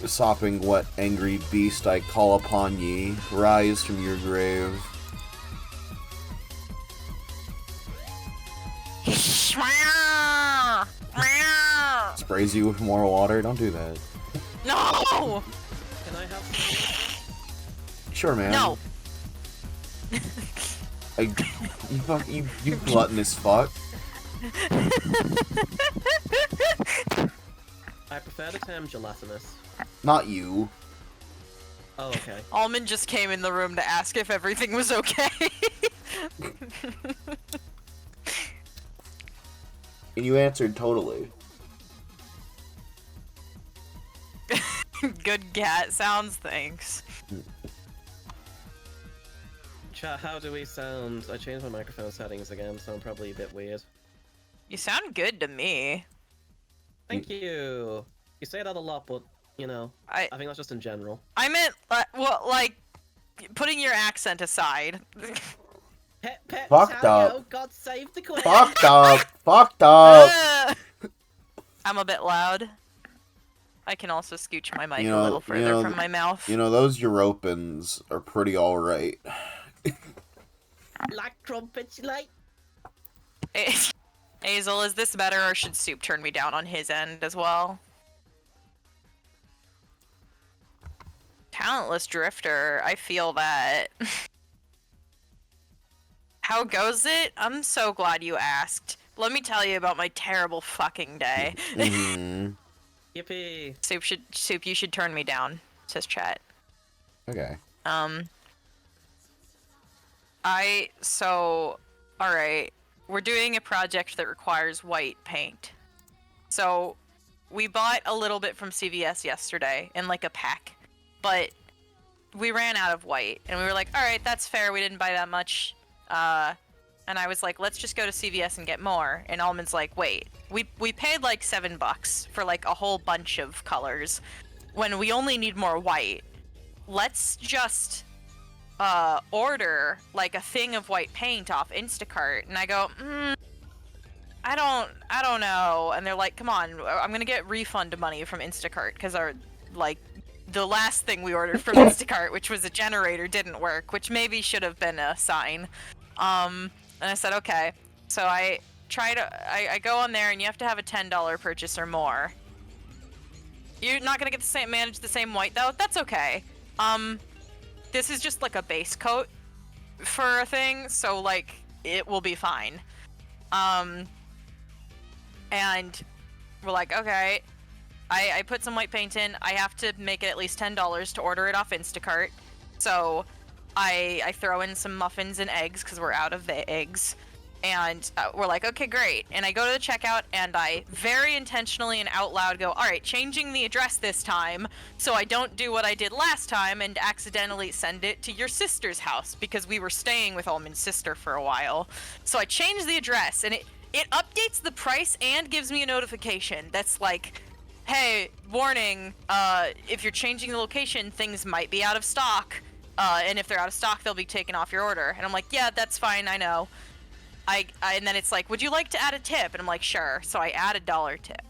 Sopping what angry beast I call upon ye, rise from your grave. Sprays you with more water? Don't do that. No! Can I have some? Sure, man. No! You gluttonous fuck. I prefer the term gelatinous. Not you. Oh, okay. Almond just came in the room to ask if everything was okay. And you answered totally. Good cat sounds, thanks. Chat, how do we sound? I changed my microphone settings again, so I'm probably a bit weird. You sound good to me. Thank you! You say that a lot, but, you know, I think that's just in general. I meant, well, like, putting your accent aside. Pet, pet, Fucked Tario, up. God save the queen! Fucked up. Fucked up. I'm a bit loud. I can also scooch my mic You know- a little further you know- from my mouth. You know, those Europans are pretty alright. Like trumpets, like. Hazel, is this better, or should Soup turn me down on his end as well? Talentless Drifter, I feel that. How goes it? I'm so glad you asked. Let me tell you about my terrible fucking day. Mm-hmm. Yippee! Soup, you should turn me down, says chat. Okay. Alright, we're doing a project that requires white paint. So, we bought a little bit from CVS yesterday in like a pack, but we ran out of white, and we were like, alright, that's fair, we didn't buy that much. And I was like, let's just go to CVS and get more. And Almond's like, wait, we paid like $7 for like a whole bunch of colors when we only need more white. Let's just order like a thing of white paint off Instacart. And I go, I don't know. And they're like, come on, I'm gonna get refund money from Instacart because our like the last thing we ordered from Instacart, which was a generator, didn't work, which maybe should have been a sign. And I said, okay. So I go on there, and you have to have a $10 purchase or more. You're not gonna get manage the same white though. That's okay. This is just like a base coat for a thing, so like it will be fine. And we're like, okay. I put some white paint in. I have to make it at least $10 to order it off Instacart. So I throw in some muffins and eggs because we're out of the eggs. And we're like, okay, great. And I go to the checkout, and I very intentionally and out loud go, all right, changing the address this time so I don't do what I did last time and accidentally send it to your sister's house, because we were staying with Almond's sister for a while. So I changed the address, and it updates the price and gives me a notification that's like, hey, warning, if you're changing the location, things might be out of stock. And if they're out of stock, they'll be taken off your order. And I'm like, yeah, that's fine, I know. And then it's like, would you like to add a tip? And I'm like, sure. So I add $1 tip.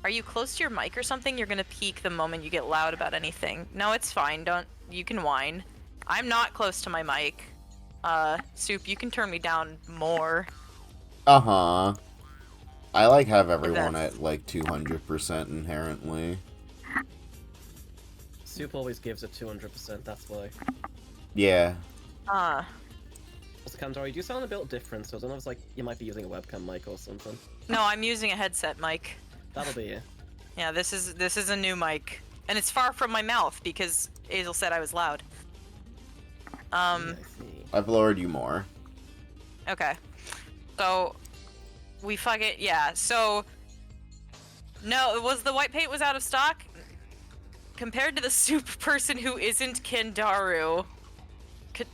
Are you close to your mic or something? You're gonna peak the moment you get loud about anything. No, it's fine. You can whine. I'm not close to my mic. Soup, you can turn me down more. Uh-huh. I like have everyone at like 200% inherently. Soup always gives it 200%, that's why. Yeah. Also, Candaru, you do sound a bit different, so I don't know if it's like you might be using a webcam mic or something. No, I'm using a headset mic. That'll be it. Yeah, this is a new mic. And it's far from my mouth because Hazel said I was loud. I see. I've lowered you more. Okay. So we so no, it was the white paint was out of stock compared to the soup person who isn't candaru.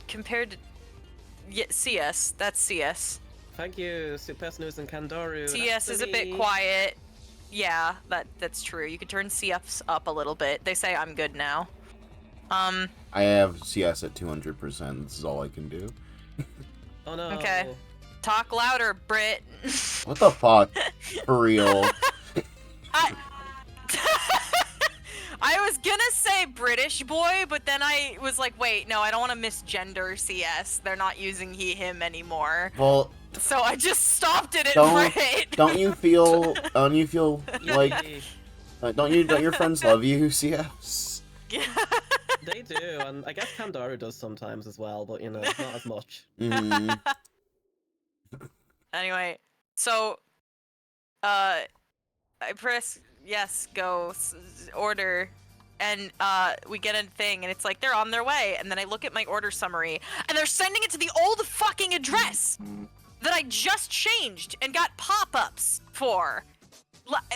Compared to CS, that's CS. Thank you, Soup person who's in Candaru. CS is a bit quiet. Yeah, that's true. You could turn CS up a little bit. They say I'm good now. I have CS at 200%. This is all I can do. Oh no. Okay. Talk louder, Brit. What the fuck? For real. say British boy, but then I was like, wait, no, I don't want to misgender CS. They're not using he, him anymore. Well, So I just stopped it at don't Brit. don't you feel like don't your friends love you, CS? Yeah. They do, and I guess Candaru does sometimes as well, but you know, not as much. Mm. Anyway, so I press yes, go order, and we get a thing, and it's like they're on their way, and then I look at my order summary, and they're sending it to the old fucking address that I just changed and got pop-ups for.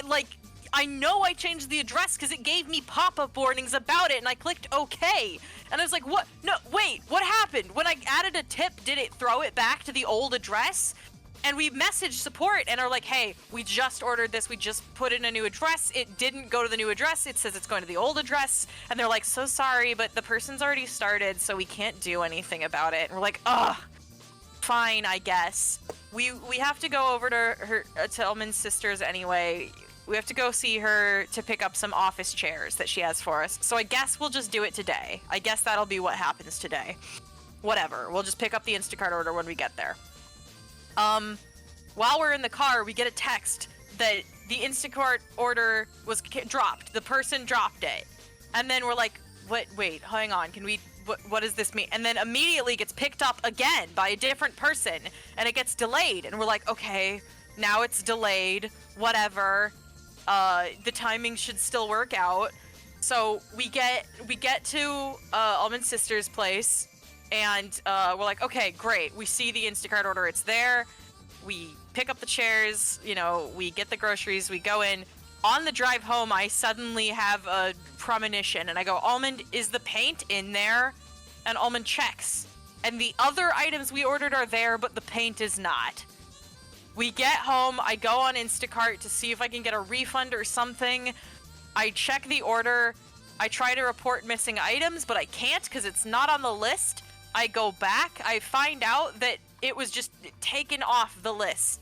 Like, I know I changed the address because it gave me pop-up warnings about it, and I clicked OK. And I was like, what? No, wait, what happened? When I added a tip, did it throw it back to the old address? And we messaged support and are like, hey, we just ordered this. We just put in a new address. It didn't go to the new address. It says it's going to the old address. And they're like, so sorry, but the person's already started, so we can't do anything about it. And we're like, ugh, fine, I guess. We have to go over to Elman's sister's anyway. We have to go see her to pick up some office chairs that she has for us. So I guess we'll just do it today. I guess that'll be what happens today. Whatever. We'll just pick up the Instacart order when we get there. While we're in the car, we get a text that the Instacart order was dropped. The person dropped it. And then we're like, wait, hang on. What does this mean? And then immediately gets picked up again by a different person and it gets delayed. And we're like, okay, now it's delayed, whatever. The timing should still work out. So we get to Almond's sister's place, and we're like, okay, great. We see the Instacart order. It's there. We pick up the chairs. You know, we get the groceries. We go in. On the drive home, I suddenly have a premonition, and I go, Almond, is the paint in there? And Almond checks. And the other items we ordered are there, but the paint is not. We get home, I go on Instacart to see if I can get a refund or something. I check the order. I try to report missing items, but I can't because it's not on the list. I go back. I find out that it was just taken off the list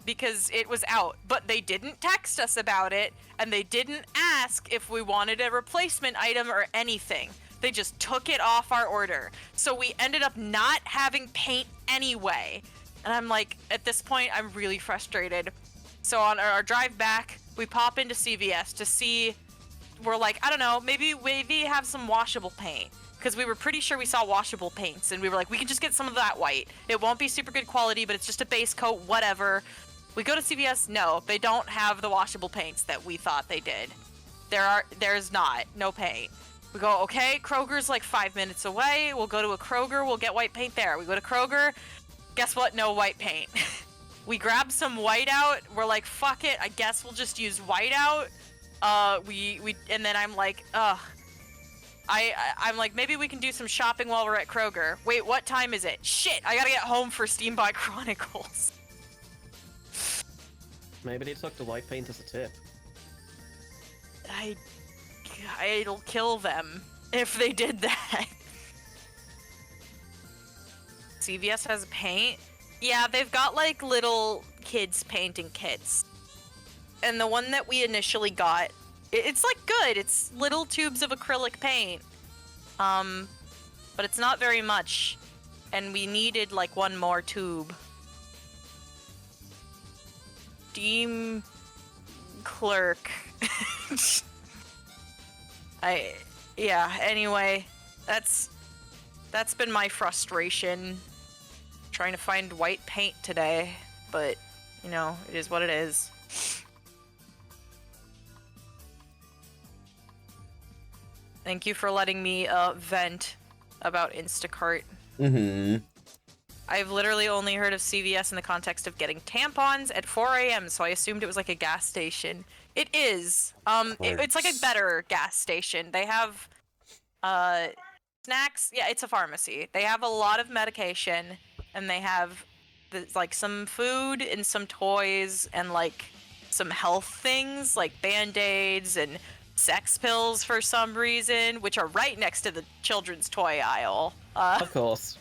because it was out. But they didn't text us about it, and they didn't ask if we wanted a replacement item or anything. They just took it off our order. So we ended up not having paint anyway. And I'm like, at this point, I'm really frustrated. So on our drive back, we pop into CVS to see, we're like, I don't know, maybe have some washable paint. Because we were pretty sure we saw washable paints. And we were like, we can just get some of that white. It won't be super good quality, but it's just a base coat, whatever. We go to CVS, no, they don't have the washable paints that we thought they did. There's not, no paint. We go, okay, Kroger's like 5 minutes away. We'll go to a Kroger, we'll get white paint there. We go to Kroger. Guess what? No white paint. We grab some whiteout. We're like, fuck it. I guess we'll just use whiteout. And then I'm like, ugh. I'm like, maybe we can do some shopping while we're at Kroger. Wait, what time is it? Shit, I gotta get home for Steambot Chronicles. Maybe they took the white paint as a tip. It'll kill them if they did that. CVS has paint. Yeah, they've got like little kids painting kits. And the one that we initially got, it's like good. It's little tubes of acrylic paint. But it's not very much. And we needed like one more tube. Steam clerk. Anyway, that's been my frustration. Trying to find white paint today, but you know, it is what it is. Thank you for letting me vent about Instacart. Mm-hmm. I've literally only heard of CVS in the context of getting tampons at 4 a.m., so I assumed it was like a gas station. It is. It's like a better gas station. They have snacks. Yeah, it's a pharmacy. They have a lot of medication, and they have like some food and some toys and like some health things like Band-Aids and sex pills for some reason, which are right next to the children's toy aisle. Of course.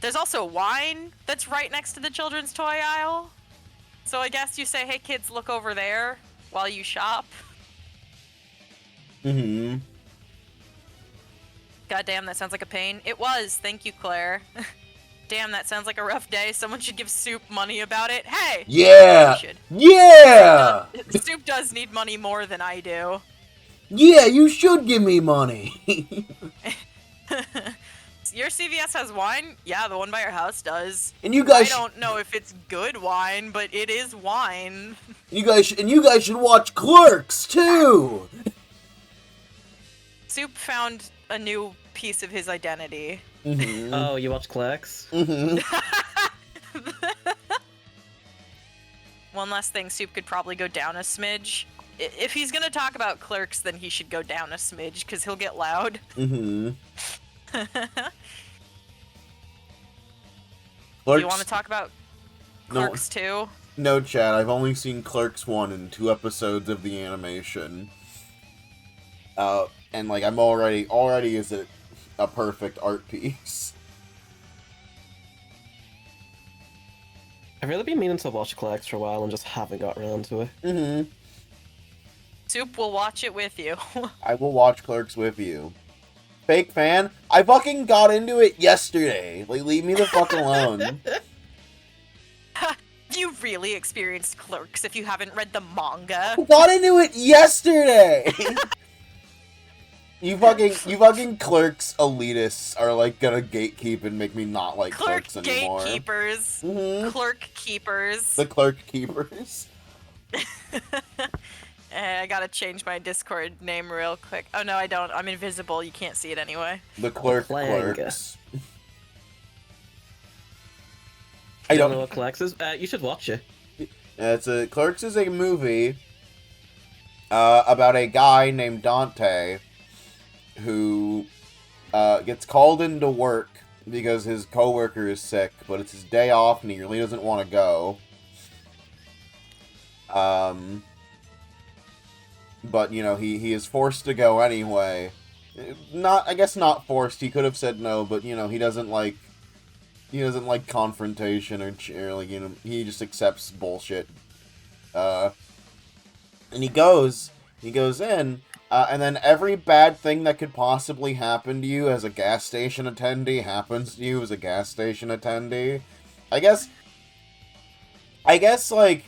There's also wine that's right next to the children's toy aisle. So I guess you say, hey kids, look over there while you shop. Mm-hmm. Goddamn, that sounds like a pain. It was. Thank you, Claire. Damn, that sounds like a rough day. Someone should give Soup money about it. Hey! Yeah! You should. Yeah! Soup does need money more than I do. Yeah, you should give me money! Your CVS has wine? Yeah, the one by our house does. And you guys I don't know if it's good wine, but it is wine. you guys should watch Clerks, too! Soup found a new piece of his identity. Mm-hmm. Oh, you watch Clerks? Mm-hmm. One last thing, Soup could probably go down a smidge. If he's gonna talk about Clerks, then he should go down a smidge, because he'll get loud. Mm-hmm. Do you want to talk about Clerks too? No, Chad, I've only seen Clerks 1 and 2 episodes of the animation. And like, I'm already is a perfect art piece. I've really been meaning to watch Clerks for a while and just haven't got around to it. Mm-hmm. Soup will watch it with you. I will watch Clerks with you. Fake fan? I fucking got into it yesterday. Like, leave me the fuck alone. You really experienced Clerks if you haven't read the manga. Got into it yesterday! You fucking Clerks elitists are like gonna gatekeep and make me not like Clerks anymore. Gatekeepers. Mm-hmm. Clerk keepers. The Clerk keepers. I gotta change my Discord name real quick. Oh no, I don't. I'm invisible. You can't see it anyway. The Clerks. I don't know what Clerks is. You should watch it. Clerks is a movie about a guy named Dante who gets called into work because his coworker is sick, but it's his day off and he really doesn't want to go. But you know, he is forced to go anyway. I guess not forced. He could have said no, but you know, he doesn't like confrontation or like, you know, he just accepts bullshit. And he goes in, and then every bad thing that could possibly happen to you as a gas station attendee happens to you as a gas station attendee. I guess like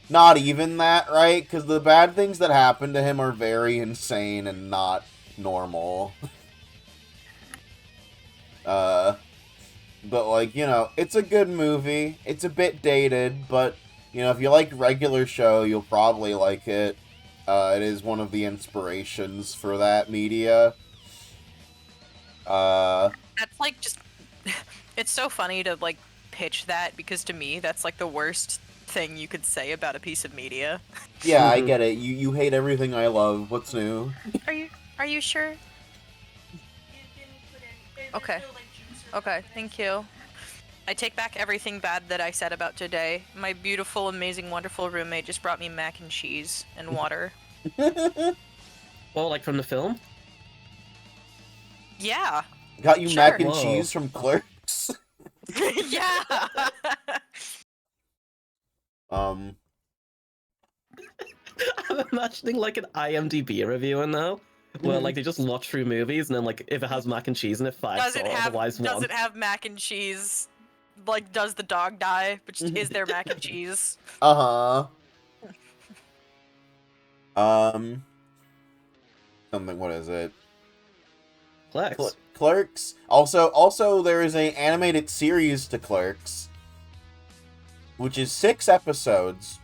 not even that, right? Because the bad things that happen to him are very insane and not normal. But, like, you know, it's a good movie. It's a bit dated, but, you know, if you like regular show, you'll probably like it. It is one of the inspirations for that media. That's, like, just... It's so funny to, like, pitch that, because to me, that's, like, the worst thing you could say about a piece of media. Yeah, I get it. You hate everything I love. What's new? Are you sure? Okay. Okay, thank you. I take back everything bad that I said about today. My beautiful, amazing, wonderful roommate just brought me mac and cheese and water. Oh, like from the film? Yeah. Got you Sure. mac and Whoa. cheese from Clerks? Yeah. I'm imagining like an IMDb reviewer now, where like they just watch through movies and then like if it has mac and cheese in it, 5 star, otherwise 1. Does it have mac and cheese? Like, does the dog die? Which is there mac and cheese? Something. What is it? Clerks. Clerks. Also, there is a animated series to Clerks, which is 6 episodes.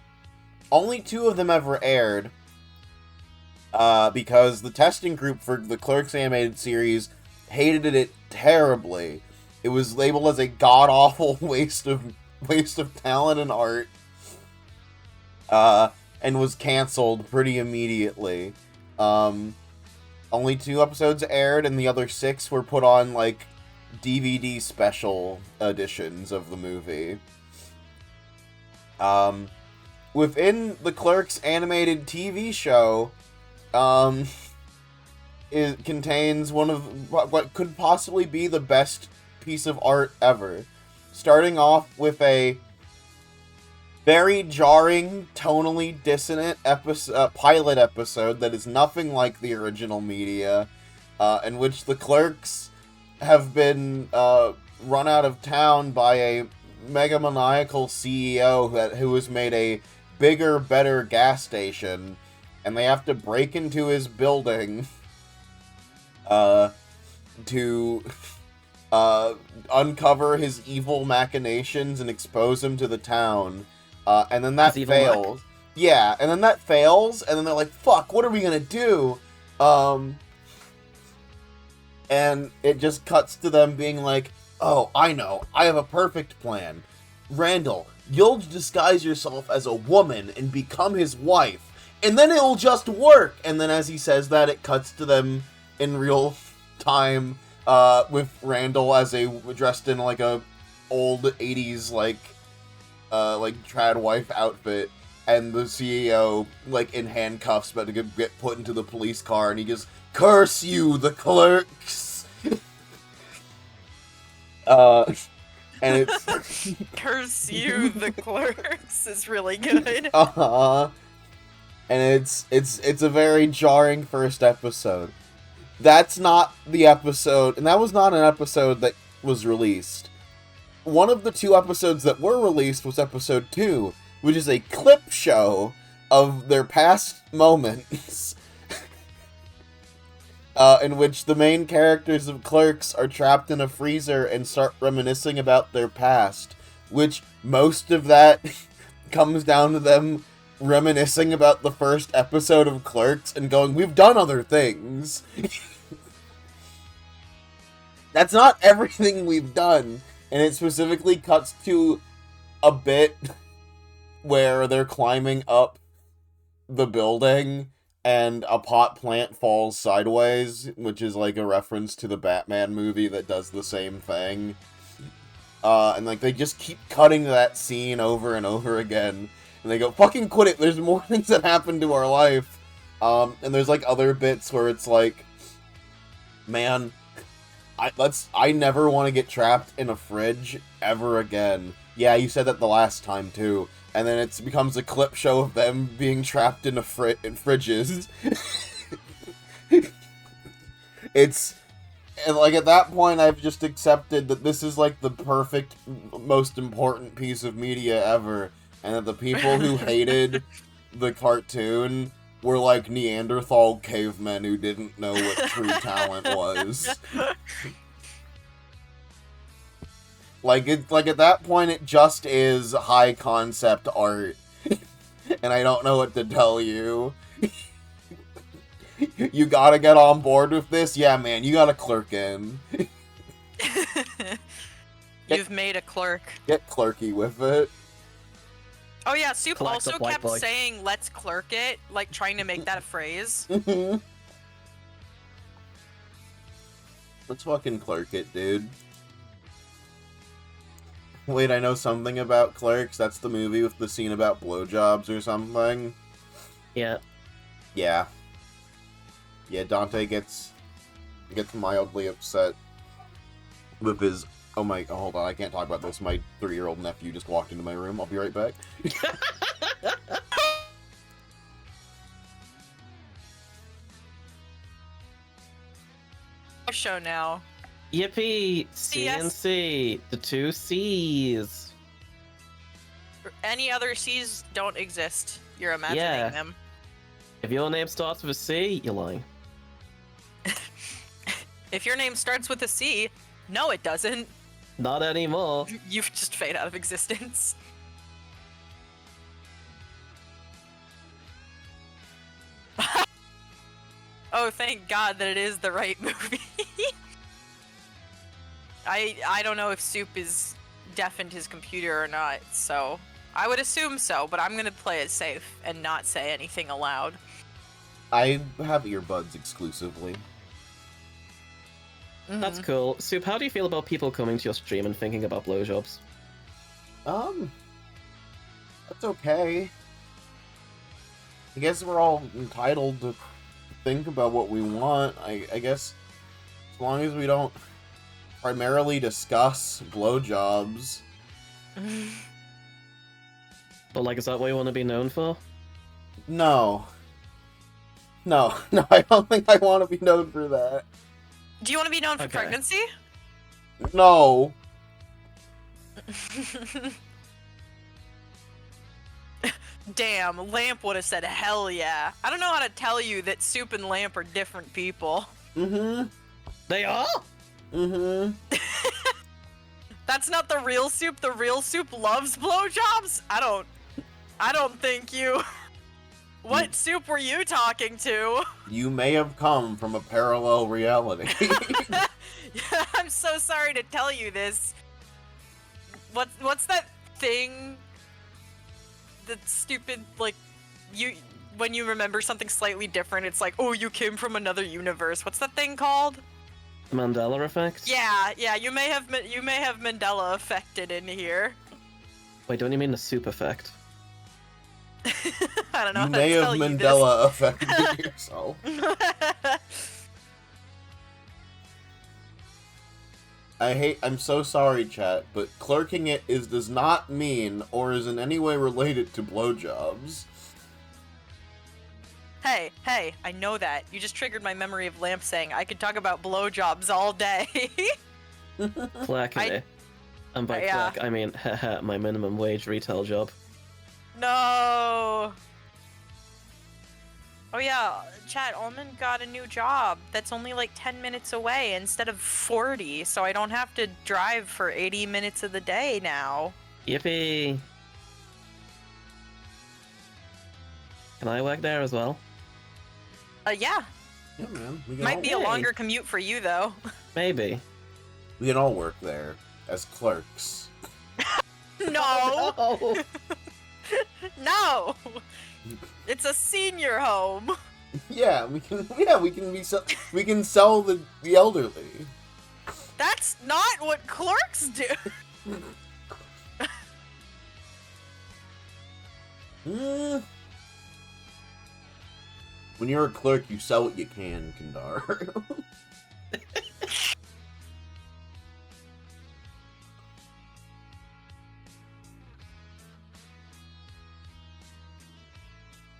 Only 2 of them ever aired, because the testing group for the Clerks animated series hated it terribly. It was labeled as a god-awful waste of talent and art, and was canceled pretty immediately. Only 2 episodes aired, and the other 6 were put on, like, DVD special editions of the movie. Within the Clerks animated TV show, it contains one of what could possibly be the best piece of art ever. Starting off with a very jarring, tonally dissonant pilot episode that is nothing like the original media, in which the clerks have been run out of town by a megamaniacal CEO who has made a bigger, better gas station, and they have to break into his building to uncover his evil machinations and expose him to the town. And then that fails. Yeah, and then that fails, and then they're like, fuck, what are we gonna do? And it just cuts to them being like, oh, I know, I have a perfect plan. Randall, you'll disguise yourself as a woman and become his wife, and then it'll just work. And then as he says that, it cuts to them in real time, with Randall dressed in like a old 80s like trad wife outfit, and the CEO like in handcuffs about to get put into the police car, and he just, curse you, the clerks. And it's curse you, the clerks is really good. And it's a very jarring first episode. That's not the episode, and that was not an episode that was released. One of the 2 episodes that were released was episode 2, which is a clip show of their past moments, in which the main characters of Clerks are trapped in a freezer and start reminiscing about their past, which most of that comes down to them reminiscing about the first episode of Clerks and going, we've done other things. That's not everything we've done. And it specifically cuts to a bit where they're climbing up the building and a pot plant falls sideways, which is like a reference to the Batman movie that does the same thing. And like they just keep cutting that scene over and over again. And they go, fucking quit it, there's more things that happen to our life. And there's like other bits where it's like, man, I never want to get trapped in a fridge ever again. Yeah, you said that the last time too. And then it becomes a clip show of them being trapped in fridges. And like at that point I've just accepted that this is like the perfect, most important piece of media ever. And that the people who hated the cartoon were like Neanderthal cavemen who didn't know what true talent was. Like at that point it just is high concept art. And I don't know what to tell you. You gotta get on board with this? Yeah, man, you gotta clerkin. You've made a clerk. Get clerky with it. Oh yeah, Soup Collect also up white kept boy. saying, let's clerk it, like trying to make that a phrase. Let's fucking clerk it, dude. Wait, I know something about Clerks. That's the movie with the scene about blowjobs or something. Yeah. Yeah. Yeah, Dante gets mildly upset with his... Oh my... Oh, hold on, I can't talk about this. My 3-year-old nephew just walked into my room. I'll be right back. Show now. Yippee! CS. CNC! The 2 C's! Any other C's don't exist. You're imagining Yeah. them. If your name starts with a C, you're lying. If your name starts with a C, no it doesn't. Not anymore. You've just fade out of existence. Oh, thank God that it is the right movie. I don't know if Soup is deafened his computer or not, so I would assume so, but I'm gonna play it safe and not say anything aloud. I have earbuds exclusively. That's cool. Soup, how do you feel about people coming to your stream and thinking about blowjobs? That's okay. I guess we're all entitled to think about what we want. I guess as long as we don't primarily discuss blowjobs. But, like, is that what you want to be known for? No. No, I don't think I want to be known for that. Do you want to be known for Okay. pregnancy? No. Damn, Lamp would have said hell yeah. I don't know how to tell you that Soup and Lamp are different people. Mm-hmm. They are? Mm-hmm. That's not the real Soup. The real Soup loves blowjobs? I don't think you... What Soup were you talking to? You may have come from a parallel reality. I'm so sorry to tell you this. What's that thing? That stupid, like, when you remember something slightly different, it's like, oh, you came from another universe. What's that thing called? Mandela effect? Yeah, you may have Mandela affected in here. Wait, don't you mean the soup effect? I don't know You how may to have tell you Mandela affected yourself. this. I'm so sorry, chat, but clerking it does not mean or is in any way related to blowjobs. Hey, I know that. You just triggered my memory of Lamp saying I could talk about blowjobs all day. Clerkin. And by Yeah. clerk, I mean, haha, my minimum wage retail job. No. Oh yeah, chat, Almond got a new job that's only like 10 minutes away instead of 40, so I don't have to drive for 80 minutes of the day now. Yippee! Can I work there as well? Yeah. Yeah, man. We can Might all, be a Yay. longer commute for you though. Maybe. we can all work there as clerks. No. Oh, No. It's a senior home. Yeah, we can. Yeah, we can we can sell the elderly. That's not what clerks do. Mm. When you're a clerk, you sell what you can, candaru.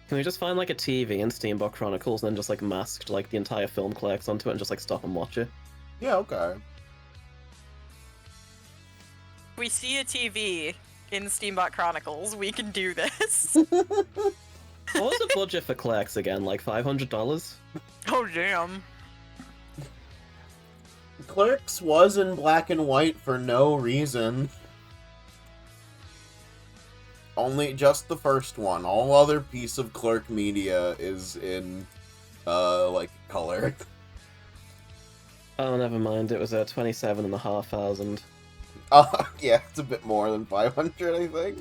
can we just find like a TV in Steambot Chronicles and then just like masked like the entire film Clerks onto it and just like stop and watch it? Yeah, okay. We see a TV in Steambot Chronicles. We can do this. What was the budget for Clerks again? Like $500? Oh damn. Clerks was in black and white for no reason. Only just the first one. All other piece of Clerk media is in, like, color. Oh, never mind. It was 27,500. Yeah, it's a bit more than 500, I think.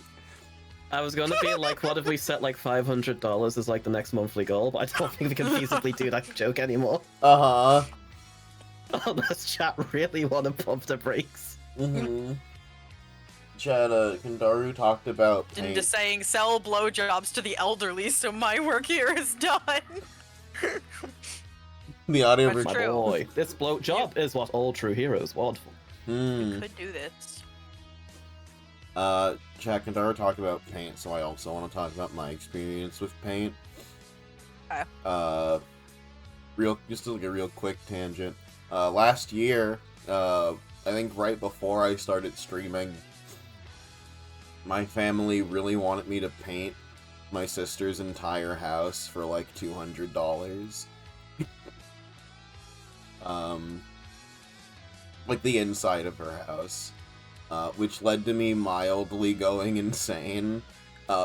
I was gonna be like, what if we set like $500 as like the next monthly goal? But I don't think we can feasibly do that joke anymore. Uh-huh. Oh, this chat really want to pump the brakes. Mm-hmm. Chad, candaru talked about paint. Into saying sell blowjobs to the elderly, so my work here is done. The audio That's version. My true. boy, this blow job is what all true heroes want. Hmm. Could do this. Chad, candaru talked about paint, so I also want to talk about my experience with paint. Okay. Just like a real quick tangent. Last year, I think right before I started streaming, my family really wanted me to paint my sister's entire house for like $200. Like the inside of her house. Which led to me mildly going insane.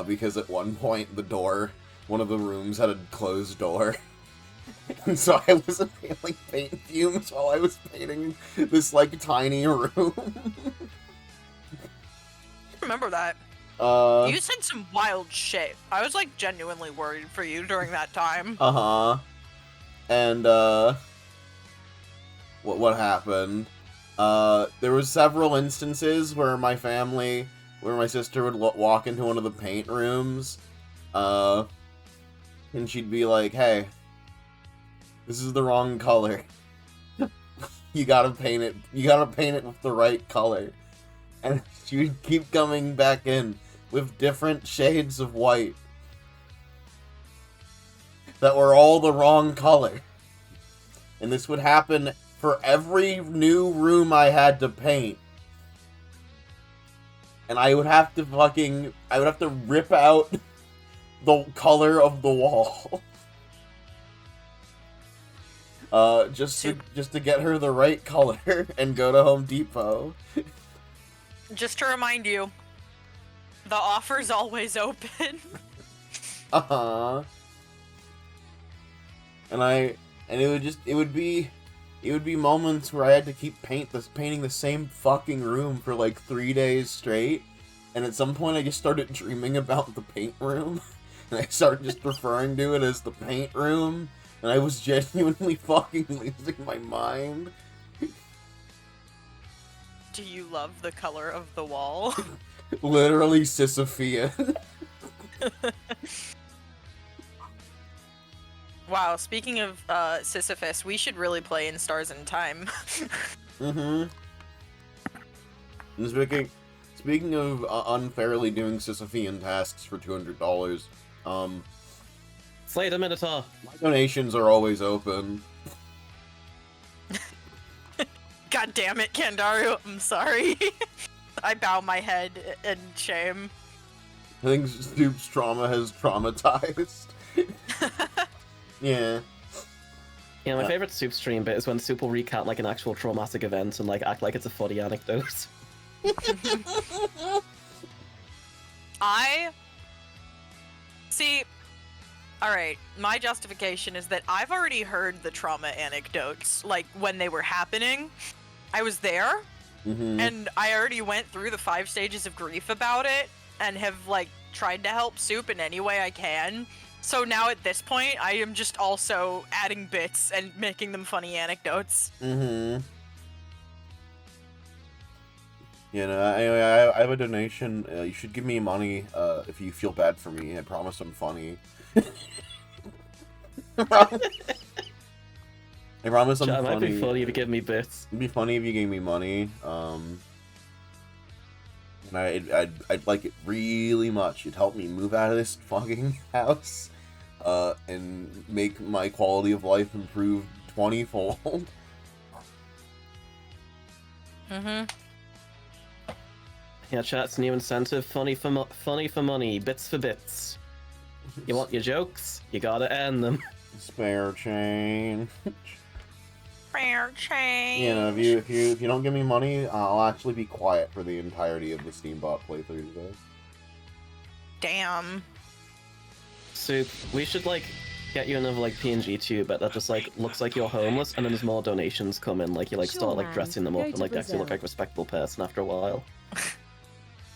Because at one point one of the rooms had a closed door. And so I was inhaling paint fumes while I was painting this like tiny room. Remember that. You said some wild shit. I was like genuinely worried for you during that time. Uh-huh. And, what happened? There was several instances where my sister would walk into one of the paint rooms, and she'd be like, hey, this is the wrong color. You gotta paint it with the right color. And she would keep coming back in with different shades of white that were all the wrong color. And this would happen for every new room I had to paint. And I would have to rip out the color of the wall. Just to get her the right color and go to Home Depot. Just to remind you, the offer's always open. Uh-huh. And it would be moments where I had to keep painting the same fucking room for like 3 days straight. And at some point I just started dreaming about the paint room. And I started just referring to it as the paint room. And I was genuinely fucking losing my mind. Do you love the color of the wall? Literally Sisyphean. Wow, speaking of Sisyphus, we should really play in Stars in Time. Mm-hmm. And speaking of unfairly doing Sisyphean tasks for $200, Slay the Minotaur! my donations are always open. God damn it, Candaru, I'm sorry. I bow my head in shame. I think Snoop's trauma has traumatized. Yeah. Yeah, my favorite Soup stream bit is when Soup will recount like an actual traumatic event and like act like it's a funny anecdote. See, alright, my justification is that I've already heard the trauma anecdotes, like, when they were happening. I was there, and I already went through the 5 stages of grief about it, and have, like, tried to help Soup in any way I can. So now at this point, I am just also adding bits and making them funny anecdotes. You know, anyway, I have a donation. You should give me money if you feel bad for me. I promise I'm funny. I promise I'm funny. It might be funny if you give me bits. It'd be funny if you gave me money. And I'd like it really much. It'd help me move out of this fucking house, and make my quality of life improve 20-fold. Yeah, chat's new incentive. Funny for money. Bits for bits. You want your jokes? You gotta end them. Spare change. Fair change. You know, if you don't give me money, I'll actually be quiet for the entirety of the Steambot playthrough today. Damn. Soup, we should like get you another like PNG tube that just like looks like you're homeless, and then there's more donations come in, like you like start like dressing them up and like actually look like a respectable person after a while.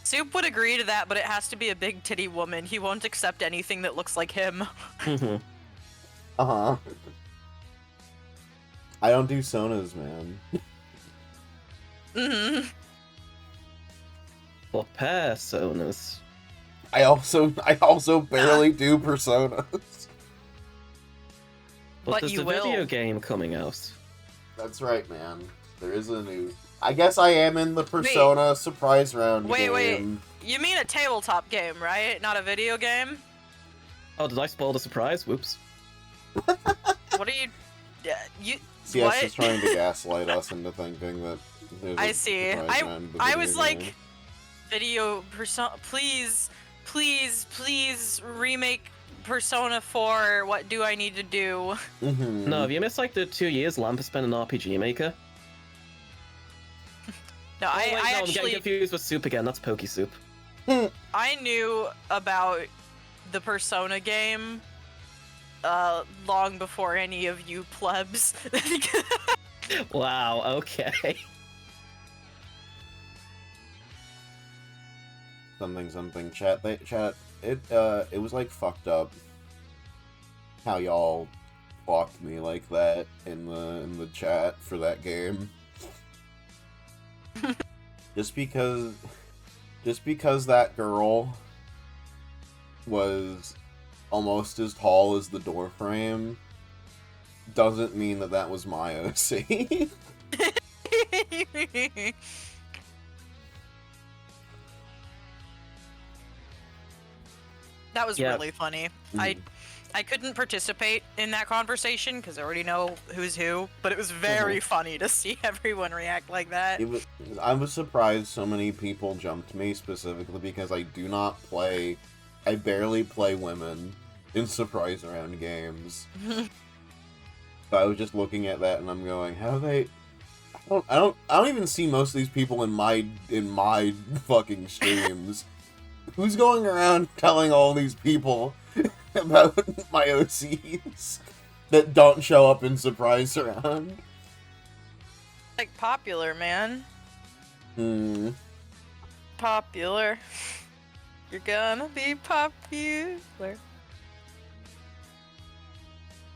Soup would agree to that, but it has to be a big titty woman. He won't accept anything that looks like him. Uh-huh. I don't do sonas, man. Or personas. I also barely do personas. But there's you a will. video game coming out. That's right, man. There is a new... I guess I am in the Persona surprise round game. Wait. You mean a tabletop game, right? Not a video game? Oh, did I spoil the surprise? Whoops. What are you... you... CS what? is trying to gaslight us into thinking that there's I a see. surprise round of the I video was game. like... Video Persona... Please remake Persona 4. What do I need to do? No, have you missed like the 2 years Lamp has spent an RPG Maker? No, I I I'm actually... getting confused with Soup again. That's Pokey Soup. I knew about the Persona game long before any of you plebs. Wow, okay. Something. Chat. It was like fucked up how y'all blocked me like that in the chat for that game. Just because that girl was almost as tall as the door frame doesn't mean that was my OC. That was Yeah. really funny. I couldn't participate in that conversation because I already know who's who, but it was very funny to see everyone react like that. I was surprised so many people jumped me, specifically because I barely play women in surprise round games. So I was just looking at that and I'm going, how do they... I don't even see most of these people in my fucking streams. Who's going around telling all these people about my OCs that don't show up in surprise round? Like popular, man. Popular. You're gonna be popular.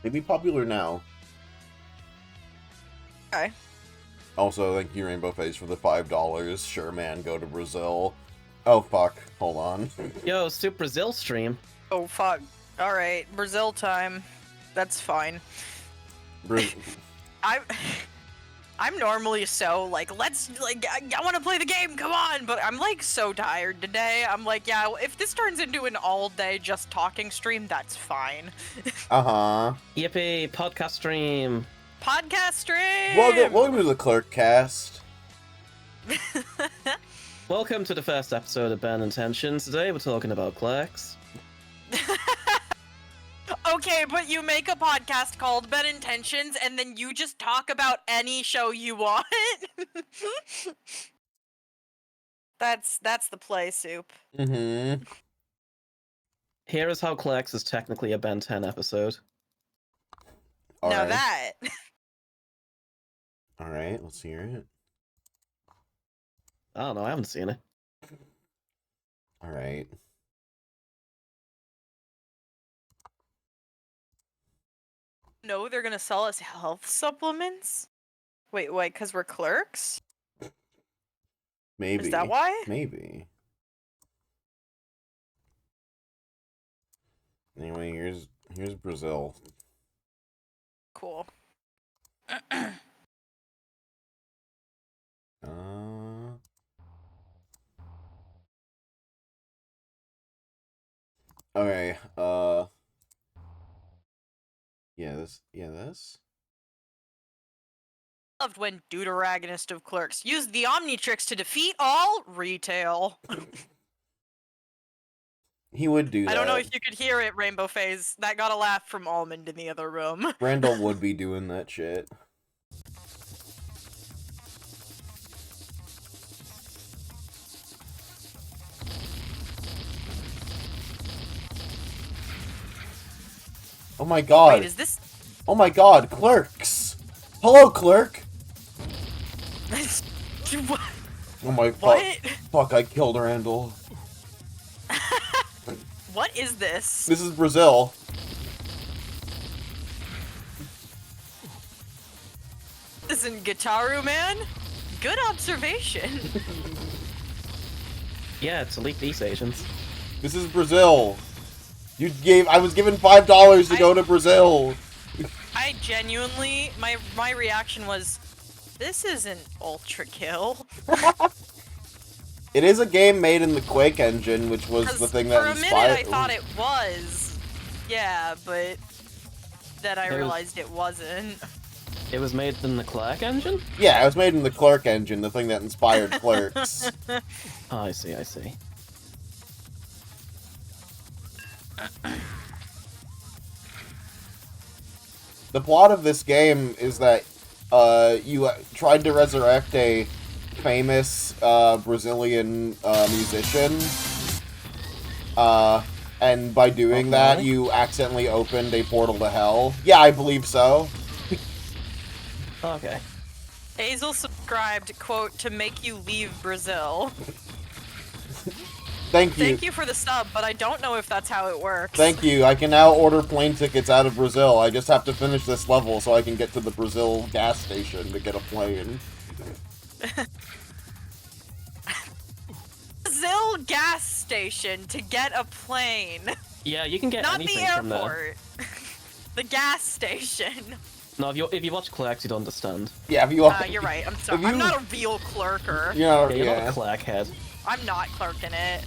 Maybe popular now. Okay. Also, thank you, Rainbow Face, for the $5. Sure, man, go to Brazil. Oh, fuck. Hold on. Yo, Soup Brazil stream. Oh fuck. Alright, Brazil time. That's fine. I'm normally so like, I want to play the game, come on, but I'm like so tired today. I'm like, yeah, if this turns into an all day just talking stream, that's fine. Uh-huh. Yippee, podcast stream. Podcast stream! Welcome to the Clerk Cast. Welcome to the first episode of Bad Intentions. Today we're talking about clerks. Okay, but you make a podcast called Bad Intentions, and then you just talk about any show you want? That's the play, Soup. Mm-hmm. Here is how Clerks is technically a Ben 10 episode. Now that... Alright, let's hear it. I don't know, I haven't seen it. Alright. No, they're gonna sell us health supplements? Wait, because we're clerks? Maybe. Is that why? Maybe. Anyway, here's Brazil. Cool. Okay, this. Loved when Deuteragonist of Clerks used the Omnitrix to defeat all retail. He would do that. I don't know if you could hear it, Rainbow Phase. That got a laugh from Almond in the other room. Randall would be doing that shit. Oh my god. Wait, is this... Oh my god, Clerks! Hello, Clerk! What? Oh my What? Fuck, I killed Randall. What is this? This is Brazil. Listen, Gitaru man, good observation. Yeah, it's Elite Beast Agents. This is Brazil. I was given $5 to go to Brazil. I genuinely, my reaction was, this isn't Ultra Kill. It is a game made in the Quake engine, which was the thing that inspired... For a minute I thought it was. Yeah, but then I realized it wasn't. It was made in the Clerk engine? Yeah, it was made in the Clerk engine, the thing that inspired Clerks. Oh, I see, I see. The plot of this game is that you tried to resurrect a famous Brazilian musician, and by doing that, you accidentally opened a portal to hell. Yeah, I believe so. Okay. Hazel subscribed, quote, to make you leave Brazil. Thank you. Thank you for the sub, but I don't know if that's how it works. Thank you. I can now order plane tickets out of Brazil. I just have to finish this level so I can get to the Brazil gas station to get a plane. Brazil gas station to get a plane. Yeah, you can get Not anything the from there. airport. The gas station. No, if you watch Clerks, you'd understand. Yeah, if you You're right. I'm sorry. I'm not a real clerker. Yeah, You're not a Clerk head. I'm not clerking it.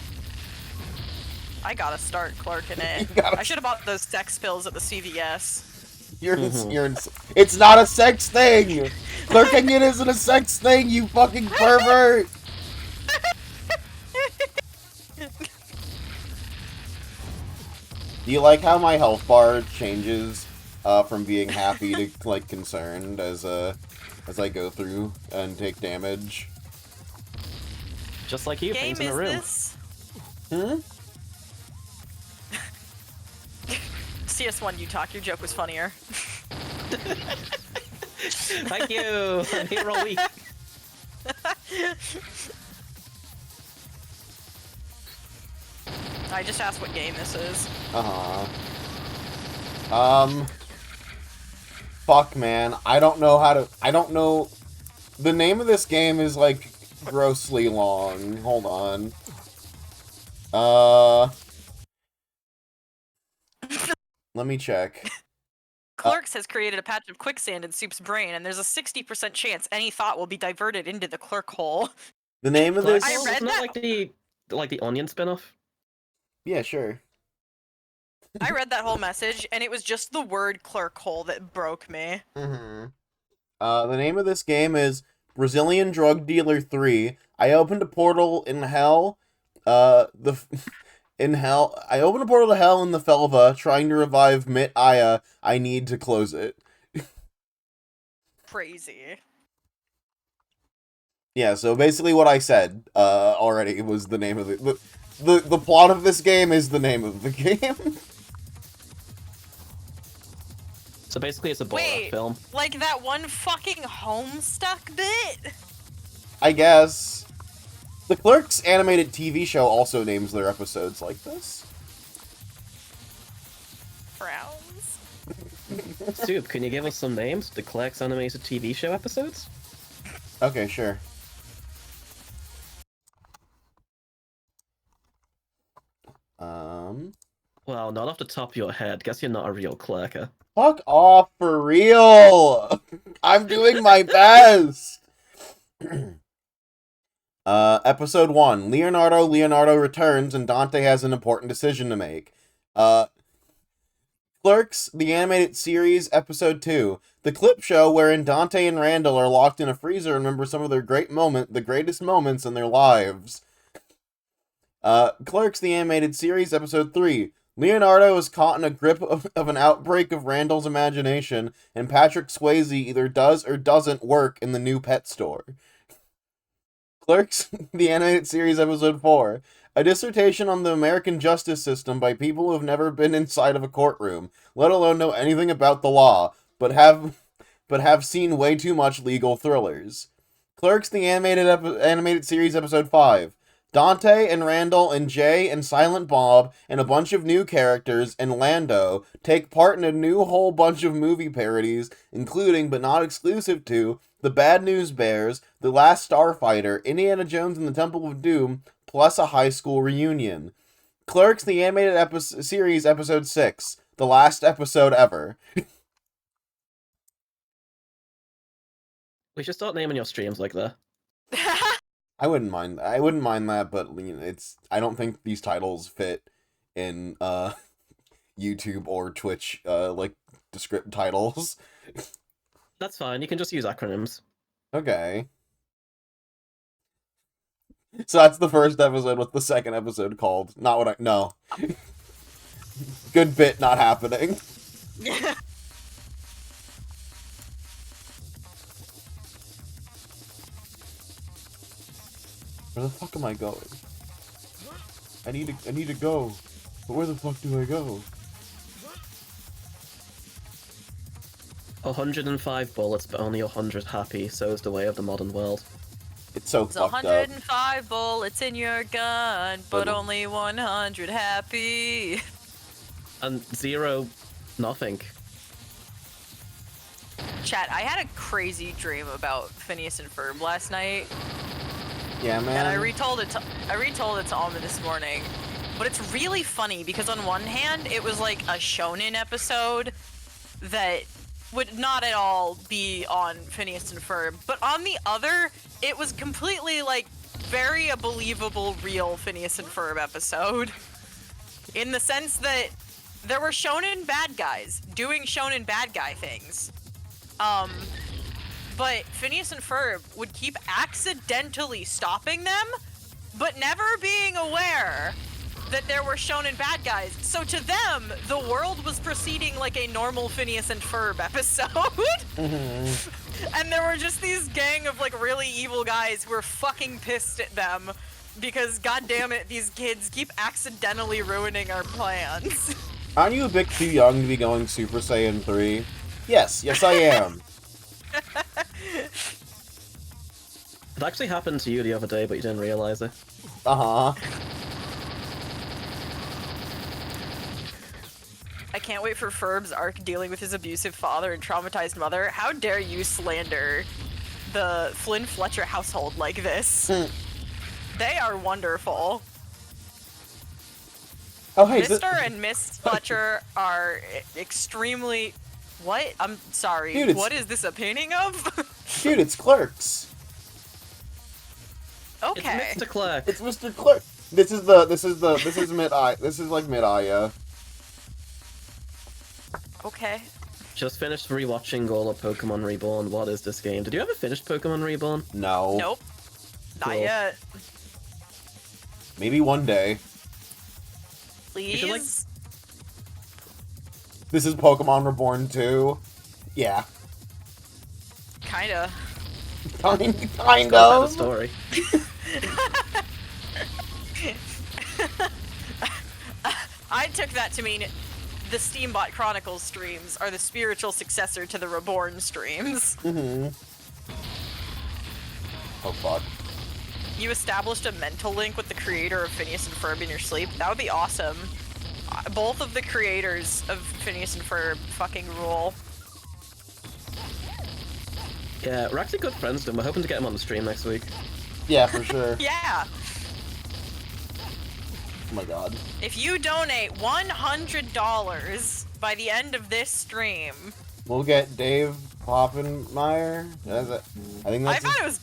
I gotta start clerking it. You gotta- I should have bought those sex pills at the CVS. It's not a sex thing! Clerking it isn't a sex thing, you fucking pervert! Do you like how my health bar changes from being happy to like concerned as I go through and take damage? Just like you, Game things in is a room. this? Hmm? CS1, you talk. Your joke was funnier. Thank you. I'm here all week. I just asked what game this is. Fuck, man. I don't know. The name of this game is, like, grossly long. Hold on. Let me check. Clerks has created a patch of quicksand in Soup's brain, and there's a 60% chance any thought will be diverted into the clerk hole. The name of this... I read Isn't that- that like the Onion spin-off? Yeah, sure. I read that whole message, and it was just the word clerk hole that broke me. Mm-hmm. The name of this game is Brazilian Drug Dealer 3. I opened a portal in hell. I opened a portal to hell in the Felva, trying to revive Mit Aya. I need to close it. Crazy. Yeah, so basically what I said already was the name of the plot of this game is the name of the game. So basically, it's a Borat Wait, film. like that one fucking Homestuck bit? I guess. The Clerks animated TV show also names their episodes like this. Frowns. Soup, can you give us some names? The Clerks animated TV show episodes? Okay, sure. Well, not off the top of your head. Guess you're not a real clerker. Fuck off, for real! I'm doing my best! Episode 1. Leonardo returns and Dante has an important decision to make. Clerks, the animated series, Episode 2. The clip show wherein Dante and Randall are locked in a freezer and remember some of their the greatest moments in their lives. Clerks, the animated series, Episode 3. Leonardo is caught in a grip of an outbreak of Randall's imagination, and Patrick Swayze either does or doesn't work in the new pet store. Clerks, the animated series, Episode 4. A dissertation on the American justice system by people who have never been inside of a courtroom, let alone know anything about the law, but have seen way too much legal thrillers. Clerks, the animated series, Episode 5. Dante and Randall and Jay and Silent Bob and a bunch of new characters and Lando take part in a new whole bunch of movie parodies, including, but not exclusive to, The Bad News Bears, The Last Starfighter, Indiana Jones and the Temple of Doom, plus a high school reunion. Clerks, the animated series, Episode 6. The last episode ever. We should start naming your streams like that. I wouldn't mind that, but you know, I don't think these titles fit in YouTube or Twitch like descript titles. That's fine, you can just use acronyms. Okay. So that's the first episode. What's the second episode called? Not what I... No. Good bit not happening. Where the fuck am I going? I need to go. But where the fuck do I go? 105 bullets, but only 100 happy, so is the way of the modern world. It's so There's fucked up. 105 bullets in your gun, but But- only 100 happy. And 0, nothing. Chat, I had a crazy dream about Phineas and Ferb last night, Yeah, man. and I retold it to Alma this morning. But it's really funny because on one hand, it was like a shonen episode that would not at all be on Phineas and Ferb, but on the other, it was completely like very a believable, real Phineas and Ferb episode. in the sense that there were shonen bad guys doing shonen bad guy things. But Phineas and Ferb would keep accidentally stopping them, but never being aware that there were shonen bad guys. So to them, the world was proceeding like a normal Phineas and Ferb episode. And there were just these gang of like really evil guys who were fucking pissed at them because, god damn it, these kids keep accidentally ruining our plans. Aren't you a bit too young to be going Super Saiyan 3? Yes, I am. It actually happened to you the other day, but you didn't realize it. Uh-huh. I can't wait for Ferb's arc dealing with his abusive father and traumatized mother. How dare you slander the Flynn Fletcher household like this? They are wonderful. Oh, hey, Mr. and Miss Fletcher are extremely... What? I'm sorry. Dude, what is this a painting of? Dude, it's Clerks. Okay. It's Mr. Clerk. It's Mr. Clerk. This is mid-eye. This is like mid-eye, yeah. Okay. Just finished rewatching all of Pokemon Reborn. What is this game? Did you ever finish Pokemon Reborn? No. Nope. Not Cool. yet. Maybe one day. Please? should, like- This is Pokemon Reborn 2. Yeah. Kinda. Kind It's got a better of. story. I took that to mean the Steambot Chronicles streams are the spiritual successor to the Reborn streams. Mm-hmm. Oh, fuck. You established a mental link with the creator of Phineas and Ferb in your sleep. That would be awesome. Both of the creators of Phineas and Ferb fucking rule. Yeah, we're actually good friends with him. We're hoping to get him on the stream next week. Yeah, for sure. Yeah! Oh my god. If you donate $100 by the end of this stream... We'll get Dave Poppenmeyer. Is it? I think I that's thought it was...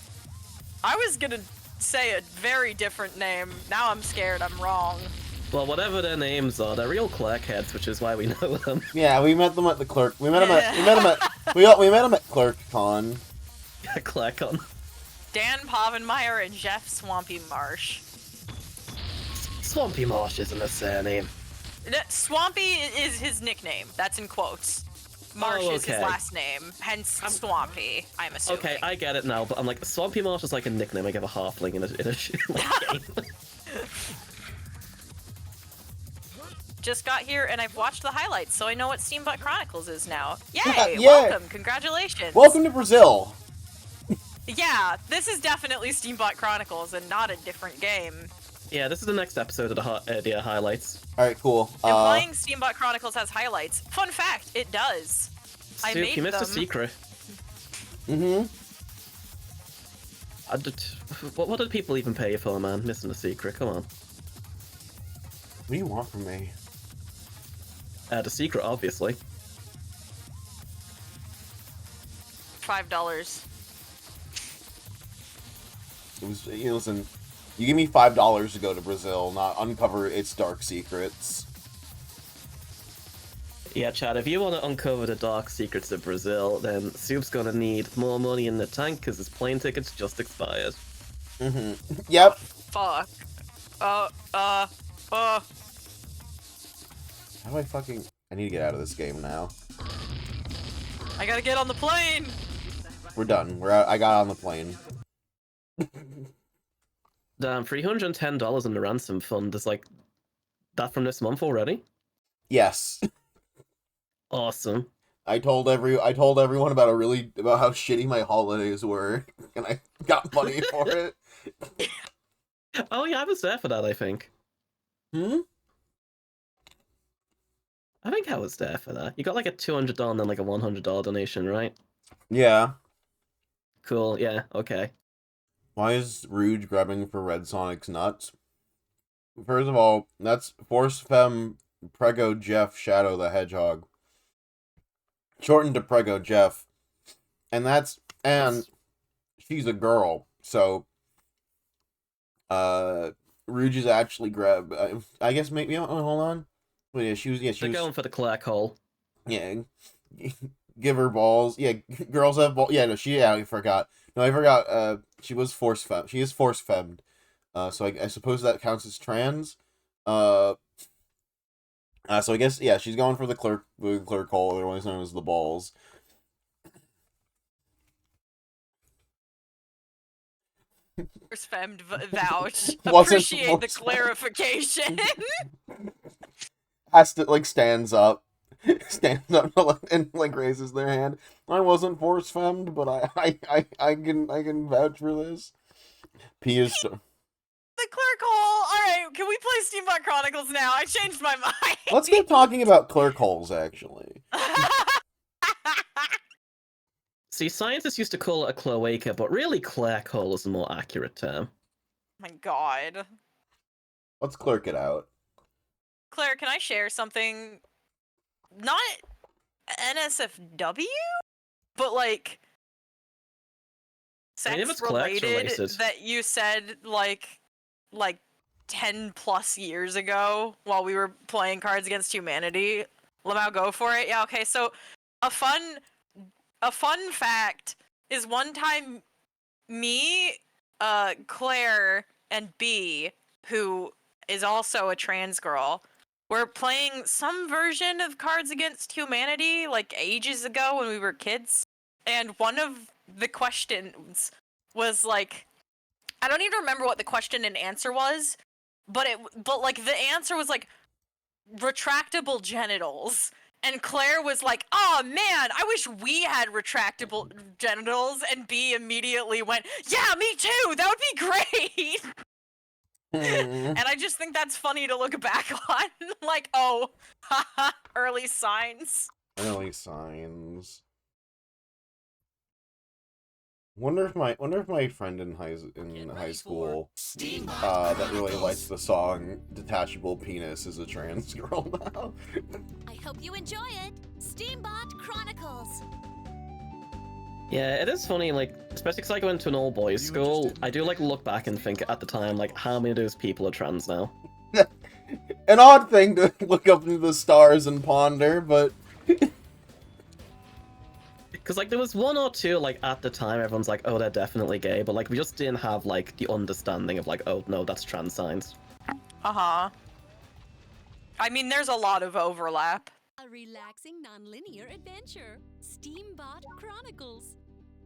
I was gonna say a very different name. Now I'm scared I'm wrong. Well, whatever their names are, they're real clerk heads, which is why we know them. Yeah, we met them at the clerk. We met him at ClerkCon. Clerkon. Dan Povenmire and Jeff Swampy Marsh. Swampy Marsh isn't a surname. Swampy is his nickname. That's in quotes. Marsh is his okay. last name, hence Swampy, I'm assuming. Okay, I get it now, but I'm like, Swampy Marsh is like a nickname I give a halfling in a like, game. Just got here and I've watched the highlights, so I know what Steambot Chronicles is now. Yay! Yeah. Welcome! Congratulations! Welcome to Brazil. Yeah, this is definitely Steambot Chronicles and not a different game. Yeah, this is the next episode of the highlights. All right, cool. Implying Steambot Chronicles has highlights. Fun fact, it does. I Soup, made you missed them. a secret. Mm-hmm. What did people even pay you for, man? Missing a secret, come on. What do you want from me? The secret, obviously. $5. It was. Listen. You give me $5 to go to Brazil, not uncover its dark secrets. Yeah, Chad, if you want to uncover the dark secrets of Brazil, then Soup's gonna need more money in the tank because his plane tickets just expired. Mm-hmm. Yep. Fuck. How do I fucking... I need to get out of this game now. I gotta get on the plane! We're done. We're out. I got on the plane. Damn, $310 in the ransom fund is like that from this month already? Yes. Awesome. I told everyone about how shitty my holidays were, and I got money for it. Oh yeah, I was there for that, I think. Hmm? I think I was there for that. You got like a $200 and then like a $100 donation, right? Yeah. Cool, yeah, okay. Why is Rouge grabbing for Red Sonic's nuts? First of all, that's Force Femme Prego Jeff Shadow the Hedgehog. Shortened to Prego Jeff. And she's a girl, so Rouge is actually grab. I guess maybe. Oh, hold on. But yeah, she was. Yeah, she They're was. going for the clerk hole. Yeah, give her balls. Yeah, girls have balls. Yeah, no, she. Yeah, I forgot. No, I forgot. She was force fem. She is force femmed. So I suppose that counts as trans. So I guess yeah, she's going for the clerk hole, otherwise known as the balls. First femmed vouch. Wasn't Appreciate the force-fed. clarification. Has to like stands up and like raises their hand. I wasn't force femmed, but I can vouch for this. P is. The clerk hole. All right, can we play Steambot Chronicles now? I changed my mind. Let's get talking about clerk holes, actually. See, scientists used to call it a cloaca, but really clerk hole is a more accurate term. My God. Let's clerk it out. Claire, can I share something? Not NSFW, but like I mean, if sex it's clerks related related. that you said like 10 plus years ago while we were playing Cards Against Humanity. Lamau, go for it. Yeah, okay. So a fun fact is one time me, Claire, and B, who is also a trans girl, were playing some version of Cards Against Humanity like ages ago when we were kids, and one of the questions was like, I don't even remember what the question and answer was, but like the answer was like retractable genitals. And Claire was like, "Oh man, I wish we had retractable genitals." And B immediately went, "Yeah, me too. That would be great." And I just think that's funny to look back on. Like, oh, haha, early signs. Early signs. Wonder if my friend in high school that really likes the song "Detachable Penis" is a trans girl now. I hope you enjoy it. Steambot Chronicles. Yeah, it is funny, like, especially because I go into an all-boys school, I do, like, look back and think at the time, like, how many of those people are trans now? An odd thing to look up into the stars and ponder, but... Because, like, there was one or two, like, at the time, everyone's like, oh, they're definitely gay, but, like, we just didn't have, like, the understanding of, like, oh, no, that's trans signs. Uh-huh. I mean, there's a lot of overlap. A relaxing, non-linear adventure. Steambot Chronicles.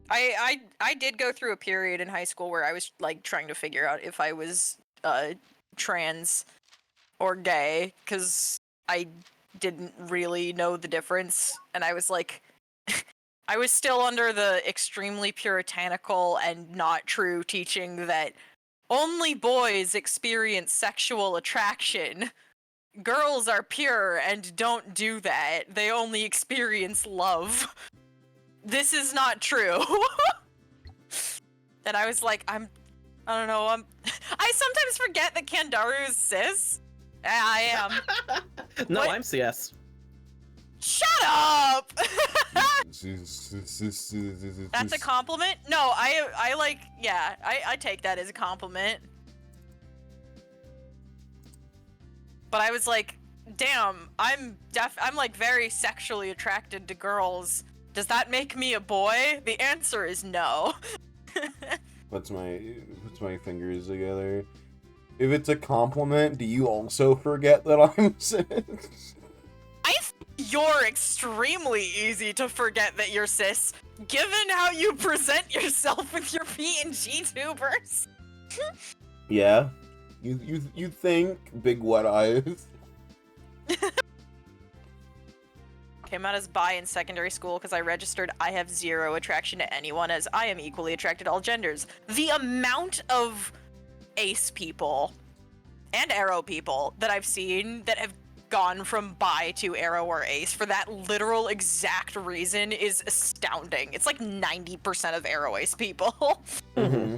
I did go through a period in high school where I was, like, trying to figure out if I was, trans or gay, because I didn't really know the difference, and I was, like... I was still under the extremely puritanical and not true teaching that only boys experience sexual attraction. Girls are pure and don't do that. They only experience love. This is not true. And I was like, I don't know, I sometimes forget that candaru is cis. I am. No, What? I'm CS. Shut up! That's a compliment? No, I like, yeah, I take that as a compliment. But I was like, damn, I'm like very sexually attracted to girls. Does that make me a boy? The answer is no. Puts my fingers together. If it's a compliment, do you also forget that I'm cis? You're extremely easy to forget that you're cis, given how you present yourself with your P&G tubers. Yeah. You think, big wet eyes. Came out as bi in secondary school because I registered I have zero attraction to anyone, as I am equally attracted to all genders. The amount of ace people and arrow people that I've seen that have gone from bi to arrow or ace for that literal exact reason is astounding. It's like 90% of arrow ace people. Mm-hmm.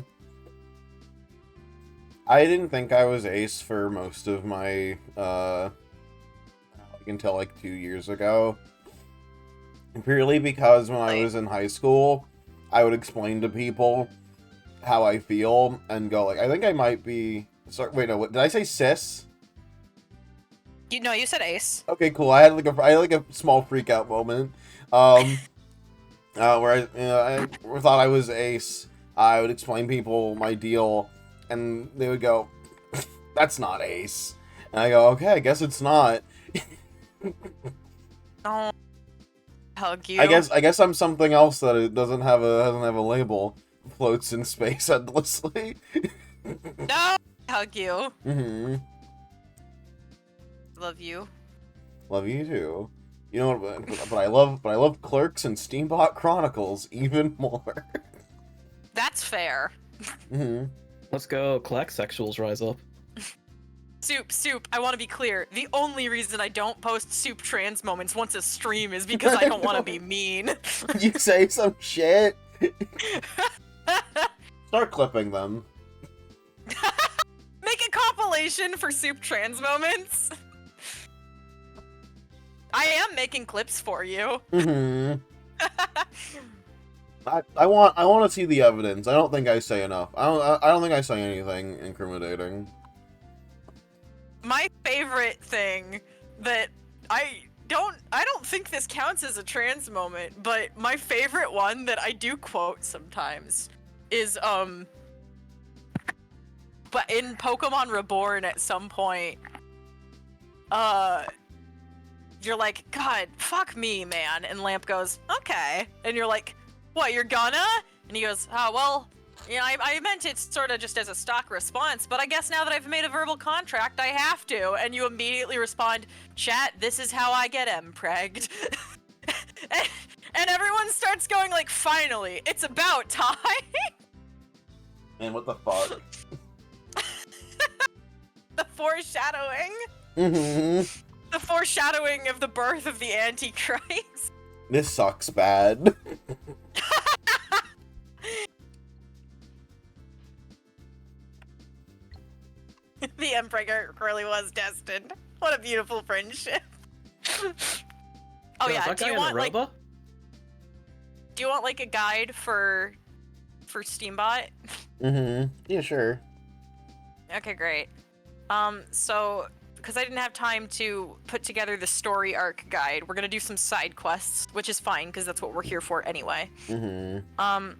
I didn't think I was ace for most of my until like 2 years ago. Purely because when I was in high school, I would explain to people how I feel and go like, I think I might be Sorry, wait, no, what, did I say cis? You said ace. Okay, cool. I had like a small freak out moment. Where I thought I was ace. I would explain people my deal, and they would go, "That's not ace." And I go, "Okay, I guess it's not." Oh, hug you. I guess I'm something else that it doesn't have a label. Floats in space endlessly. No, hug you. Mm-hmm. Love you. Love you too. You know what? But I love Clerks and Steambot Chronicles even more. That's fair. Mm-hmm. Let's go. Clerks sexuals rise up. Soup, I want to be clear. The only reason I don't post Soup trans moments once a stream is because I don't want to be mean. You say some shit. Start clipping them. Make a compilation for Soup trans moments. I am making clips for you. Mm-hmm. I want to see the evidence. I don't think I say enough. I don't think I say anything incriminating. My favorite thing that I don't think this counts as a trans moment, but my favorite one that I do quote sometimes is but in Pokemon Reborn at some point you're like, God, fuck me, man, and Lamp goes, okay, and you're like, what, you're gonna? And he goes, oh, well, you know, I meant it sort of just as a stock response, but I guess now that I've made a verbal contract, I have to. And you immediately respond, chat, this is how I get M-pregged. and everyone starts going like, finally, it's about time. Man, what the fuck? The foreshadowing. Mm-hmm. The foreshadowing of the birth of the Antichrist. This sucks bad. The Emperor really was destined. What a beautiful friendship. Oh yeah, do you want like a guide for Steambot? Mm-hmm. Yeah, sure. Okay, great. So because I didn't have time to put together the story arc guide, we're gonna do some side quests, which is fine because that's what we're here for anyway. Mm-hmm.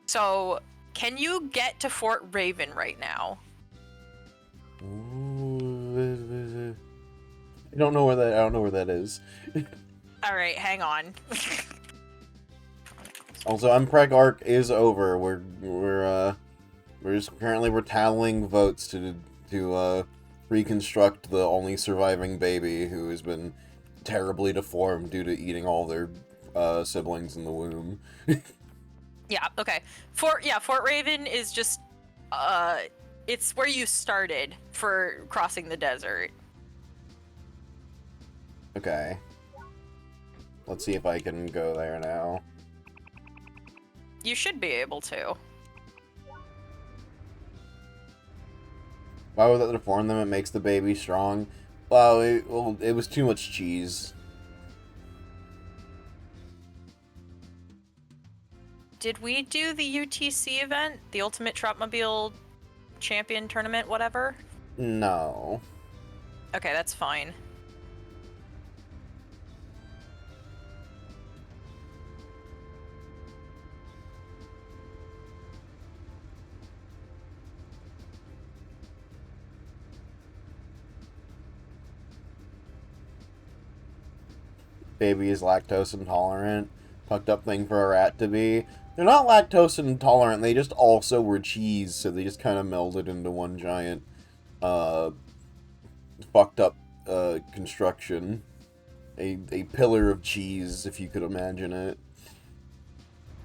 So can you get to Fort Raven right now? Ooh, I don't know where that is. All right, hang on. Also, Unpreg arc is over. We're just currently tallying votes to reconstruct the only surviving baby who has been terribly deformed due to eating all their siblings in the womb. Yeah, okay. Fort Raven is just it's where you started for crossing the desert. Okay. Let's see if I can go there now. You should be able to. Why would that deform them? It makes the baby strong. Well, it was too much cheese. Did we do the UTC event? The Ultimate Trotmobile Champion Tournament, whatever? No. Okay, that's fine. Baby is lactose intolerant. Fucked up thing for a rat to be. They're not lactose intolerant, they just also were cheese, so they just kind of melded into one giant, fucked up, construction. A pillar of cheese, if you could imagine it.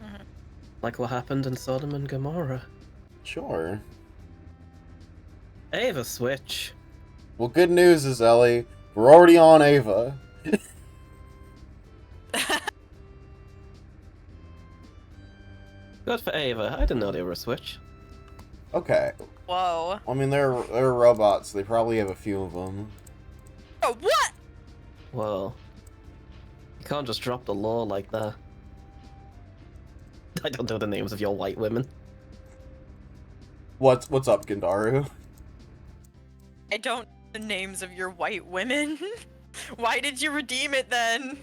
Mm-hmm. Like what happened in Sodom and Gomorrah. Sure. Ava switch. Well, good news is, Ellie, we're already on Ava. Good for Ava. I didn't know they were a switch. Okay. Whoa. I mean, they're robots. They probably have a few of them. Oh, what? Well, you can't just drop the law like that. I don't know the names of your white women. What's up, Candaru? I don't know the names of your white women. Why did you redeem it then?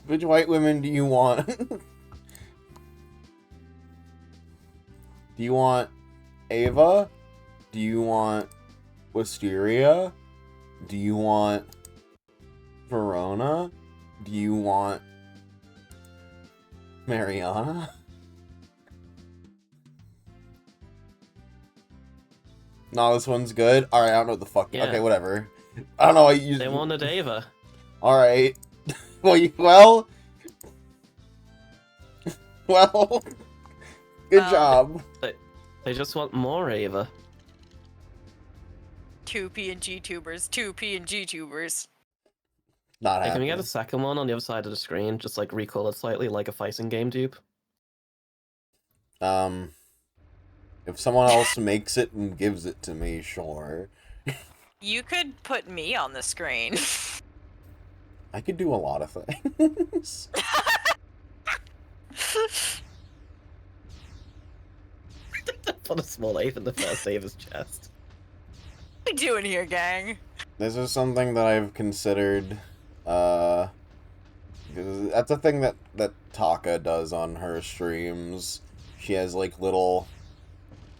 Which white women do you want? Do you want Ava? Do you want Wisteria? Do you want Verona? Do you want Mariana? No, this one's good. Alright, I don't know what the fuck. Yeah. Okay, whatever. I don't know what you... They wanted Ava. Alright. Well... Well... Good job. They just want more Ava. 2 PNG tubers, 2 PNG tubers. Not Hey, can we happening. get a second one on the other side of the screen? Just like recall it slightly like a fighting game dupe. If someone else makes it and gives it to me, sure. You could put me on the screen. I could do a lot of things. Put a small Ava in the first Ava's chest. What are we doing here, gang? This is something that I've considered, because that's a thing that Taka does on her streams. She has, like, little,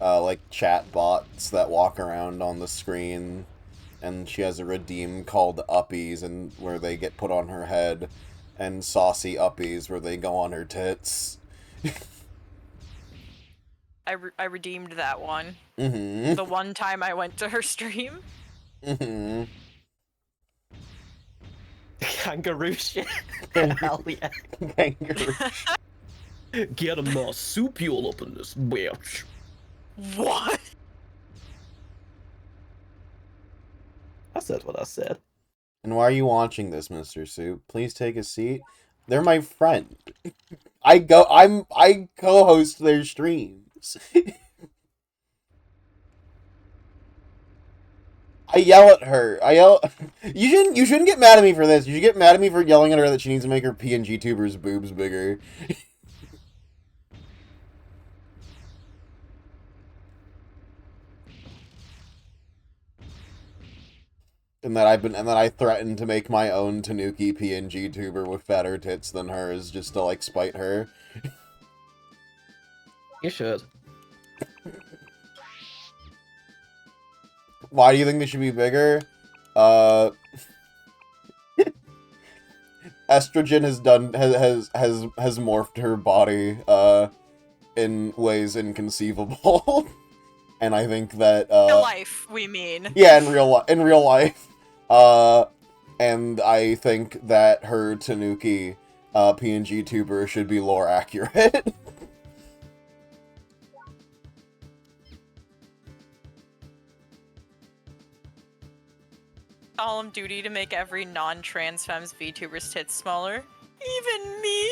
like, chat bots that walk around on the screen, and she has a redeem called Uppies, and where they get put on her head, and Saucy Uppies, where they go on her tits. I redeemed that one. Mm-hmm. The one time I went to her stream. Mm-hmm. Kangaroo shit. Hell yeah. Kangaroo. Get a marsupial up in this bitch. What? I said what I said. And why are you watching this, Mr. Soup? Please take a seat. They're my friend. I co-host their streams. I yell at her. You shouldn't get mad at me for this. You should get mad at me for yelling at her that she needs to make her PNG tubers' boobs bigger. And that I threatened to make my own Tanuki PNG tuber with fatter tits than hers just to, like, spite her. You should. Why do you think they should be bigger? Estrogen has morphed her body, in ways inconceivable. And I think that, Real life, we mean. Yeah, in real life. And I think that her Tanuki, PNG tuber should be lore accurate. Solemn duty to make every non-trans femme's VTuber's tits smaller. Even me?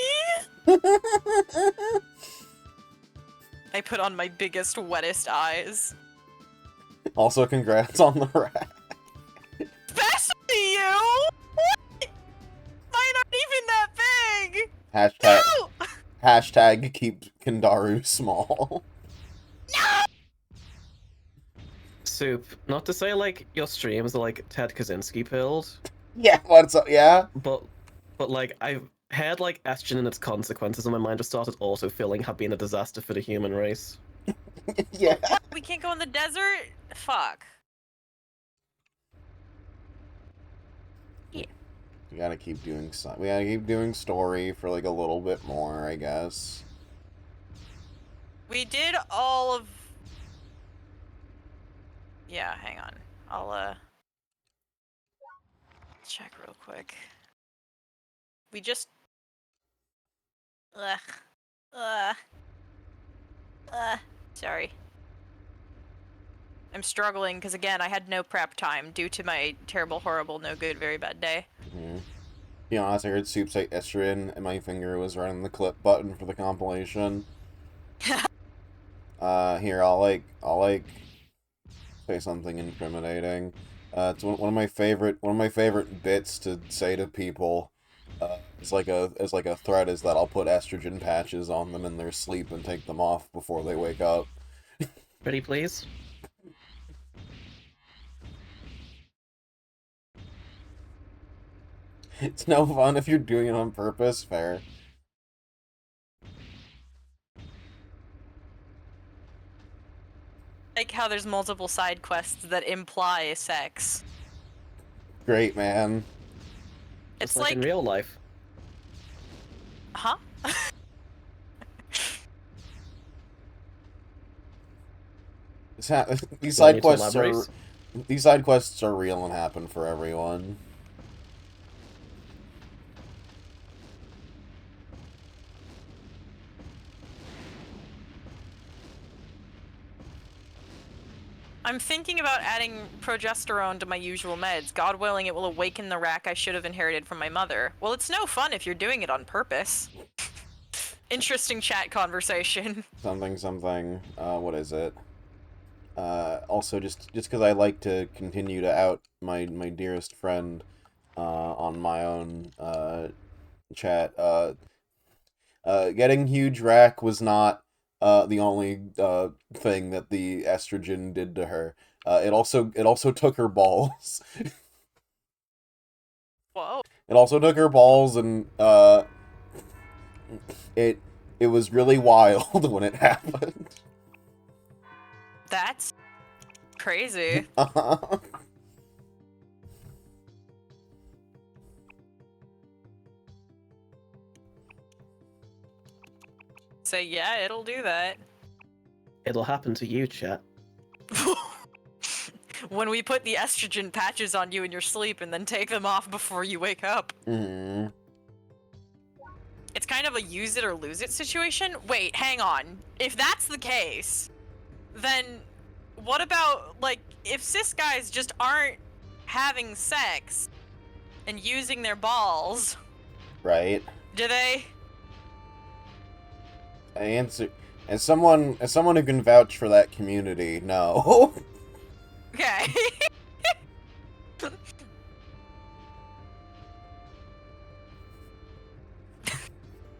I put on my biggest, wettest eyes. Also, congrats on the rat. Especially you! What? Mine aren't even that big! Hashtag, No! hashtag keep Candaru small. No! Soup. Not to say like your streams are like Ted Kaczynski pilled, Yeah, what's up? Yeah? but like I've heard like estrogen and its consequences, and my mind just started autofilling have been a disaster for the human race. Yeah. What? We can't go in the desert? Fuck. We gotta keep doing we gotta keep doing story for like a little bit more, I guess. We did all of... Yeah, hang on. I'll, check real quick. We just... Sorry. I'm struggling because, again, I had no prep time due to my terrible, horrible, no good, very bad day. Mm-hmm. To be honest, I heard Soup say estrogen, and my finger was right on the clip button for the compilation. Here, I'll say something incriminating. It's one of my favorite bits to say to people, as like a threat is that I'll put estrogen patches on them in their sleep and take them off before they wake up. Pretty please? It's no fun if you're doing it on purpose. Fair. Like how there's multiple side quests that imply sex. Great, man. Just It's like in real life. Huh? These Do I side need to quests are elaborate? these side quests are real and happen for everyone. I'm thinking about adding progesterone to my usual meds. God willing, it will awaken the rack I should have inherited from my mother. Well, it's no fun if you're doing it on purpose. Interesting chat conversation. Something. What is it? Also, just because I like to continue to out my dearest friend, on my own chat. Getting huge rack was not the only thing that the estrogen did to her. It also took her balls. Whoa. It also took her balls, and it was really wild when it happened. That's crazy. So yeah, it'll do that. It'll happen to you, chat. When we put the estrogen patches on you in your sleep and then take them off before you wake up. Mm. It's kind of a use it or lose it situation. Wait, hang on. If that's the case, then what about, like, if cis guys just aren't having sex and using their balls, Right. do they? I answer as someone who can vouch for that community. No. Okay.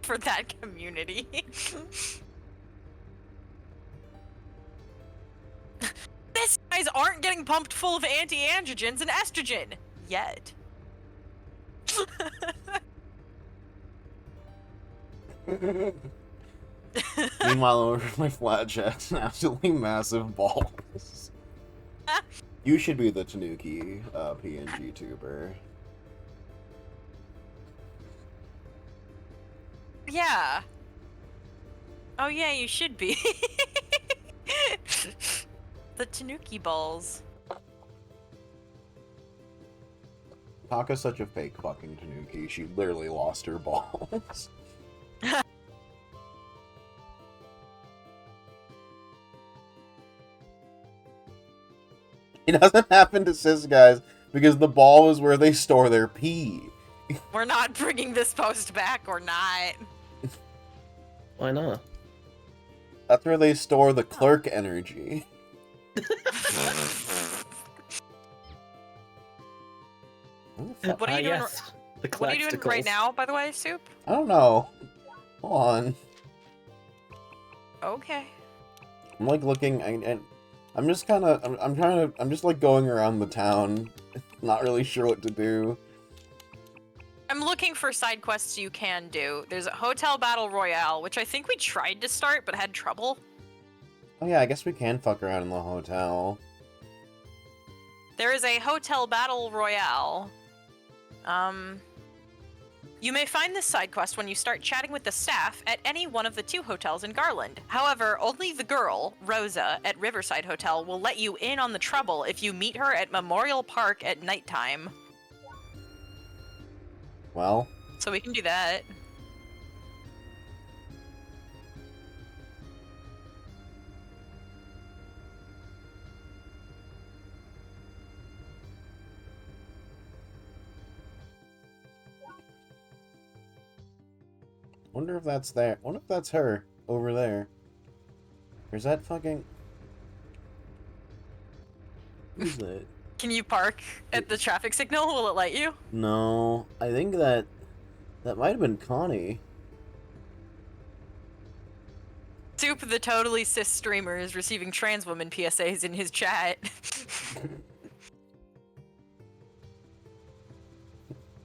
For that community. These guys aren't getting pumped full of anti-androgens and estrogen yet. Meanwhile, over my flat chest and absolutely massive balls. You should be the Tanuki PNG tuber. Yeah. Oh yeah, you should be. The Tanuki balls. Taka's such a fake fucking Tanuki. She literally lost her balls. It doesn't happen to cis guys because the ball is where they store their pee. We're not bringing this post back or not. Why not? That's where they store the clerk energy. What are you doing? Yes. The What are you doing right Claxticles. now, by the way, Soup? I don't know. Hold on. Okay. I'm like looking, and I'm just kind of, I'm just like going around the town, not really sure what to do. I'm looking for side quests you can do. There's a Hotel Battle Royale, which I think we tried to start but had trouble. Oh yeah, I guess we can fuck around in the hotel. There is a Hotel Battle Royale. You may find this side quest when you start chatting with the staff at any one of the 2 hotels in Garland. However, only the girl, Rosa, at Riverside Hotel will let you in on the trouble if you meet her at Memorial Park at nighttime. Well, So we can do that. wonder if that's there. Wonder if that's her over there. Or is that fucking? Who's that? Can you park at the traffic signal? Will it let you? No, I think that That might have been Connie. Soup, the totally cis streamer, is receiving trans woman PSAs in his chat.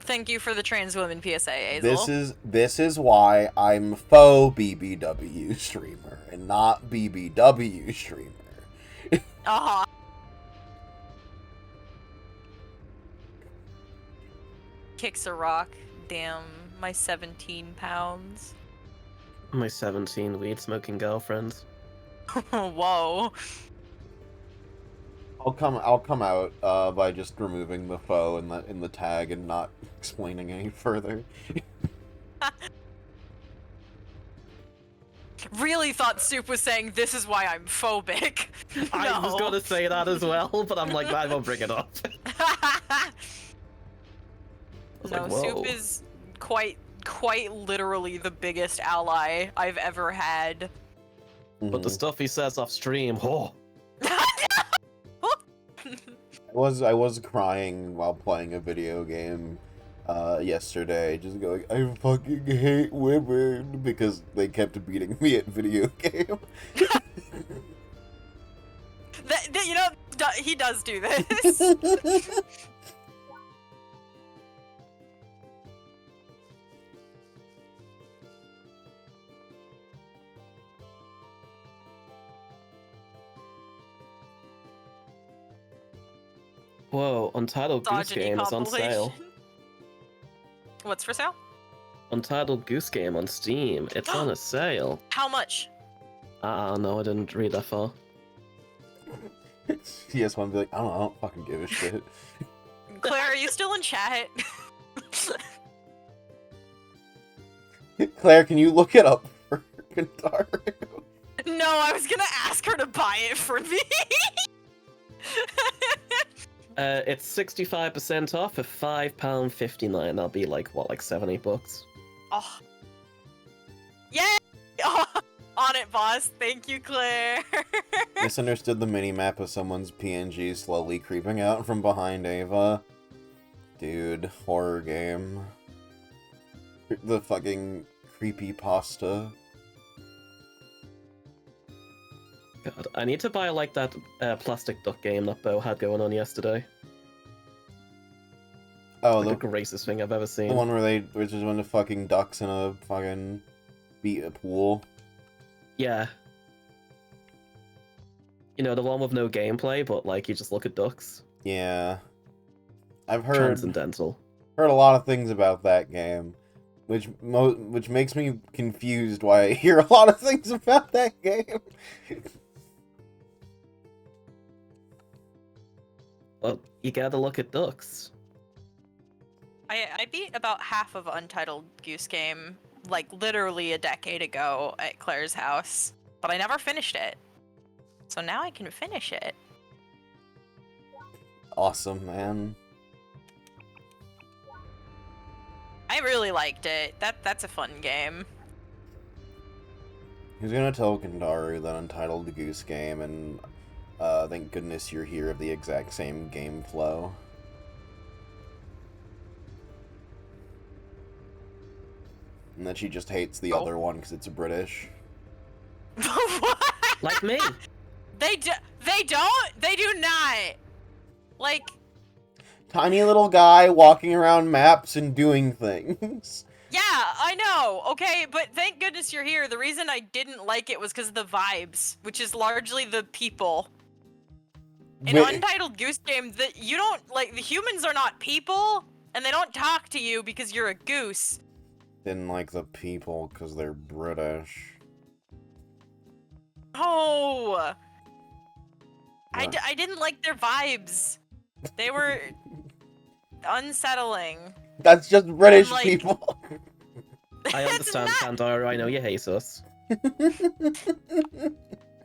Thank you for the trans woman PSA, Azel. This is why I'm faux BBW streamer and not BBW streamer. Uh-huh. Kicks a rock. Damn, my 17 pounds. My 17 weed smoking girlfriends. Whoa. I'll come out by just removing the foe in the tag and not explaining any further. Really thought Soup was saying this is why I'm phobic. I was No. gonna say that as well, but I'm like, I won't bring it up. I was No, like, whoa. Soup is quite literally the biggest ally I've ever had. But the stuff he says off stream, oh. I was crying while playing a video game yesterday, just going, I fucking hate women, because they kept beating me at video game. You know, he does do this. Whoa, Untitled Goose Misogyny Game is on sale. compilation. What's for sale? Untitled Goose Game on Steam. It's on a sale. How much? No, I didn't read that far. He just want to be like, I don't fucking give a shit. Claire, are you still in chat? Claire, can you look it up for candaru? No, I was gonna ask her to buy it for me. It's 65% off for £5.59. That'll be like, what, like $70? Oh. Yay! Oh, on it, boss. Thank you, Claire. Misunderstood the mini-map of someone's PNG slowly creeping out from behind Ava. Dude, horror game. The fucking creepy pasta. God, I need to buy like that plastic duck game that Bo had going on yesterday. Oh, Like the racist thing I've ever the seen. one where there's one of fucking ducks in a fucking pool. Yeah. You know, the one with no gameplay, but like you just look at ducks. Yeah. I've heard Transcendental. a lot of things about that game, which makes me confused why I hear a lot of things about that game. Well, you gotta look at ducks. I beat about half of Untitled Goose Game, like literally a decade ago at Claire's house, but I never finished it. So now I can finish it. Awesome, man. I really liked it. That's a fun game. Who's gonna tell candaru that Untitled Goose Game and Thank Goodness You're Here have the exact same game flow? And that she just hates the other one because it's British. What? Like me. They do not. Like, Tiny little guy walking around maps and doing things. yeah, I know, okay, but thank goodness you're here. The reason I didn't like it was because of the vibes, which is largely the people. In Wait, Untitled Goose Game, you don't, like, the humans are not people, and they don't talk to you because you're a goose. didn't like the people because they're British. Oh! What? I didn't like their vibes. They were unsettling. That's just British like- people. I It's understand, not- Candaru. I know you hate us.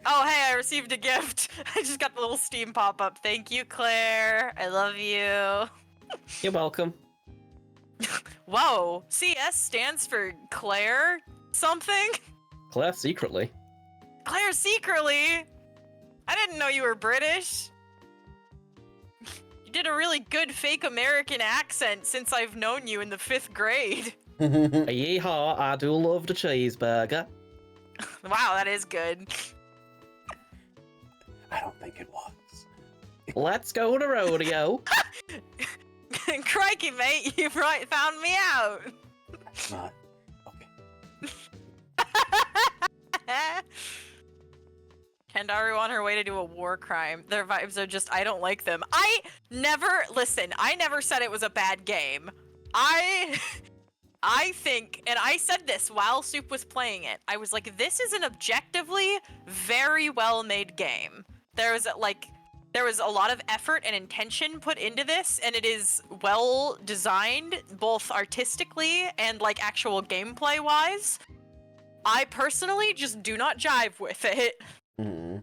Oh, hey, I received a gift. I just got the little Steam pop-up. Thank you, Claire. I love you. You're welcome. Whoa, CS stands for Claire something? Claire secretly. Claire secretly? I didn't know you were British. You did a really good fake American accent since I've known you in the 5th grade. Yeehaw, I do love the cheeseburger. Wow, that is good. I don't think it was. Let's go to rodeo. Crikey, mate, you found me out. It's not. Okay. Candaru on her way to do a war crime. Their vibes are just, I don't like them. I never said it was a bad game. I think, and I said this while Soup was playing it, I was like, this is an objectively very well-made game. There was a lot of effort and intention put into this, and it is well designed, both artistically and like actual gameplay-wise. I personally just do not jive with it. Mm.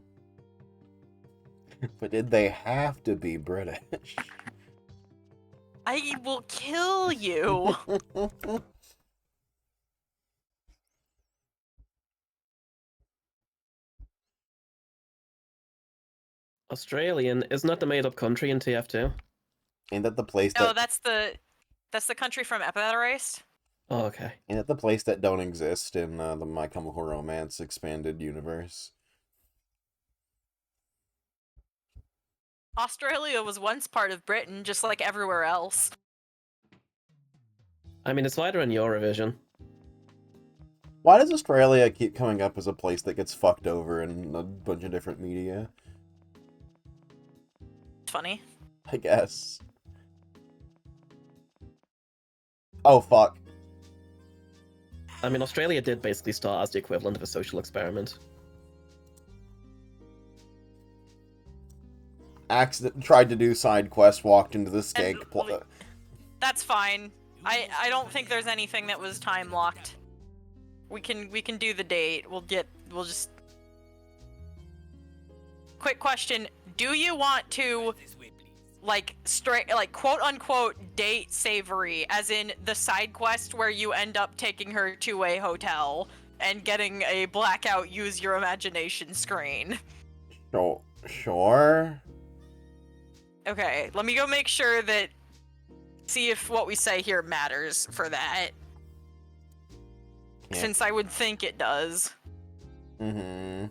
But did they have to be British? I will kill you. Australian, isn't that the made-up country in TF2? Ain't that the place No, that? that's the country from Epithet Erased. Oh, okay. Ain't that the place that don't exist in the My Chemical Romance expanded universe? Australia was once part of Britain, just like everywhere else. I mean, it's wider in Eurovision. Why does Australia keep coming up as a place that gets fucked over in a bunch of different media? It's funny. I guess. Oh, fuck. I mean, Australia did basically start as the equivalent of a social experiment. Tried to do side quest, walked into the skank. That's fine. I don't think there's anything that was time locked. We can do the date. We'll just. Quick question: do you want to, like, quote unquote date Savory, as in the side quest where you end up taking her to a hotel and getting a blackout use your imagination screen? Sure. Okay, let me go make sure that. See if what we say here matters for that. Yeah. Since I would think it does. Mm-hmm.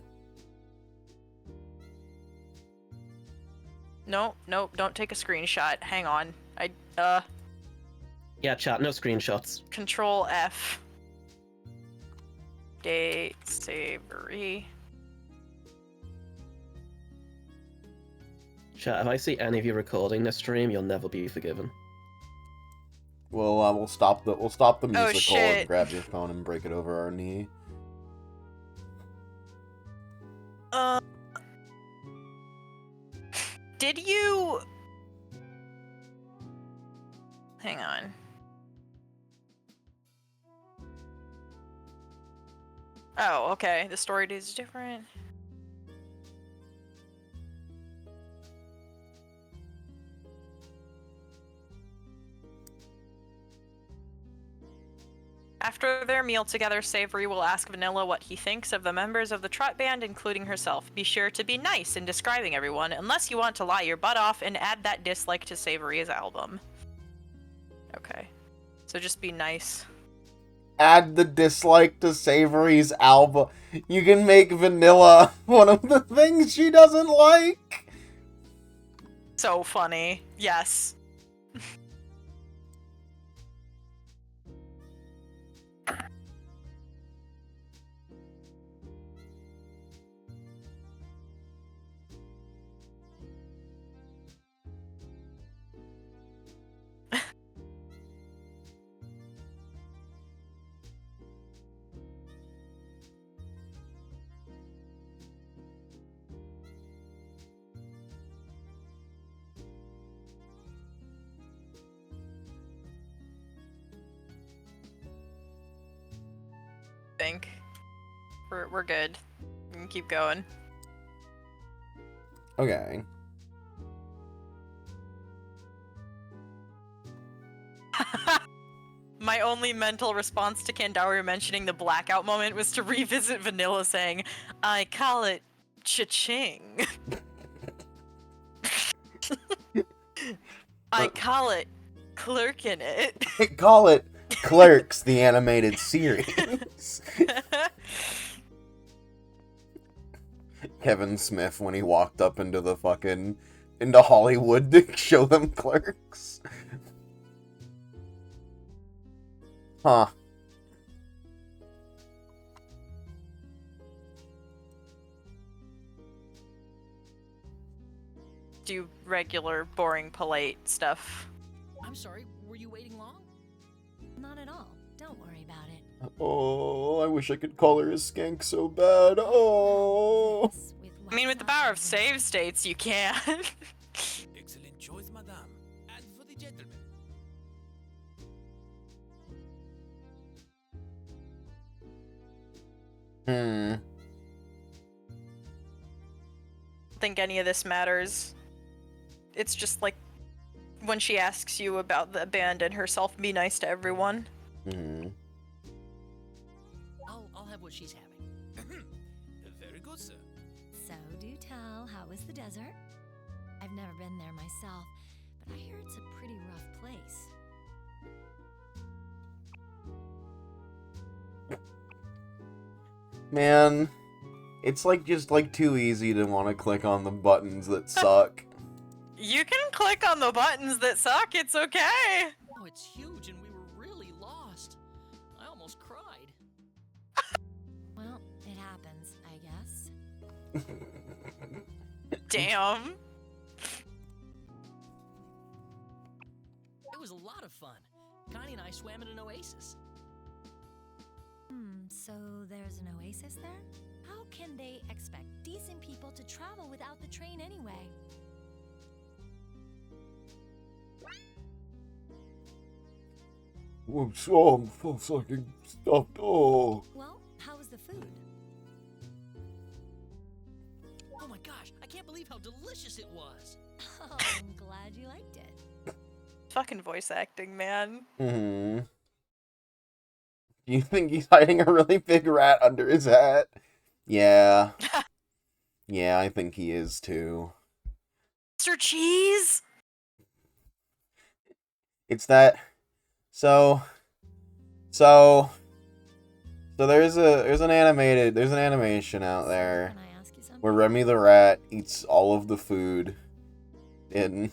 Nope, don't take a screenshot. Hang on. Yeah, chat, no screenshots. Control F. Date Savory. Chat, if I see any of you recording this stream, you'll never be forgiven. Well, we'll stop the musical shit. and grab your phone and break it over our knee. Did you... Hang on. Oh, okay. The story is different. After their meal together, Savory will ask Vanilla what he thinks of the members of the Trot Band, including herself. Be sure to be nice in describing everyone, unless you want to lie your butt off and add that dislike to Savory's album. Okay. So just be nice. Add the dislike to Savory's album. You can make Vanilla one of the things she doesn't like. So funny. Yes. Think we're good. We can keep going. Okay. My only mental response to Candaru mentioning the blackout moment was to revisit Vanilla saying, "I call it cha-ching." I call it clerkin it. Call it Clerks, the animated series. Kevin Smith when he walked up into the into Hollywood to show them Clerks. Huh. Do regular, boring, polite stuff. I'm sorry, were you waiting long? Not at all. Don't worry about it. Oh, I wish I could call her a skank so bad. Oh. I mean, with the power of save states, you can. Excellent choice, madame. And for the gentleman. Think any of this matters. It's just like when she asks you about the band and herself, be nice to everyone. I'll have what she's having. Very good, sir. So do tell, how was the desert? I've never been there myself, but I hear it's a pretty rough place. Man, it's just too easy to want to click on the buttons that suck. You can click on the buttons that suck, it's okay. Oh, it's huge and we were really lost. I almost cried. Well, it happens, I guess. Damn. It was a lot of fun. Connie and I swam in an oasis. So there's an oasis there? How can they expect decent people to travel without the train anyway? I'm so fucking stuffed. Oh. Well, how was the food? Oh my gosh, I can't believe how delicious it was. Oh, I'm glad you liked it. Fucking voice acting, man. Do you think he's hiding a really big rat under his hat? Yeah. Yeah, I think he is too. Mr. Cheese! It's that. So there's an animation out there Can I ask you something? where Remy the rat eats all of the food in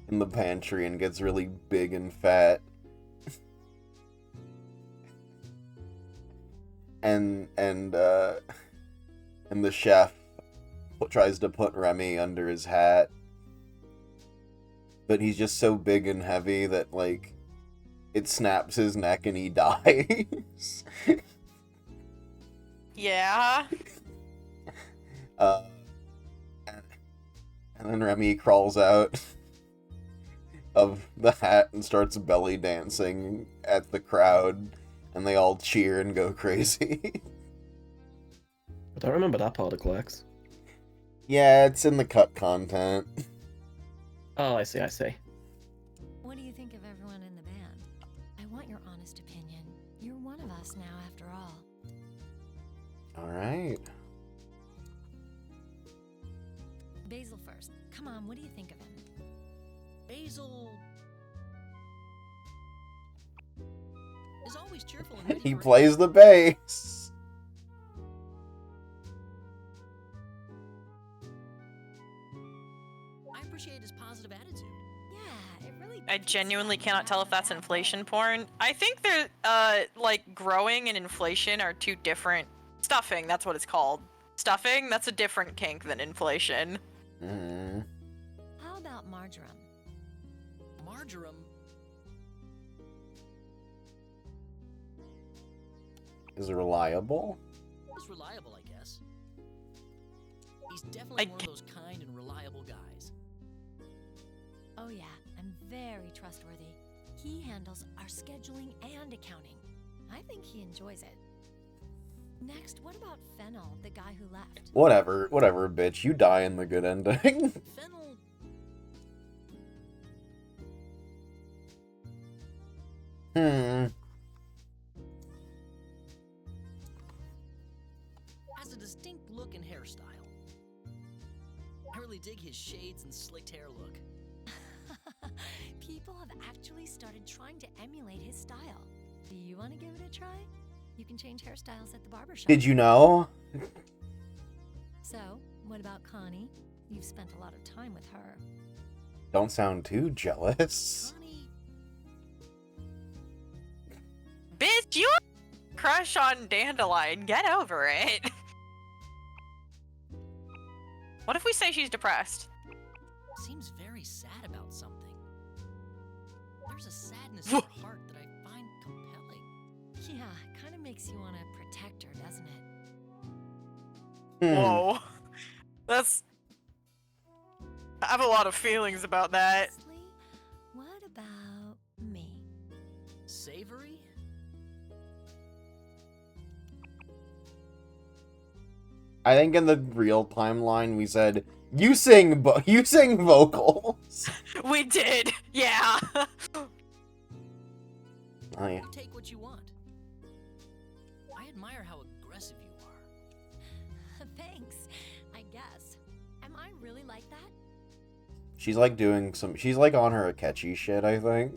the pantry and gets really big and fat. and the chef tries to put Remy under his hat, but he's just so big and heavy that it snaps his neck and he dies. Yeah. And then Remy crawls out of the hat and starts belly dancing at the crowd, and they all cheer and go crazy. I don't remember that part of Clerks. Yeah, it's in the cut content. Oh, I see. What do you think of everyone in the band? I want your honest opinion. You're one of us now, after all. Alright. Basil first. Come on, what do you think of him? Basil is always cheerful and ready He for plays the bass. I appreciate his positive attitude. Yeah, it really I fits genuinely so cannot tell if that's well. inflation porn. I think they're, growing and inflation are two different... Stuffing, that's what it's called. Stuffing, that's a different kink than inflation. How about marjoram? Marjoram Is reliable? is reliable, I guess. He's definitely I one of those kind and reliable guys. Oh yeah, and very trustworthy. He handles our scheduling and accounting. I think he enjoys it. Next, what about Fennel, the guy who left? Whatever, bitch. You die in the good ending. Fennel has a distinct look and hairstyle. I really dig his shades and slicked hair look. People have actually started trying to emulate his style. Do you want to give it a try? You can change hairstyles at the barber shop. Did you know? So, what about Connie? You've spent a lot of time with her. Don't sound too jealous. Connie, Bitch, you have a crush on Dandelion. Get over it. What if we say she's depressed? seems very sad about something. There's a sadness in her heart that I find compelling. Yeah, it kind of makes you want to protect her, doesn't it? Whoa. That's... I have a lot of feelings about that. Honestly, what about me? Savory? I think in the real timeline we said, you sing vocals. We did. Yeah. Oh, yeah. You take what you want. I admire how aggressive you are. Thanks, I guess. Am I really like that? She's like doing some, she's like on her Akechi shit, I think.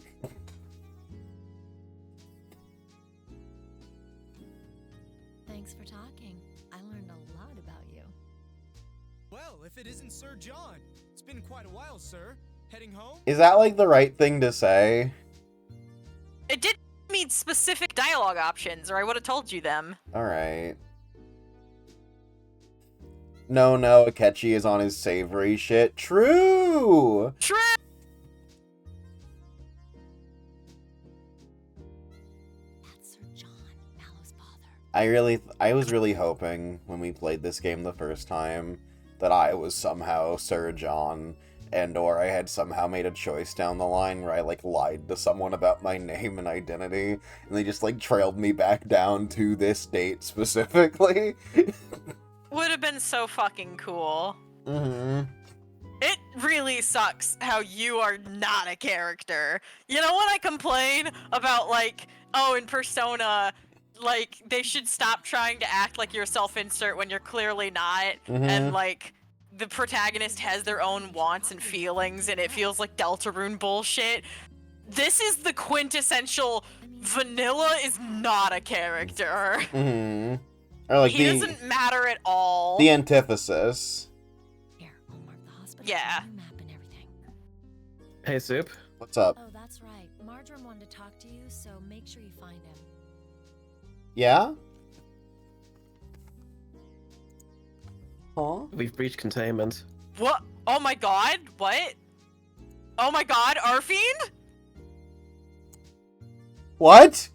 Thanks for talking. I learned a lot about you. Well, if it isn't Sir John. It's been quite a while, sir. Heading home? Is that like the right thing to say? It did need specific dialogue options, or I would have told you them. Alright. No, Akechi is on his savory shit. True! True. That's Sir John, Mallow's father. I was really hoping when we played this game the first time that I was somehow Sir John, and or I had somehow made a choice down the line where I like lied to someone about my name and identity, and they just like trailed me back down to this date specifically. Would have been so fucking cool. Mm-hmm. It really sucks how you are not a character. You know when I complain about, like, oh, in Persona, like, they should stop trying to act like you're self-insert when you're clearly not, and, like, the protagonist has their own wants and feelings, and it feels like Deltarune bullshit. This is the quintessential vanilla is not a character. Mm-hmm. Or like He doesn't matter at all. the antithesis. Here, I'll mark the hospital Yeah. on your map and everything. Hey, Soup. What's up? Oh, that's right. Marjoram wanted to talk to you, so make sure you find him. Yeah? Huh? We've breached containment. What? Oh my god, what? Oh my god, Arfiend? What?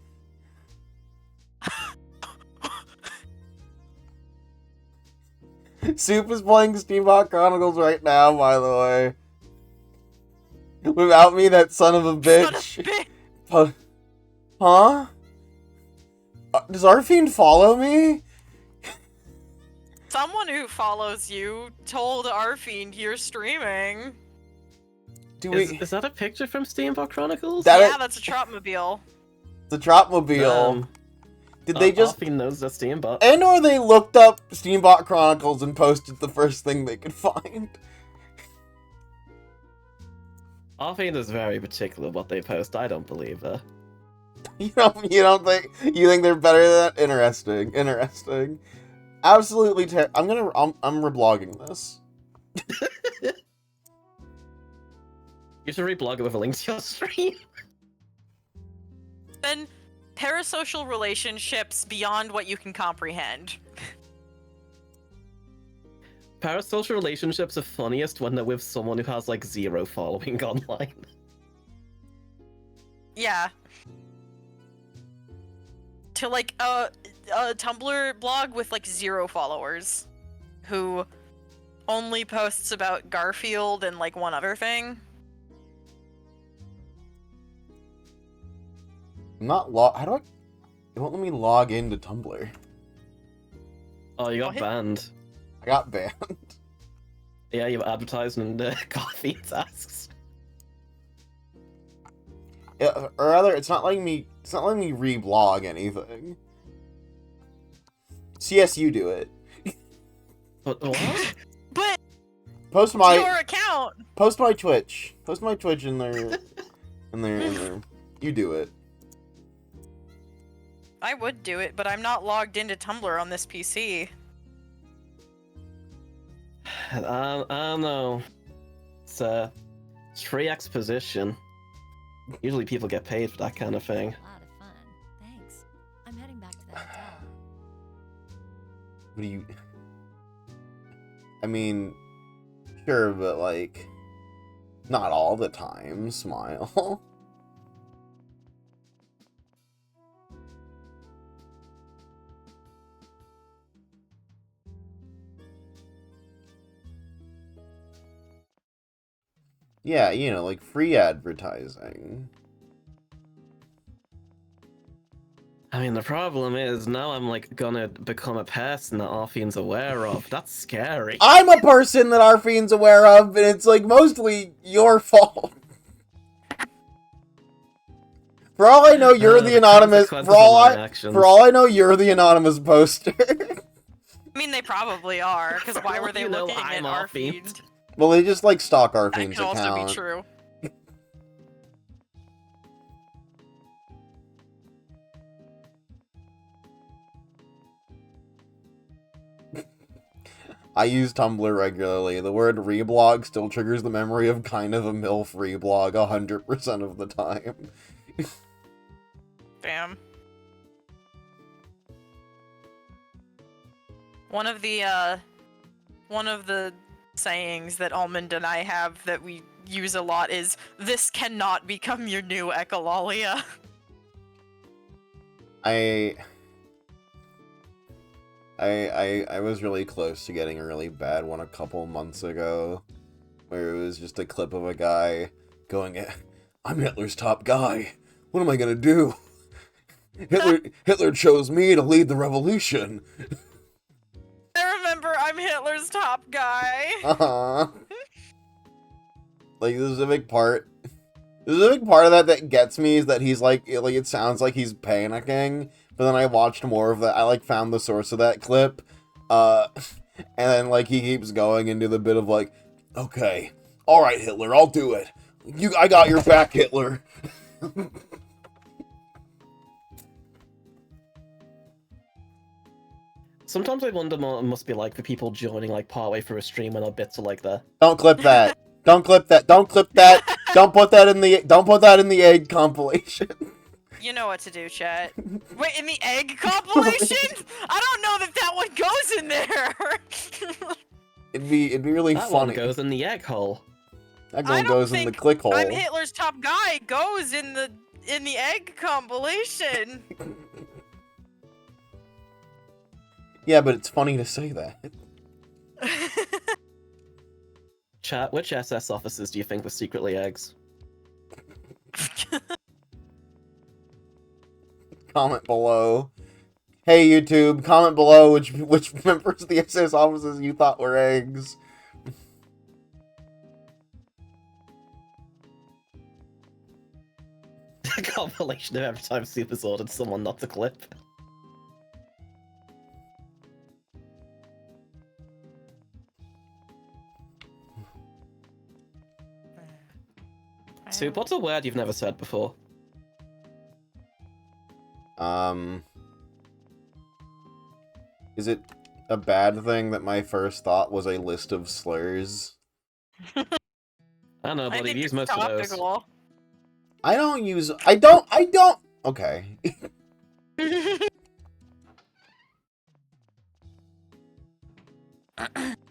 Soup is playing Steambot Chronicles right now, by the way. Without me, that son of a bitch. Huh? Does Arfiend follow me? Someone who follows you told Arfiend you're streaming. Do we? Is that a picture from Steambot Chronicles? Yeah, that's a Tropmobile. The Dropmobile. Did they just? Alfie knows the Steambot. And or they looked up Steambot Chronicles and posted the first thing they could find. Alfie is very particular what they post. I don't believe her. You don't think they're better than that? Interesting. Absolutely I'm reblogging this. You should reblog it with a link to your stream. Then parasocial relationships beyond what you can comprehend. Parasocial relationships are funniest when they're with someone who has like 0 following online. Yeah. To like a Tumblr blog with like 0 followers who only posts about Garfield and like one other thing. It won't let me log into Tumblr. Oh, you got What? banned. I got banned. Yeah, you were advertising in coffee tasks. Yeah, or rather, it's not letting me reblog anything. CSU do it. But what? But Post your my account. Twitch. Post my Twitch in there. You do it. I would do it, but I'm not logged into Tumblr on this PC. I don't know. It's free exposition. Usually people get paid for that kind of thing. A lot of fun. Thanks. I'm heading back to the hotel. What do you... I mean, sure, but, like, not all the time, smile. Yeah, you know, like free advertising. I mean, the problem is now I'm like gonna become a person that Arfine's aware of. That's scary. I'm a person that Arfine's aware of, and it's like mostly your fault. For all I know, you're the anonymous. For all I know, you're the anonymous poster. I mean, they probably are, because why were they You know, looking I'm at our Arfine. feed? Well, they just like stalk That Arfine's could also account. be true. I use Tumblr regularly. The word reblog still triggers the memory of kind of a MILF reblog 100% of the time. Damn. One of the sayings that Almond and I have that we use a lot is, "This cannot become your new echolalia." I was really close to getting a really bad one a couple months ago, where it was just a clip of a guy going, "I'm Hitler's top guy. What am I gonna do? Hitler chose me to lead the revolution." I remember I'm Hitler's top guy. Like, there's a big part. There's a big part of that gets me, is that he's like it sounds like he's panicking. But then I watched more of that. I like found the source of that clip, and then like he keeps going into the bit of like, "Okay, all right, Hitler, I'll do it. I got your back, Hitler." Sometimes I wonder what it must be like for people joining like partway through a stream when our bits are like that. Don't clip that. Don't clip that. Don't clip that. Don't put that in the egg compilation. You know what to do, chat. Wait, in the egg compilation? I don't know that one goes in there. It'd be really That funny. one goes in the egg hole. That I one don't goes in the think click hole. I'm Hitler's top guy goes in the egg compilation. Yeah, but it's funny to say that. Chat, which SS officers do you think were secretly eggs? Comment below. Hey YouTube, comment below which members of the SS officers you thought were eggs. A compilation of every time Super's ordered someone not to clip. Soup, what's a word you've never said before? Is it a bad thing that my first thought was a list of slurs? I don't know, I but think you've used it's most of those. topical. I don't. Okay.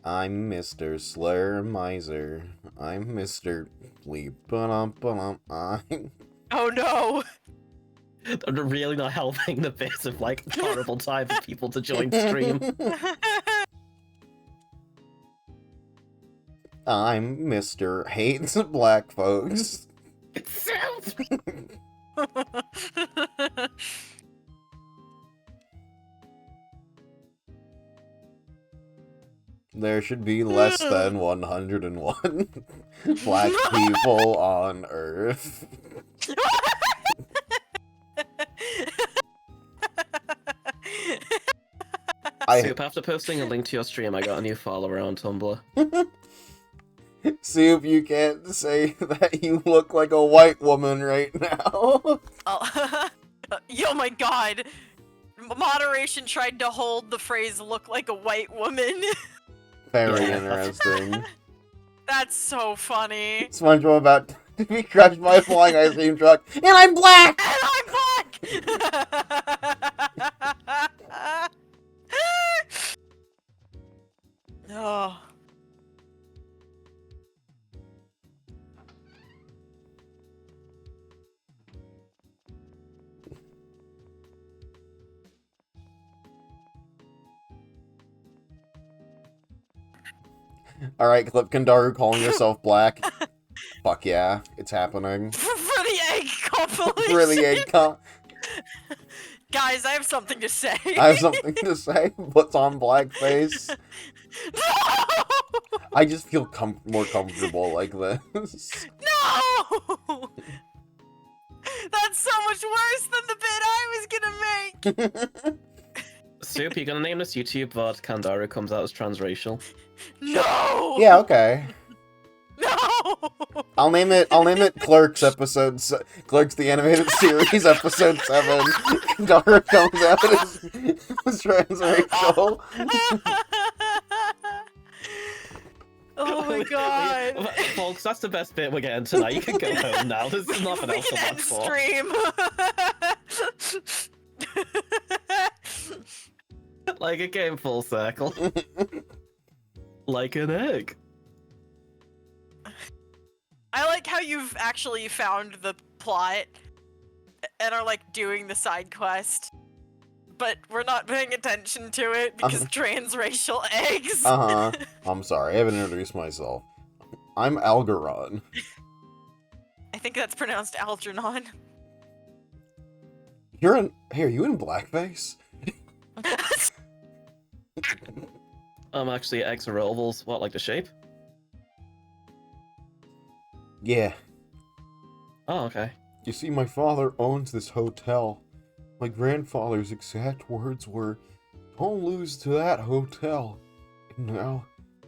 I'm Mr. Slur Miser. I'm Mr. Bleep. I'm... Oh no! I'm really not helping the bit of like horrible time for people to join stream. I'm Mr. Hates Black Folks. There should be less than 101 black people on Earth. Soup, after posting a link to your stream, I got a new follower on Tumblr. Soup, you can't say that you look like a white woman right now. Oh, yo, my god! moderation tried to hold the phrase "look like a white woman." Very Yeah. interesting. That's so funny. SpongeBob about to be crushed by a flying ice cream truck, and I'm black! And I'm black! Oh. Alright, Clip Candaru calling yourself black. Fuck yeah, it's happening. For the egg compilation. For the egg Guys, I have something to say. I have something to say. What's on blackface? No! I just feel more comfortable like this. No! That's so much worse than the bit I was gonna make. Soup, you gonna name this YouTube VOD Candaru comes out as transracial? No! Yeah, okay. No! I'll name it Clerks Clerks the Animated Series episode 7. Candaru comes out as transracial. Oh my god. Folks, that's the best bit we're getting tonight. You can go home now. There's nothing else to We can watch end for. stream. Like it came full circle. Like an egg. I like how you've actually found the plot and are like doing the side quest, but we're not paying attention to it because transracial eggs. I'm sorry, I haven't introduced myself. I'm Algeron. I think that's pronounced Algernon. Are you in blackface? Actually, eggs are ovals. What, like the shape? Yeah. Oh, okay. You see, my father owns this hotel. My grandfather's exact words were, "Don't lose to that hotel." And now,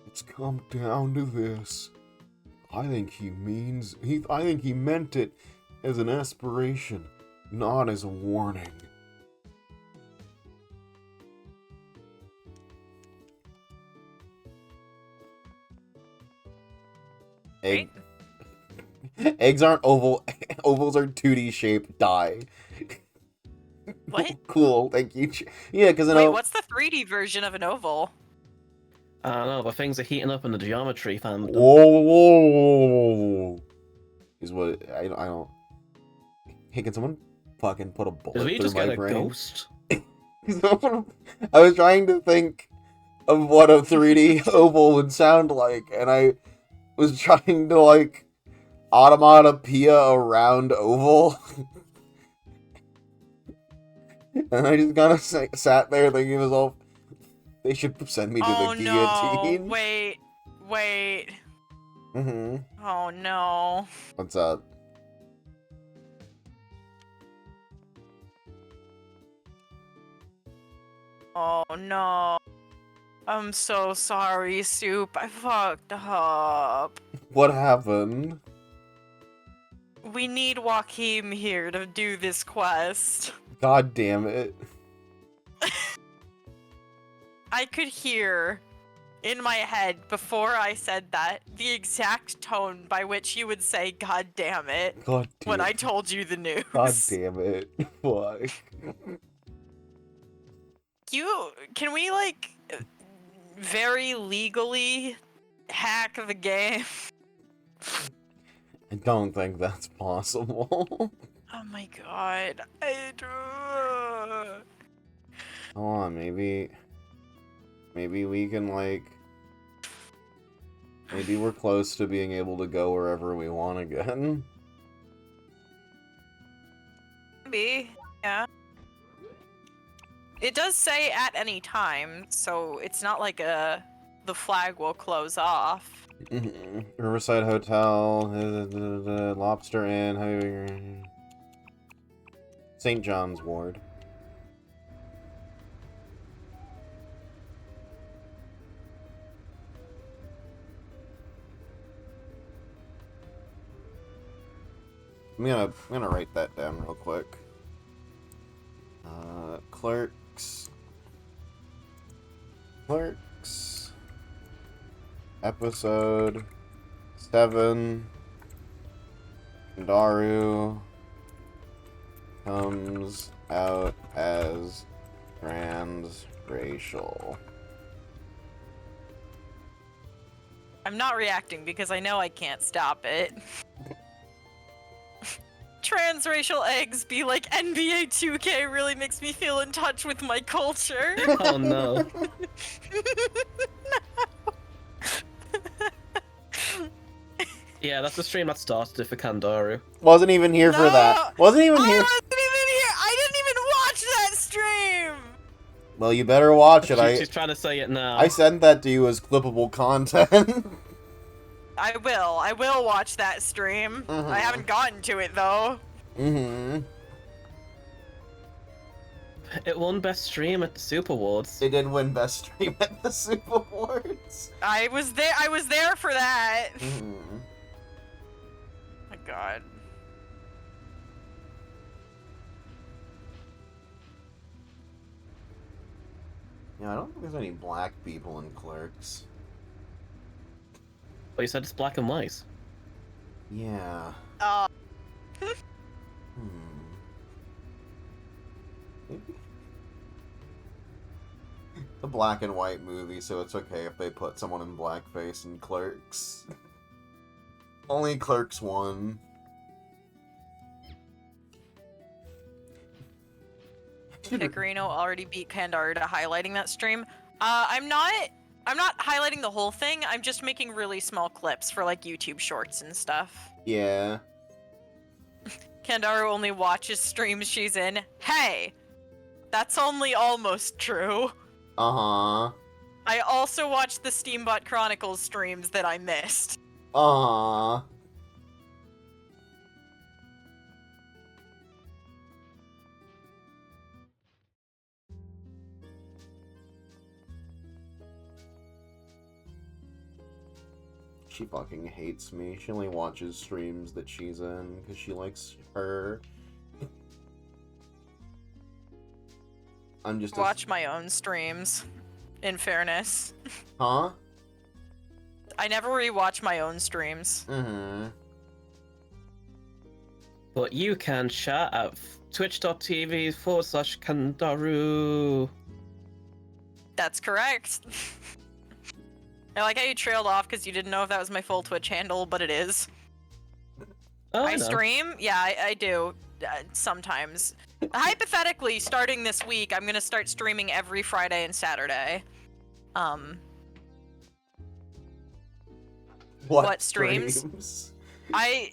it's come down to this. I think he meant it as an aspiration, not as a warning. Egg. Eggs aren't oval. Ovals are 2D shaped die. What? Cool, thank you. Yeah, because Wait, what's the 3D version of an oval? I don't know, but things are heating up in the geometry fandom. Whoa. Is what I don't. Hey, can someone fucking put a bullet Did we through just my get a brain? ghost? I was trying to think of what a 3D oval would sound like, and I was trying to like automatopoeia a round oval. And I just kind of sat there thinking to myself, they should send me to the guillotine. No. Wait. Mm-hmm. Oh no. What's up? Oh no. I'm so sorry, Soup. I fucked up. What happened? We need Joaquim here to do this quest. God damn it. I could hear in my head before I said that the exact tone by which you would say "God damn it" God damn when it. I told you the news. God damn it. Why? Can we like very legally hack the game? I don't think that's possible. Oh my god. Hold on, maybe we can like... Maybe we're close to being able to go wherever we want again. Maybe, yeah. It does say at any time, so it's not like the flag will close off. Riverside Hotel, Lobster Inn, St. John's Ward. I'm gonna write that down real quick. Clerks. Clerks. Episode 7. Candaru comes out as transracial. I'm not reacting because I know I can't stop it. Transracial eggs be like NBA 2K really makes me feel in touch with my culture. Oh no. Yeah, that's the stream that started it for Candaru. Wasn't even here for that. Wasn't even I here. wasn't even here. I didn't even watch that stream. Well, you better watch it. She's trying to say it now. I sent that to you as clippable content. I will watch that stream. Mhm. I haven't gotten to it though. Mm-hmm. It won Best Stream at the Super Awards. It did win Best Stream at the Super Awards. I was there for that. Mm-hmm. My God. Yeah, I don't think there's any black people in Clerks. But you said it's black and white. Yeah. Hmm. Maybe. The black and white movie, so it's okay if they put someone in blackface in Clerks. Only Clerks 1. Picarino already beat Candaru to highlighting that stream. I'm not highlighting the whole thing. I'm just making really small clips for like YouTube shorts and stuff. Yeah. Candaru only watches streams she's in. Hey, that's only almost true. Uh-huh. I also watched the Steambot Chronicles streams that I missed. Uh-huh. She fucking hates me. She only watches streams that she's in because she likes her. I'm just Watch my own streams, in fairness. Huh? I never rewatch my own streams. Mm-hmm. But you can chat at twitch.tv/Candaru. That's correct. I like how you trailed off because you didn't know if that was my full Twitch handle, but it is. Oh, I know. stream? Yeah, I do. Sometimes. Hypothetically, starting this week, I'm gonna start streaming every Friday and Saturday. What streams? I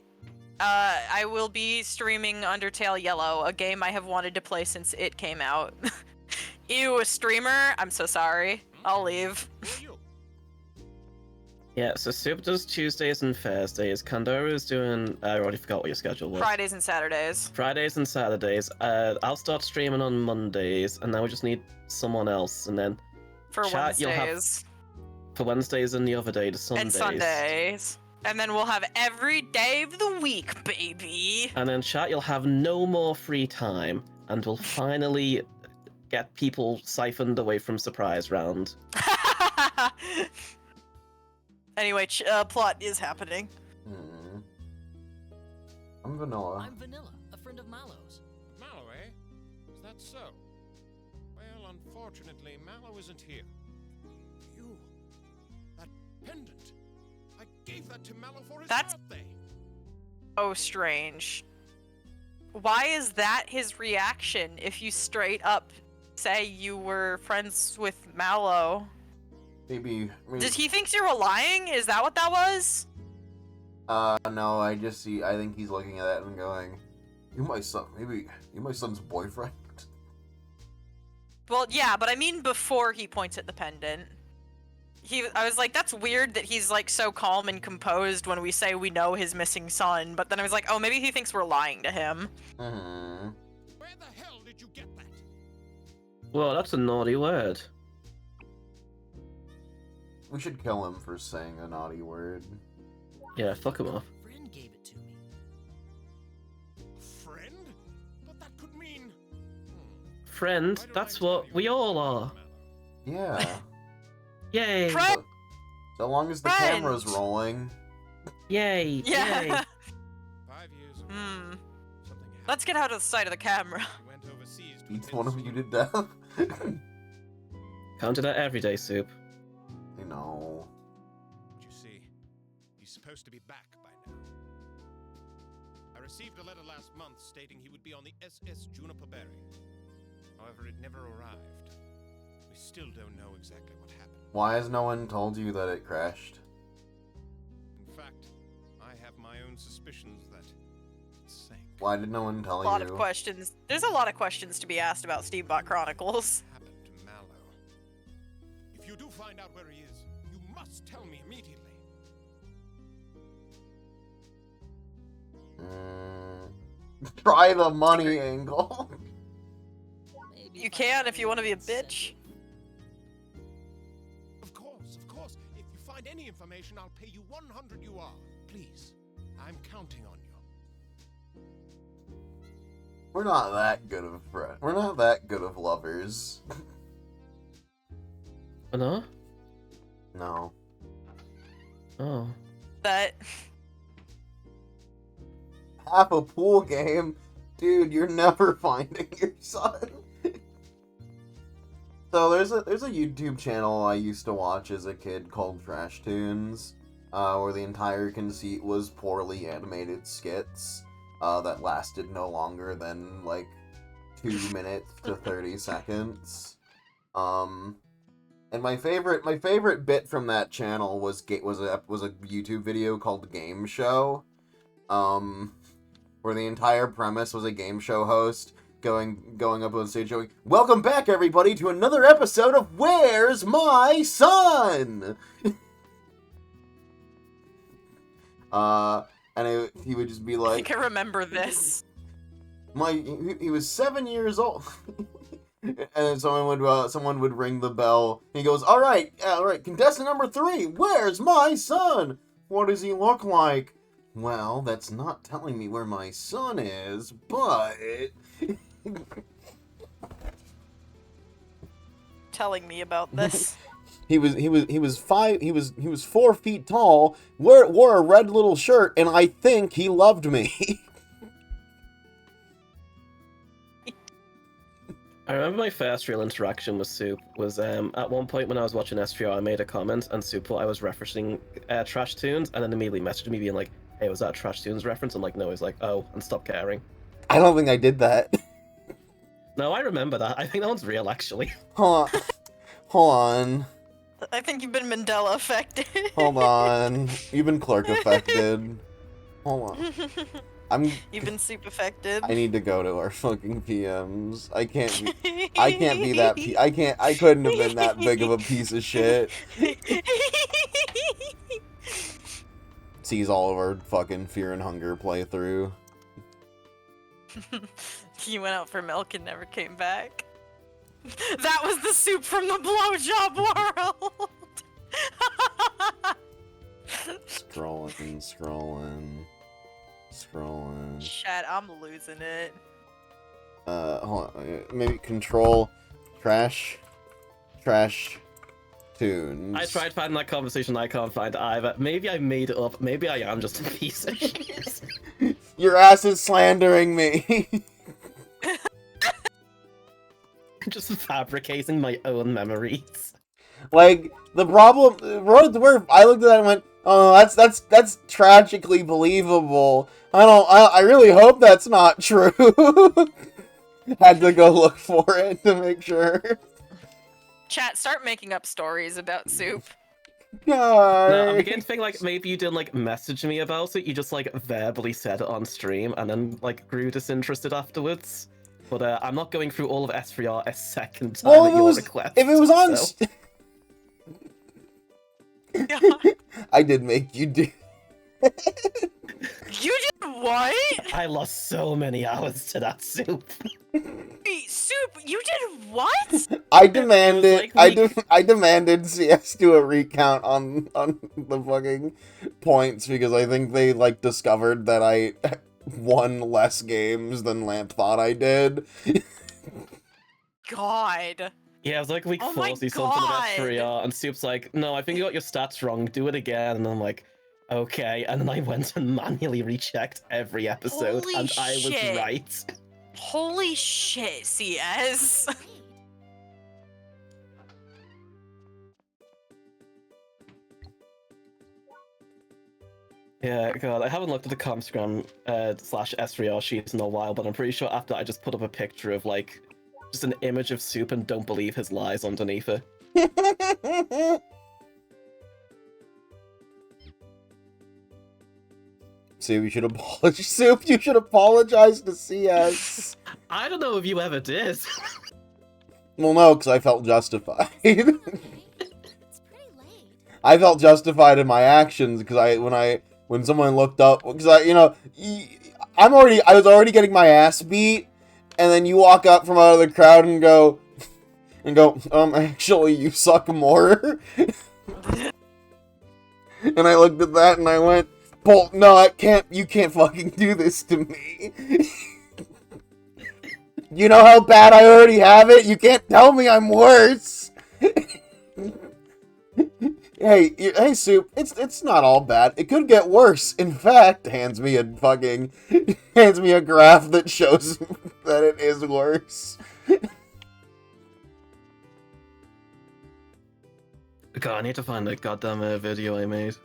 will be streaming Undertale Yellow, a game I have wanted to play since it came out. Ew, a streamer? I'm so sorry. I'll leave. Yeah, so Super does Tuesdays and Thursdays. Candaru is doing... I already forgot what your schedule was. Fridays and Saturdays. Fridays and Saturdays. I'll start streaming on Mondays, and then we just need someone else, and then... For Chat, you'll have- Wednesdays. For Wednesdays and the other day to Sundays. And Sundays. And then we'll have every day of the week, baby. And then chat, you'll have no more free time, and we'll finally get people siphoned away from Surprise Round. Anyway, plot is happening. Hmm. I'm Vanilla. I'm Vanilla, a friend of Mallow's. Mallow, eh? Is that so? Well, unfortunately, Mallow isn't here. You... that pendant. I gave that to Mallow for his That's- birthday. Oh, strange. Why is that his reaction if you straight up say you were friends with Mallow? Maybe... Did he think you were lying? Is that what that was? No, I think he's looking at that and going, "You're my son, maybe you're my son's boyfriend?" Well, yeah, but I mean before he points at the pendant. I was like, that's weird that he's like so calm and composed when we say we know his missing son, but then I was like, oh, maybe he thinks we're lying to him. Mm-hmm. Where the hell did you get that? Well, that's a naughty word. We should kill him for saying a naughty word. Yeah, fuck him off. A friend gave it to me. A friend? But that could mean... Friend, Why do that's I tell what you we all are. Yeah. Yay! Friend! So long as the Friend! camera's rolling. Yay! Yeah. Yay! 5 years ago, Hmm. something happened. Let's get out of the sight of the camera. We went overseas to Beats attend one of school. you to death. Counted that every day, Soup. You know. But you see, he's supposed to be back by now. I received a letter last month stating he would be on the SS Juniper Berry. However, it never arrived. We still don't know exactly what happened. Why has no one told you that it crashed? In fact, I have my own suspicions that it sank. Why did no one tell A you? lot of questions. There's a lot of questions to be asked about Steambot Chronicles. What happened to Mallow? If you do find out where he is, you must tell me immediately. Try the money angle. Maybe You if I can had if you want to be a incentive. bitch. Of course, of course. If you find any information, I'll pay you 100 UR. Please, I'm counting on you. We're not that good of friends. We're not that good of lovers. Oh, no? No. Oh. That Half a pool game? Dude, you're never finding your son. So there's a YouTube channel I used to watch as a kid called Trash Tunes, where the entire conceit was poorly animated skits that lasted no longer than like 2 minutes to 30 seconds. And my favorite bit from that channel was a YouTube video called Game Show, where the entire premise was a game show host going up on stage going, "Welcome back, everybody, to another episode of Where's My Son?" He would just be I like, think I remember this. he was 7 years old. And then someone would ring the bell. He goes, all right, contestant number 3, where's my son? What does he look like? Well, that's not telling me where my son is, but Telling me about this. he was 4 feet tall, wore a red little shirt, and I think he loved me. I remember my first real interaction with Soup was at one point when I was watching SVR, I made a comment and Soup thought I was referencing Trash Tunes, and then immediately messaged me being like, "Hey, was that a Trash Tunes reference?" I'm like, "No." He's like, "Oh," and stopped caring. I don't think I did that. No, I remember that. I think that one's real, actually. Hold on. I think you've been Mandela affected. Hold on. You've been clerk affected. Hold on. You've been soup affected. I need to go to our fucking PMs. I can't be that. I couldn't have been that big of a piece of shit. Sees all of our fucking Fear and Hunger playthrough. You went out for milk and never came back. That was the soup from the blowjob world. Scrolling. Chat, I'm losing it. Hold on. Maybe control trash tunes. I tried finding that conversation, I can't find it either. Maybe I made it up, maybe I am just a piece of shit. Your ass is slandering me. I'm just fabricating my own memories. Like, the problem, where I looked at that and went, oh, that's tragically believable. I really hope that's not true. Had to go look for it to make sure. Chat, start making up stories about soup. No, I'm beginning to think like maybe you didn't like message me about it, you just like verbally said it on stream and then like grew disinterested afterwards. But I'm not going through all of S3R a second time at your request. If it was on... So. I did make you do... You did what? I lost so many hours to that Soup. Wait, soup, you did what? I demanded... Like I demanded CS do a recount on the fucking points because I think they, like, discovered that I won less games than Lamp thought I did. God. Yeah, it was like week Oh 4, my see something of God. S3R, and Soup's like, no, I think you got your stats wrong, do it again. And I'm like, okay. And then I went and manually rechecked every episode, Holy and I was shit. right. Holy shit, CS. Great. Yeah, God, I haven't looked at the Comscram slash S3R sheets in a while, but I'm pretty sure after I just put up a picture of, like, just an image of Soup and don't believe his lies underneath it. Soup, you should apologize. Soup, you should apologize to CS. I don't know if you ever did. Well, no, because I felt justified. Okay. It's pretty late. I felt justified in my actions because when someone looked up, because I was already getting my ass beat, and then you walk up from out of the crowd and go, actually, you suck more. And I looked at that and I went, Bolt, no, you can't fucking do this to me. You know how bad I already have it? You can't tell me I'm worse. Hey, Soup, it's not all bad. It could get worse. In fact, hands me a graph that shows that it is worse. God, I need to find the goddamn video I made.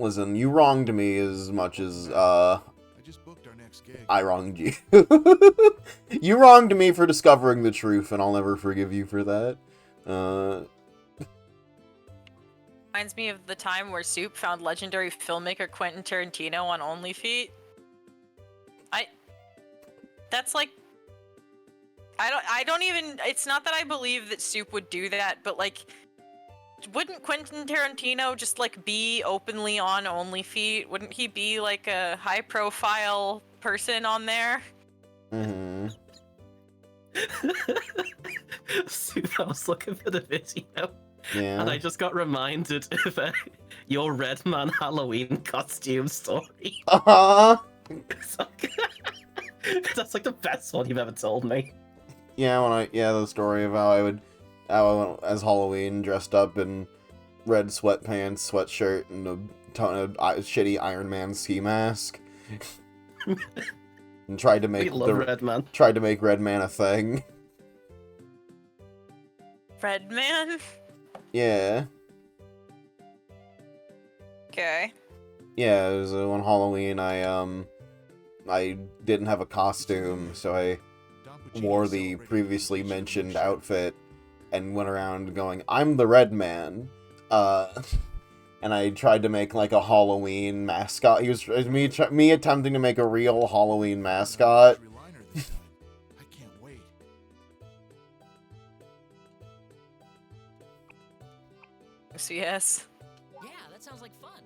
Listen, you wronged me as much as, I just booked our next gig. I wronged you. You wronged me for discovering the truth, and I'll never forgive you for that. Reminds me of the time where Soup found legendary filmmaker Quentin Tarantino on OnlyFeet. That's like... I don't even... It's not that I believe that Soup would do that, but like... Wouldn't Quentin Tarantino just, like, be openly on OnlyFeet? Wouldn't he be, like, a high-profile person on there? Mm-hmm. I was looking for the video, Yeah. and I just got reminded of your Red Man Halloween costume story. Uh-huh. That's like the best one you've ever told me. Yeah, the story of how I went as Halloween, dressed up in red sweatpants, sweatshirt, and a shitty Iron Man ski mask. And tried to make Red Man. Tried to make Red Man a thing. Red Man? Yeah. Okay. Yeah, it was on Halloween. I didn't have a costume, so I wore the previously mentioned outfit and went around going, "I'm the Red Man." And I tried to make like a Halloween mascot. It was me attempting to make a real Halloween mascot. I can't wait. CS. Yeah, that sounds like fun.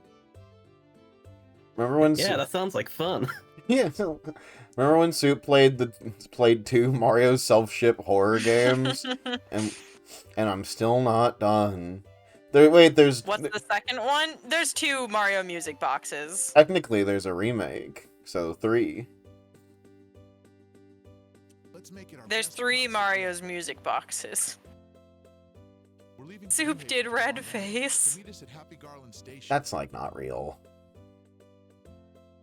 Remember when? Yeah, that sounds like fun. Yeah. Remember when Soup played 2 Mario self-ship horror games, and I'm still not done. There's What's the second one? There's 2 Mario music boxes. technically there's a remake, so 3. Let's make it our There's best 3 possible. Mario's music boxes. We're leaving Soup Greenhaven did red tomorrow. face. To meet us at Happy Garland Station. That's like not real.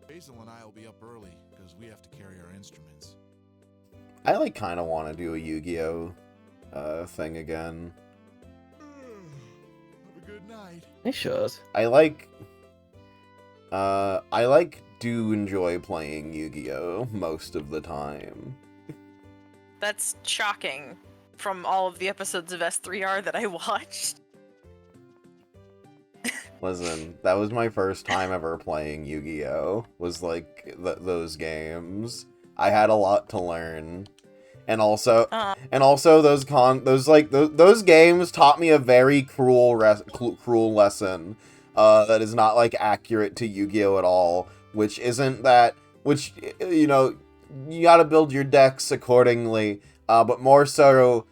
Basil and I will be up early because we have to carry our instruments. I like kind of want to do a Yu-Gi-Oh thing again. Have a good night. I should. I do enjoy playing Yu-Gi-Oh most of the time. That's shocking from all of the episodes of S3R that I watched. Listen, that was my first time ever playing Yu-Gi-Oh! Was like those games. I had a lot to learn, and also those games taught me a very cruel lesson. That is not like accurate to Yu-Gi-Oh! At all. Which isn't that. Which you gotta build your decks accordingly. But more so,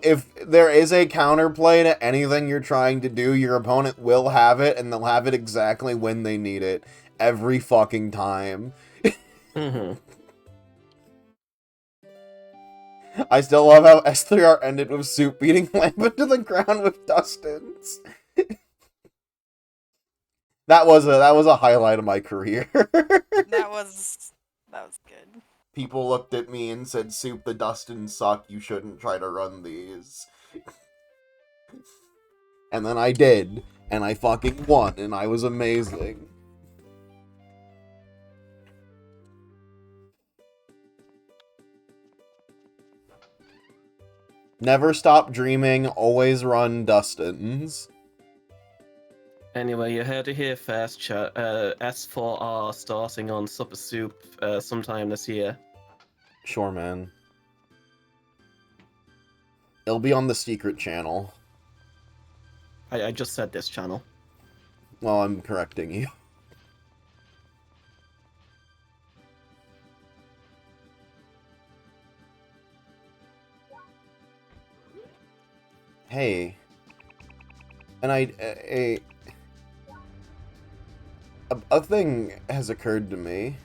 if there is a counterplay to anything you're trying to do, your opponent will have it, and they'll have it exactly when they need it. Every fucking time. Mm-hmm. I still love how S3R ended with Soup beating Lamp into the ground with Dustins. That was a highlight of my career. That was good. People looked at me and said, Soup, the Dustins suck, you shouldn't try to run these. And then I did, and I fucking won, and I was amazing. Never stop dreaming, always run Dustins. Anyway, you heard it here first, chat. S4R starting on Supper Soup sometime this year. Sure, man. It'll be on the secret channel. I just said this channel. Well, I'm correcting you. Hey. And a thing has occurred to me.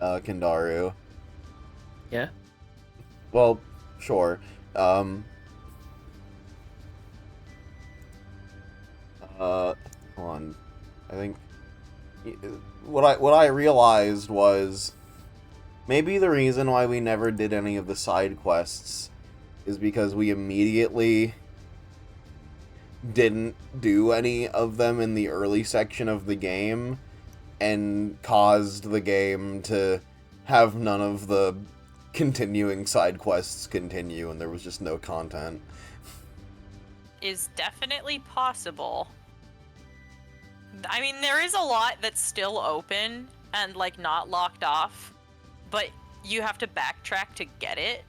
Candaru. Yeah? Well, sure. Hold on. I think what I realized was maybe the reason why we never did any of the side quests is because we immediately didn't do any of them in the early section of the game and caused the game to have none of the continuing side quests continue, and there was just no content. Is definitely possible. I mean, there is a lot that's still open and, like, not locked off, but you have to backtrack to get it.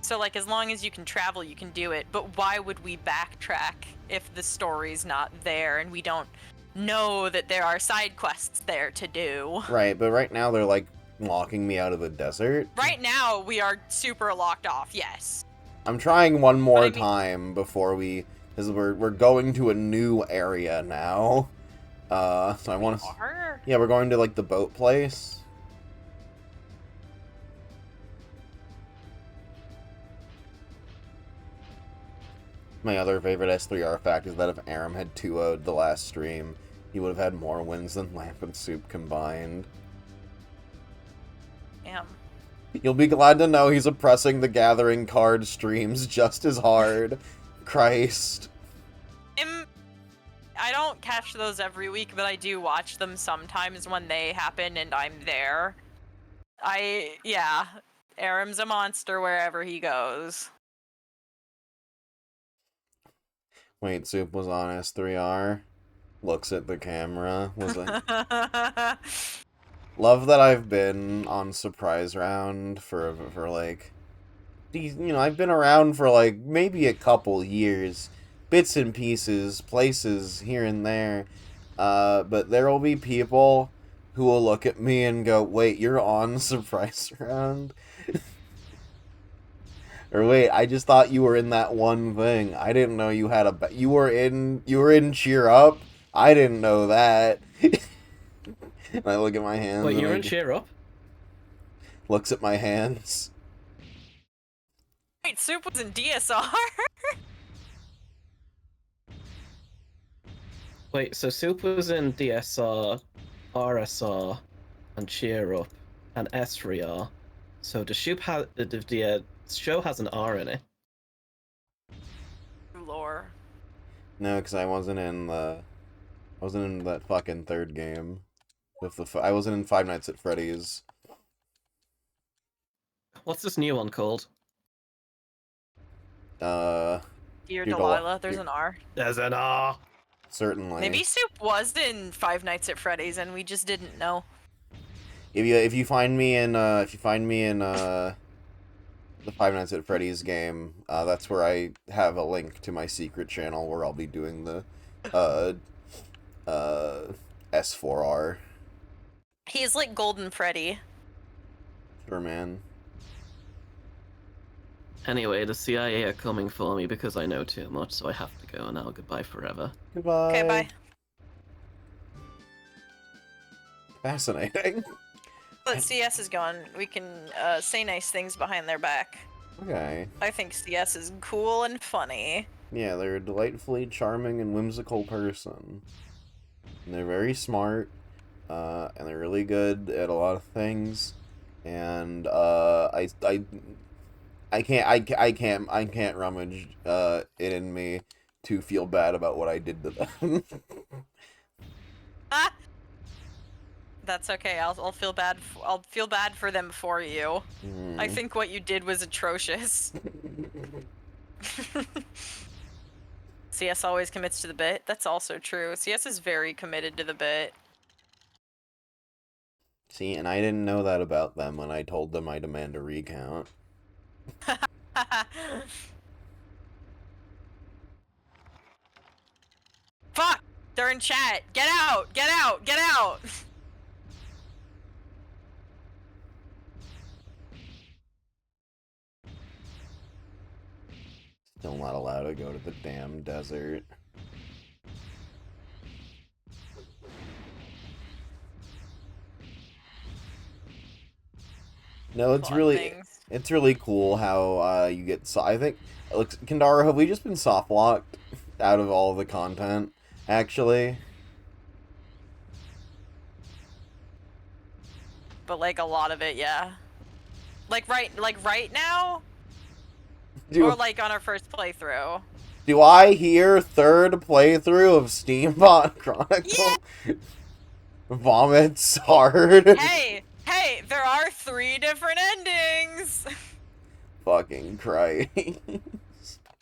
So, like, as long as you can travel, you can do it. But why would we backtrack if the story's not there and we don't know that there are side quests there to do? Right, but right now they're, like, locking me out of the desert. Right now, we are super locked off, yes. I'm trying one more time before we... Because we're going to a new area now. So I want to... Yeah, we're going to, like, the boat place. My other favorite S3R fact is that if Aram had 2-0'd the last stream, he would have had more wins than Lamp and Soup combined. Damn. You'll be glad to know he's oppressing the Gathering card streams just as hard. Christ. I don't catch those every week, but I do watch them sometimes when they happen and I'm there. Yeah, Aram's a monster wherever he goes. Wait, Soup was on S3R. Looks at the camera. Was it? Love that I've been on Surprise Round for like... You know, I've been around for like maybe a couple years. Bits and pieces, places here and there. But there will be people who will look at me and go, wait, you're on Surprise Round? Or wait, I just thought you were in that one thing. I didn't know you had a... You were in Cheer Up? I didn't know that. And I look at my hands. Wait, you're in Cheer Up? Looks at my hands. Wait, Soup was in DSR? Wait, so Soup was in DSR, RSR, and Cheer Up, and S3R. So the show has an R in it. Lore. No, because I wasn't in that fucking third game. I wasn't in Five Nights at Freddy's. What's this new one called? Dear Delilah, there's an R. There's an R. Certainly. Maybe Soup was in Five Nights at Freddy's and we just didn't know. If you find me in the Five Nights at Freddy's game, that's where I have a link to my secret channel where I'll be doing the S4R. He's like Golden Freddy. Sure, man. Anyway, the CIA are coming for me because I know too much, so I have to go now. Goodbye forever. Goodbye. Okay, bye. Fascinating. But CS is gone. We can say nice things behind their back. Okay. I think CS is cool and funny. Yeah, they're a delightfully charming and whimsical person. And they're very smart, and they're really good at a lot of things. And I can't rummage it in me to feel bad about what I did to them. Ah! That's okay. I'll feel bad. I'll feel bad for them for you. I think what you did was atrocious. CS always commits to the bit. That's also true. CS is very committed to the bit. See, and I didn't know that about them when I told them I demand a recount. Fuck! They're in chat. Get out! Get out! Get out! Still not allowed to go to the damn desert. No, it's really cool how you get I think look, Candaru, have we just been soft locked out of all the content actually? But like a lot of it, yeah. Like right now, or like on our first playthrough. Do I hear third playthrough of Steambot Chronicle? Yeah! Vomits hard. Hey, there are 3 different endings. Fucking Christ.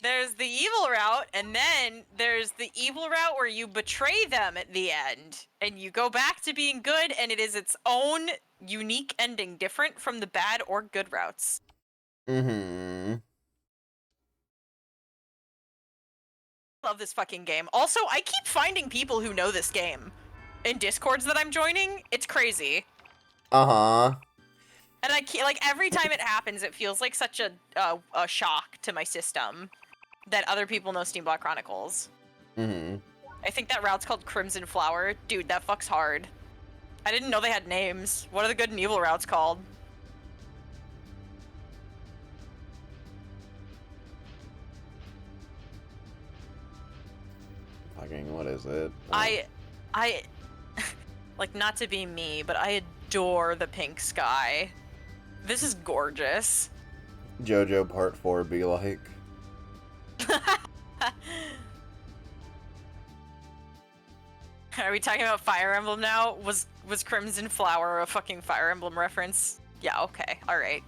There's the evil route, and then there's the evil route where you betray them at the end, and you go back to being good, and it is its own unique ending, different from the bad or good routes. Mm-hmm. Love this fucking game. Also, I keep finding people who know this game in Discords that I'm joining. It's crazy. Uh-huh. And I can't, like, every time it happens, it feels like such a shock to my system that other people know Steambot Chronicles. Mm-hmm. I think that route's called Crimson Flower. Dude, that fucks hard. I didn't know they had names. What are the good and evil routes called? Fucking, what is it? I, like, not to be me, but I adore the pink sky. This is gorgeous. JoJo Part 4 be like. Are we talking about Fire Emblem now? Was Crimson Flower a fucking Fire Emblem reference? Yeah, okay, alright.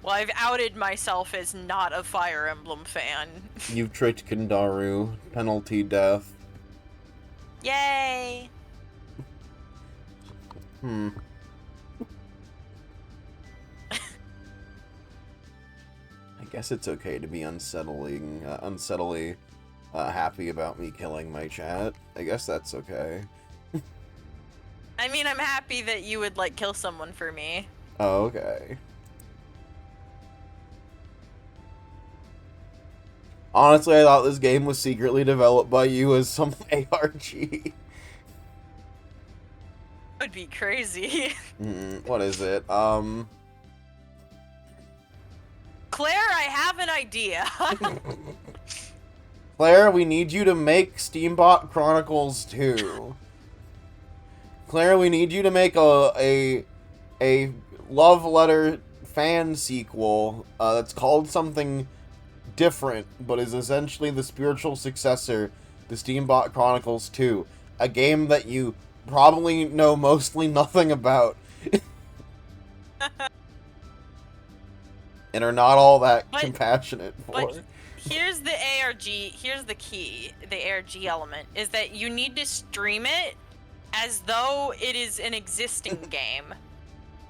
Well, I've outed myself as not a Fire Emblem fan. You've tricked Candaru. Penalty death. Yay! I guess it's okay to be unsettling, happy about me killing my chat. I guess that's okay. I mean, I'm happy that you would, like, kill someone for me. Oh, okay. Honestly, I thought this game was secretly developed by you as some ARG. Would be crazy. What is it? Claire, I have an idea. Claire, we need you to make Steambot Chronicles 2. Claire, we need you to make a love letter fan sequel that's called something different, but is essentially the spiritual successor to Steambot Chronicles 2. A game that you probably know mostly nothing about. And are not all that compassionate for. But here's the here's the key, the ARG element, is that you need to stream it as though it is an existing game.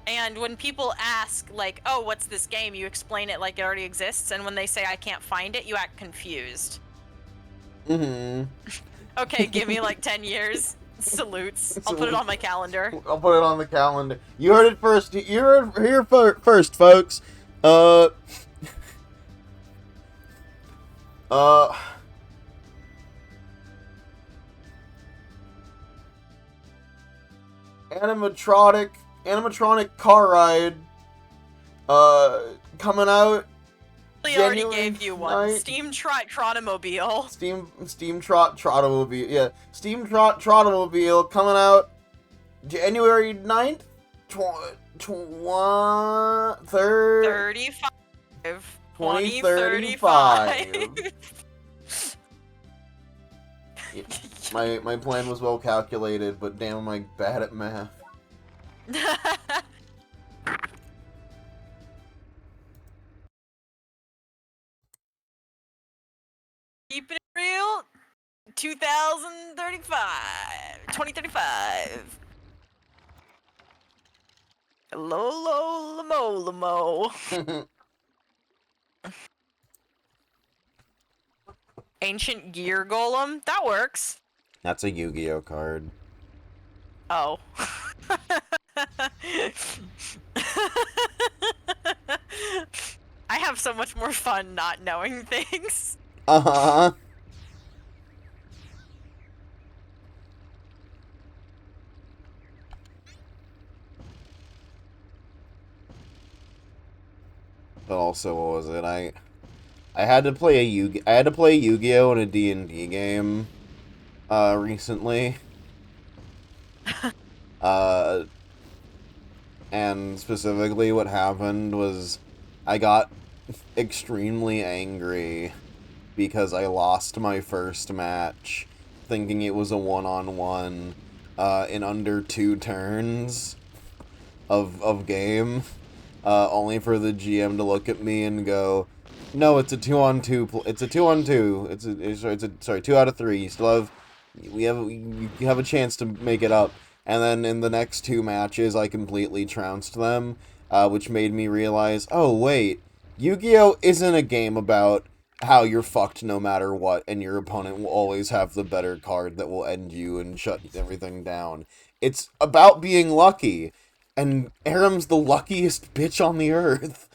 And when people ask, like, oh, what's this game? You explain it like it already exists, and when they say, I can't find it, you act confused. Mm-hmm. Okay, give me like 10 years. Salutes. I'll put it on my calendar. I'll put it on the calendar. You heard it first. You heard it here first, folks. animatronic car ride coming out. We already January gave you one. 9th. Steam Trotomobile. Steam Trotomobile. Yeah, Steam Trotomobile coming out January 9th. 35. 2035. Yeah, my plan was well calculated, but damn, am I bad at math. Keeping it real. 2035. Hello, Lamo. Ancient Gear Golem? That works. That's a Yu-Gi-Oh card. Oh. I have so much more fun not knowing things. Uh-huh. But also, what was it? I had to play Yu-Gi-Oh in a D&D game recently. And specifically what happened was I got extremely angry because I lost my first match thinking it was a one-on-one in under 2 turns of game, only for the GM to look at me and go, "No, it's a 2-on-2. It's a 2-on-2. Sorry, 2 out of 3. You still have you have a chance to make it up." And then in the next 2 matches, I completely trounced them, which made me realize, oh wait, Yu-Gi-Oh isn't a game about how you're fucked no matter what, and your opponent will always have the better card that will end you and shut everything down. It's about being lucky, and Aram's the luckiest bitch on the earth.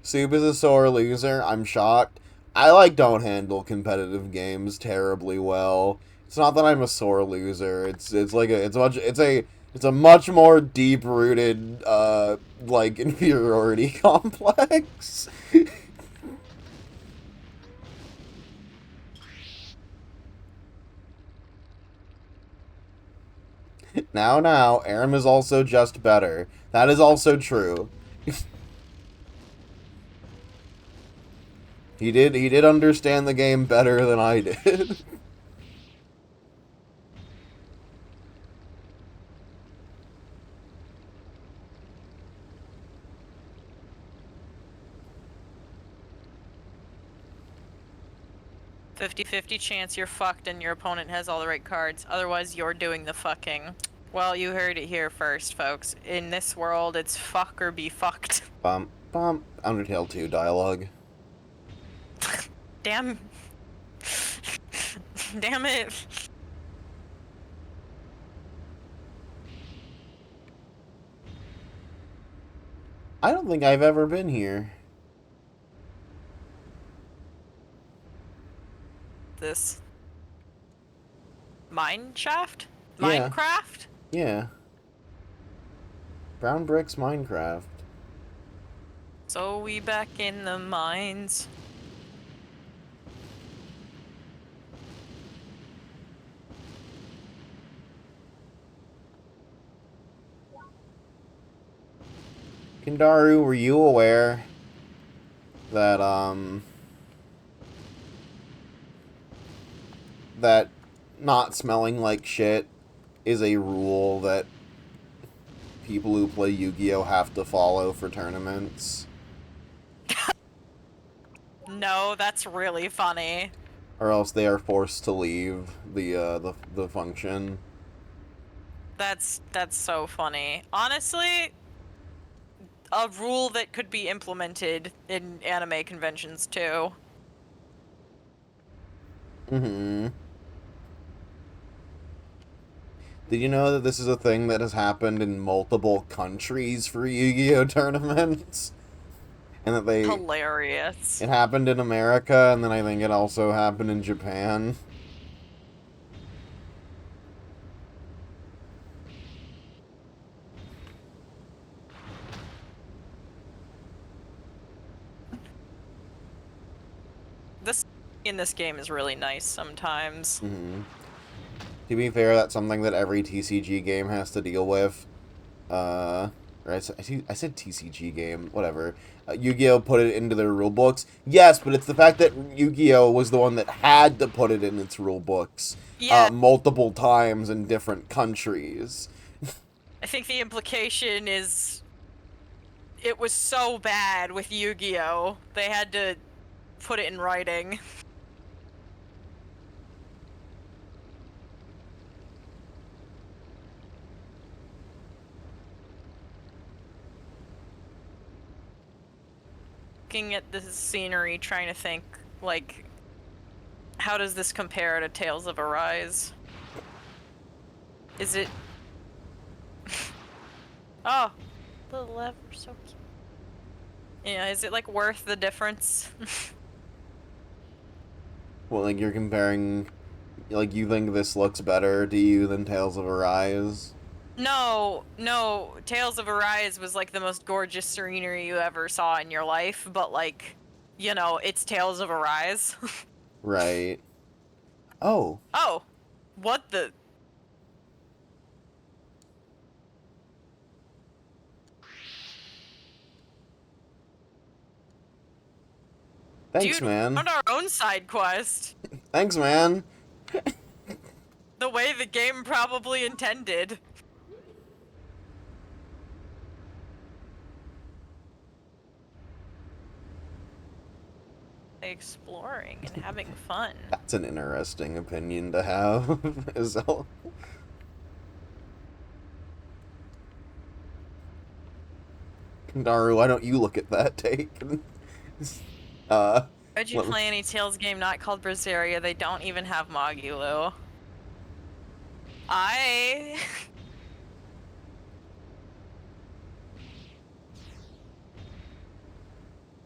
Soup is a sore loser. I'm shocked. I don't handle competitive games terribly well. It's not that I'm a sore loser. It's a much more deep-rooted inferiority complex. Now, Aram is also just better. That is also true. He did understand the game better than I did. "50-50 chance you're fucked and your opponent has all the right cards. Otherwise, you're doing the fucking." Well, you heard it here first, folks. In this world, it's fuck or be fucked. Undertale 2 dialogue. Damn. Damn it. I don't think I've ever been here. This mine shaft? Yeah. Minecraft? Yeah. Brown Bricks Minecraft. So we back in the mines. Candaru, were you aware that that not smelling like shit is a rule that people who play Yu-Gi-Oh have to follow for tournaments? No, that's really funny. Or else they are forced to leave the function. That's so funny. Honestly, a rule that could be implemented in anime conventions too. Mm-hmm. Did you know that this is a thing that has happened in multiple countries for Yu-Gi-Oh tournaments? And that Hilarious. it happened in America, and then I think it also happened in Japan. This in this game is really nice sometimes. Mm-hmm. To be fair, that's something that every TCG game has to deal with. Or I said TCG game, whatever. Yu-Gi-Oh! Put it into their rule books. Yes, but it's the fact that Yu-Gi-Oh! Was the one that had to put it in its rule books multiple times in different countries. I think the implication is it was so bad with Yu-Gi-Oh! They had to put it in writing. Looking at the scenery, trying to think, like, how does this compare to Tales of Arise? Is it... Oh, the lever, so cute. Yeah, is it, like, worth the difference? Well, like, you're comparing... Like, you think this looks better to you than Tales of Arise? No, Tales of Arise was, like, the most gorgeous scenery you ever saw in your life, but, like, you know, it's Tales of Arise. Right. Oh. Oh, what the... Thanks, Dude, man. we found our own side quest. Thanks, man. The way the game probably intended. Exploring and having fun. That's an interesting opinion to have. Candaru, why don't you look at that take? Would you play any Tales game not called Berseria? They don't even have Magulu.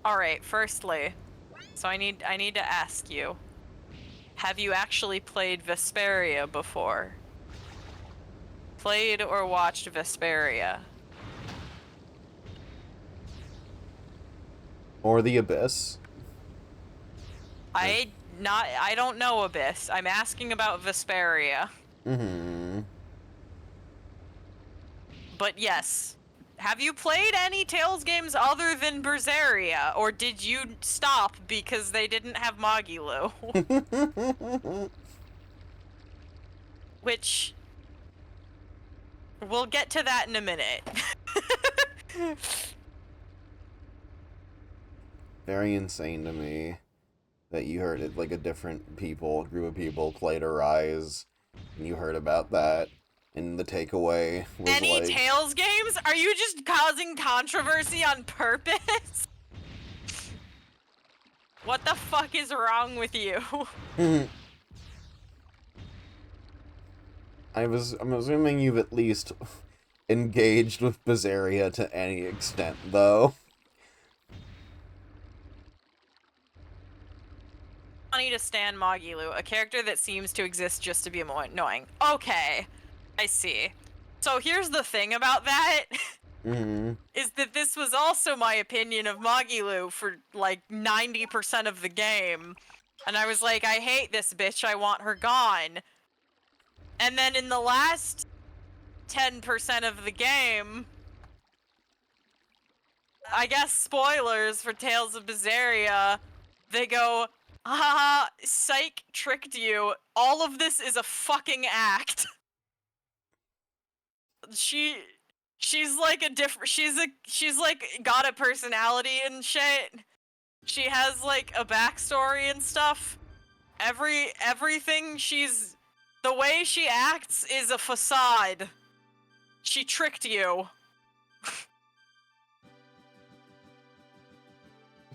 Alright, firstly, so I need to ask you. Have you actually played Vesperia before? Played or watched Vesperia? Or the Abyss? I don't know Abyss. I'm asking about Vesperia. Mm-hmm. But yes. Have you played any Tales games other than Berseria? Or did you stop because they didn't have Magulu? Which... We'll get to that in a minute. Very insane to me that you heard it, like, a different group of people played Arise, and you heard about that, and the takeaway was Any like... Tales games? Are you just causing controversy on purpose? What the fuck is wrong with you? I'm assuming you've at least engaged with Berseria to any extent, though. Funny to stand Magulu, a character that seems to exist just to be annoying. Okay, I see. So here's the thing about that, is that this was also my opinion of Magulu for like 90% of the game. And I was like, I hate this bitch, I want her gone. And then in the last 10% of the game, I guess spoilers for Tales of Berseria, they go, haha, psych, tricked you. All of this is a fucking act. She's like she's like got a personality and shit. She has like a backstory and stuff. Everything the way she acts is a facade. She tricked you.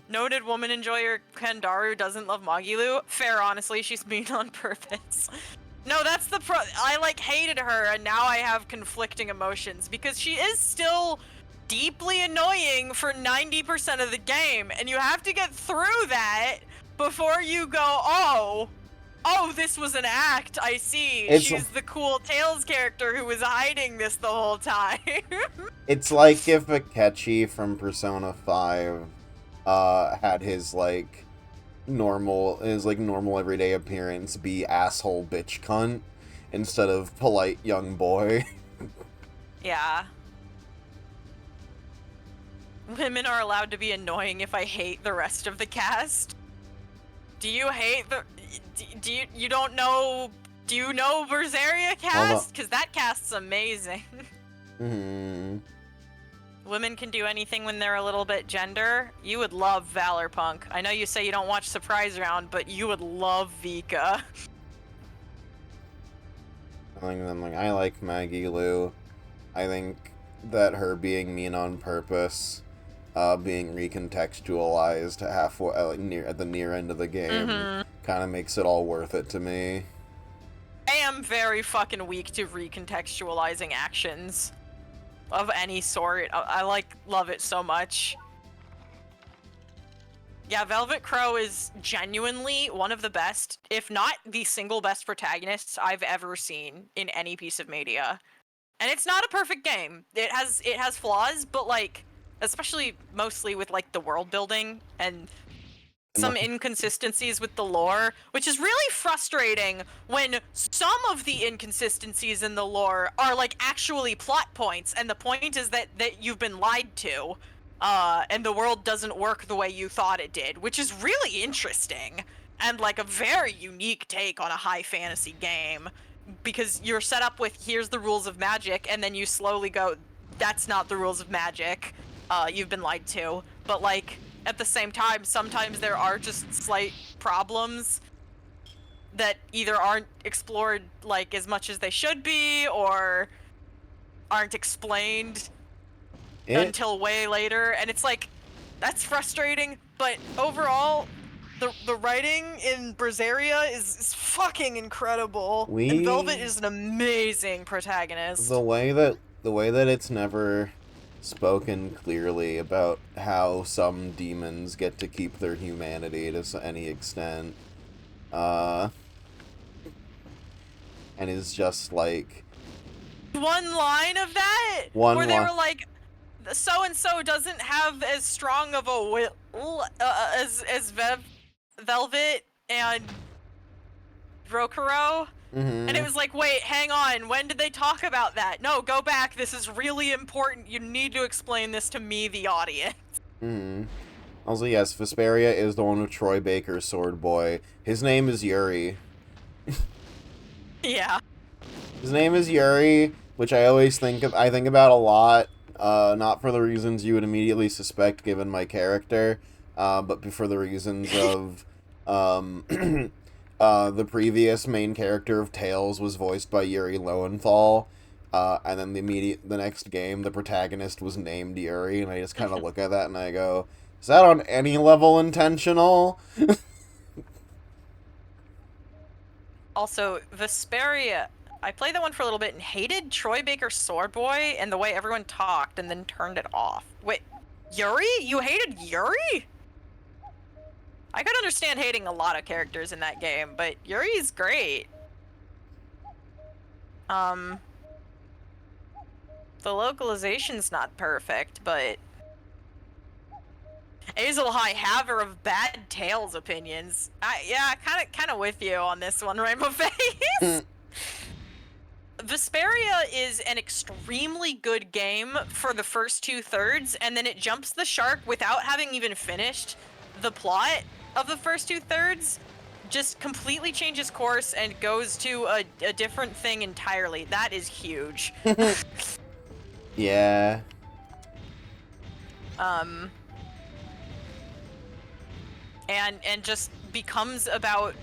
Noted woman enjoyer Candaru doesn't love Magulu. Fair, honestly, she's mean on purpose. No, that's I like hated her, and now I have conflicting emotions because she is still deeply annoying for 90% of the game, and you have to get through that before you go, oh, this was an act, I see. She's the cool Tails character who was hiding this the whole time. It's like if Akechi from Persona 5 had his normal everyday appearance be asshole bitch cunt instead of polite young boy. Yeah. Women are allowed to be annoying if I hate the rest of the cast. Do you hate the... Do you don't know... Do you know Berseria cast? Because that cast's amazing. Mm-hmm. Women can do anything when they're a little bit gender. You would love Valor Punk. I know you say you don't watch Surprise Round, but you would love Vika. I like Maggie Lou. I think that her being mean on purpose, being recontextualized halfway at the near end of the game, kind of makes it all worth it to me. I am very fucking weak to recontextualizing actions of any sort. I love it so much. Yeah, Velvet Crow is genuinely one of the best, if not the single best protagonists I've ever seen in any piece of media. And it's not a perfect game. It has flaws, but especially mostly with the world building and some inconsistencies with the lore, which is really frustrating when some of the inconsistencies in the lore are actually plot points, and the point is that you've been lied to, and the world doesn't work the way you thought it did, which is really interesting and a very unique take on a high fantasy game, because you're set up with here's the rules of magic, and then you slowly go, that's not the rules of magic, you've been lied to. But at the same time, sometimes there are just slight problems that either aren't explored as much as they should be, or aren't explained until way later, and it's that's frustrating. But overall, the writing in Berseria is fucking incredible. And Velvet is an amazing protagonist. The way that it's never spoken clearly about how some demons get to keep their humanity to any extent, and is just one line of that where they were so and so doesn't have as strong of a will as Velvet and Rokuro. And it was wait, hang on, when did they talk about that? No, go back, this is really important, you need to explain this to me, the audience. Also, yes, Vesperia is the one with Troy Baker's sword boy. His name is Yuri. Yeah. His name is Yuri, which I always think about a lot, not for the reasons you would immediately suspect given my character, but for the reasons of, the previous main character of Tales was voiced by Yuri Lowenthal, and then the next game, the protagonist was named Yuri, and I just kind of look at that and I go, is that on any level intentional? Also, Vesperia, I played that one for a little bit and hated Troy Baker's sword boy and the way everyone talked and then turned it off. Wait, Yuri? You hated Yuri? I could understand hating a lot of characters in that game, but Yuri's great. The localization's not perfect, but Azel High Haver of Bad Tales opinions. Yeah, kind of with you on this one, Rainbow Face. Vesperia is an extremely good game for the first 2/3, and then it jumps the shark without having even finished the plot of the first 2/3, just completely changes course and goes to a different thing entirely. That is huge. Yeah. And just becomes about,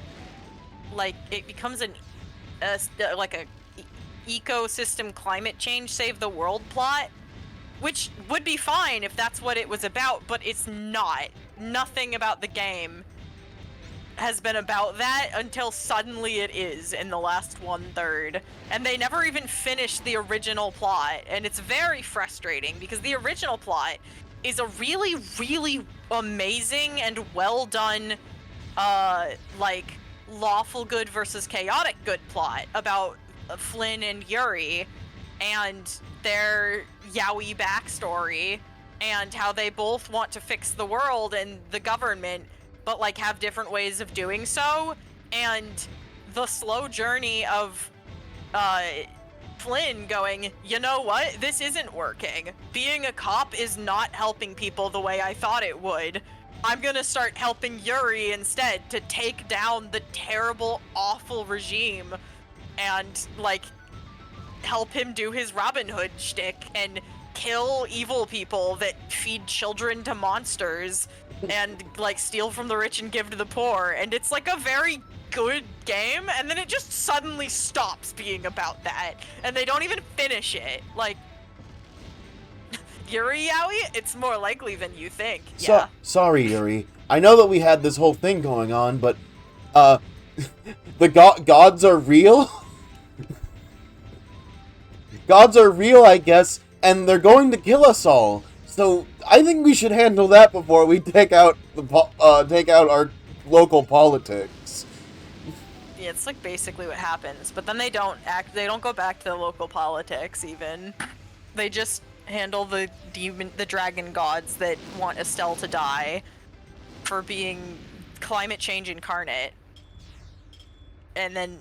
it becomes a ecosystem climate change save the world plot, which would be fine if that's what it was about, but it's not. Nothing about the game has been about that until suddenly it is in the last 1/3. And they never even finished the original plot, and it's very frustrating because the original plot is a really, really amazing and well done, like, lawful good versus chaotic good plot about Flynn and Yuri and their yaoi backstory and how they both want to fix the world and the government, but like have different ways of doing so, and the slow journey of Flynn going, you know what, this isn't working. Being a cop is not helping people the way I thought it would. I'm gonna start helping Yuri instead to take down the terrible, awful regime and, like, help him do his Robin Hood shtick and kill evil people that feed children to monsters and, like, steal from the rich and give to the poor. And it's, like, a very good game, and then it just suddenly stops being about that, and they don't even finish it. Like, Yuri Yaoi? It's more likely than you think. Yeah. Sorry, Yuri. I know that we had this whole thing going on, but, the gods are real? Gods are real, I guess, and they're going to kill us all. So, I think we should handle that before we take out our local politics. Yeah, it's like basically what happens, but then they don't go back to the local politics even. They just handle the dragon gods that want Estelle to die for being climate change incarnate. And then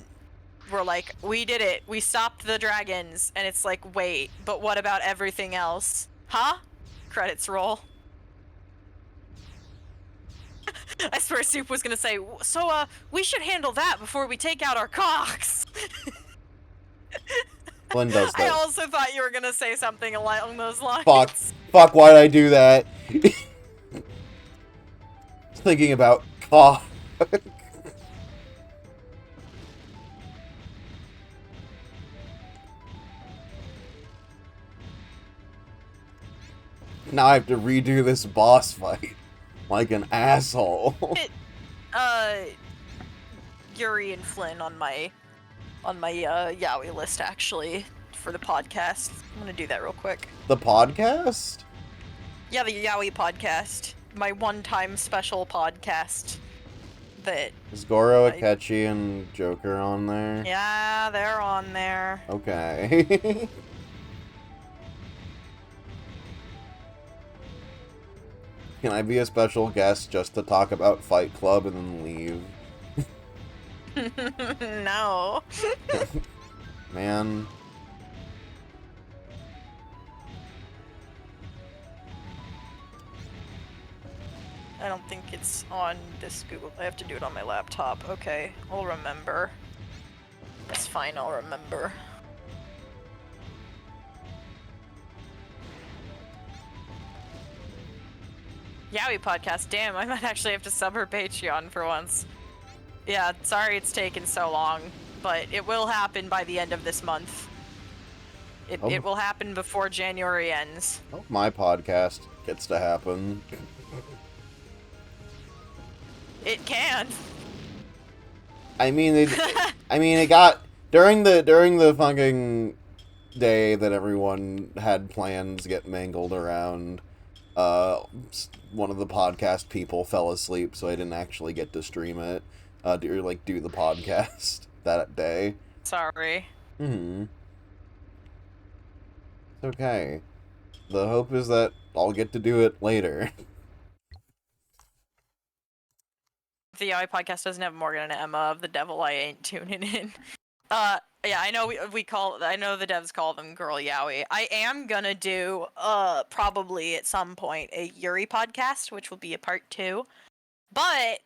we're like, we did it. We stopped the dragons. And it's like, wait, but what about everything else? Huh? Credits roll. I swear Soup was gonna say, so, we should handle that before we take out our cocks. Flynn does that. I also thought you were gonna say something along those lines. Fuck, why'd I do that? Thinking about cock. Now I have to redo this boss fight. Like an asshole. Yuri and Flynn on my yaoi list, actually, for the podcast. I'm gonna do that real quick. The podcast? Yeah, the yaoi podcast. My one-time special podcast that... Is Goro, Akechi, and Joker on there? Yeah, they're on there. Okay. Can I be a special guest just to talk about Fight Club and then leave? No. Man. I don't think it's on this Google. I have to do it on my laptop. Okay, I'll remember. That's fine, I'll remember. Yaoi podcast, damn, I might actually have to sub her Patreon for once. Yeah, sorry it's taken so long, but it will happen by the end of this month. It will happen before January ends. Hope my podcast gets to happen. It can. I mean, it got during the fucking day that everyone had plans get mangled around. One of the podcast people fell asleep, so I didn't actually get to stream it. Do the podcast that day. Sorry. It's okay. The hope is that I'll get to do it later. The yaoi podcast doesn't have Morgan and Emma of the devil. I ain't tuning in. Yeah, I know I know the devs call them girl yaoi. I am gonna do, probably at some point, a Yuri podcast, which will be a part 2. But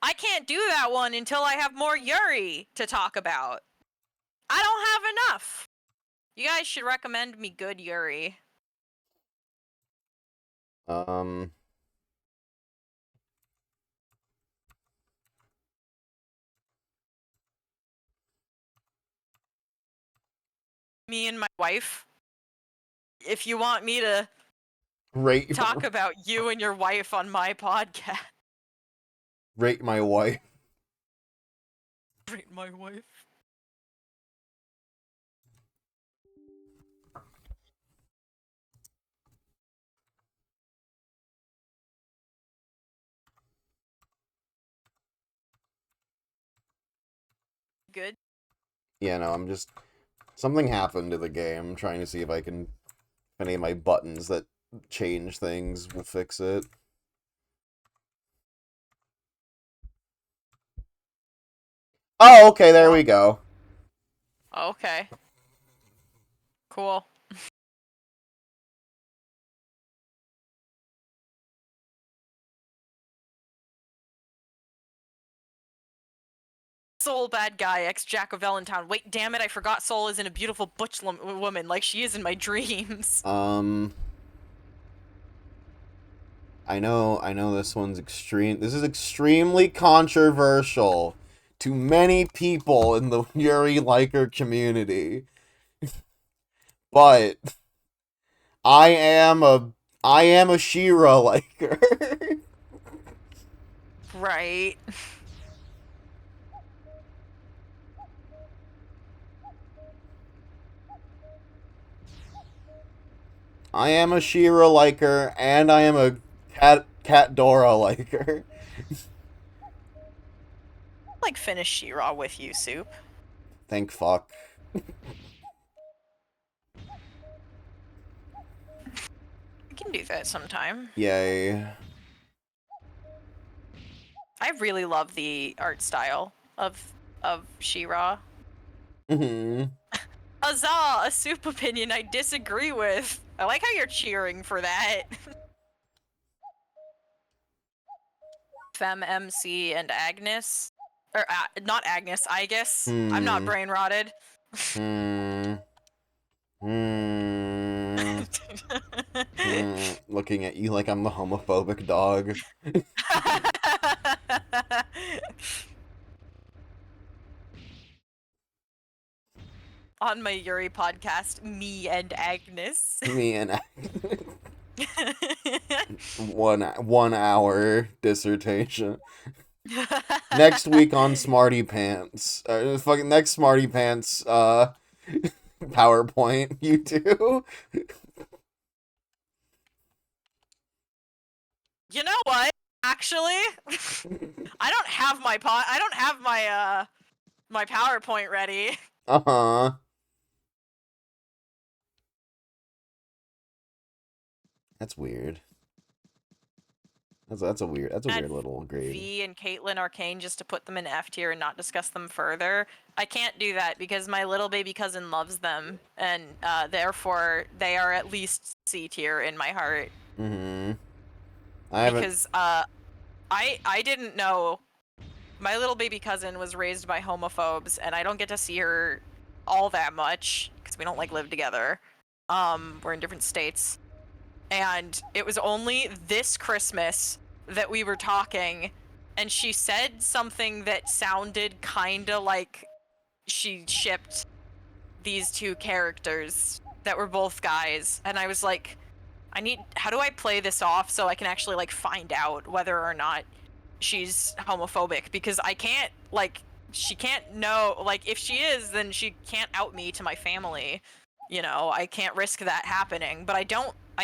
I can't do that one until I have more Yuri to talk about. I don't have enough. You guys should recommend me good Yuri. Me and my wife. If you want me to Great. talk about you and your wife on my podcast. Rate my wife. Rate my wife. Good. Yeah, no, I'm just... Something happened to the game. I'm trying to see if I can... If any of my buttons that change things will fix it. Oh, okay, there we go. Okay. Cool. Soul bad guy, ex-Jack of Ellentown. Wait, damn it, I forgot Soul isn't a beautiful butch woman like she is in my dreams. I know this one's extreme. This is extremely controversial to many people in the Yuri Liker community. But I am a She-Ra liker. Right. I am a She-Ra liker, and I am a Cat Dora liker. Like finish She-Ra with you, Soup. Thank fuck. We can do that sometime. Yay. I really love the art style of She-Ra. Mm-hmm. Huzzah! A Soup opinion I disagree with. I like how you're cheering for that. Fem, MC, and Agnes. Or, not Agnes, I guess. I'm not brain rotted. Looking at you like I'm the homophobic dog. On my Yuri podcast, me and Agnes. Me and one hour dissertation. Next week on Smarty Pants. Fucking next Smarty Pants PowerPoint, you two. You know what? Actually, I don't have my my PowerPoint ready. Uh-huh. That's weird. That's a weird little grade. V and Caitlin Arcane just to put them in F tier and not discuss them further. I can't do that because my little baby cousin loves them, and therefore they are at least C tier in my heart. Mm-hmm. Because I didn't know my little baby cousin was raised by homophobes, and I don't get to see her all that much because we don't like live together. We're in different states. And it was only this Christmas that we were talking, and she said something that sounded kinda like she shipped these two characters that were both guys, and I was like, how do I play this off so I can actually, like, find out whether or not she's homophobic? Because I can't, like, she can't know, like, if she is, then she can't out me to my family. You know, I can't risk that happening, but I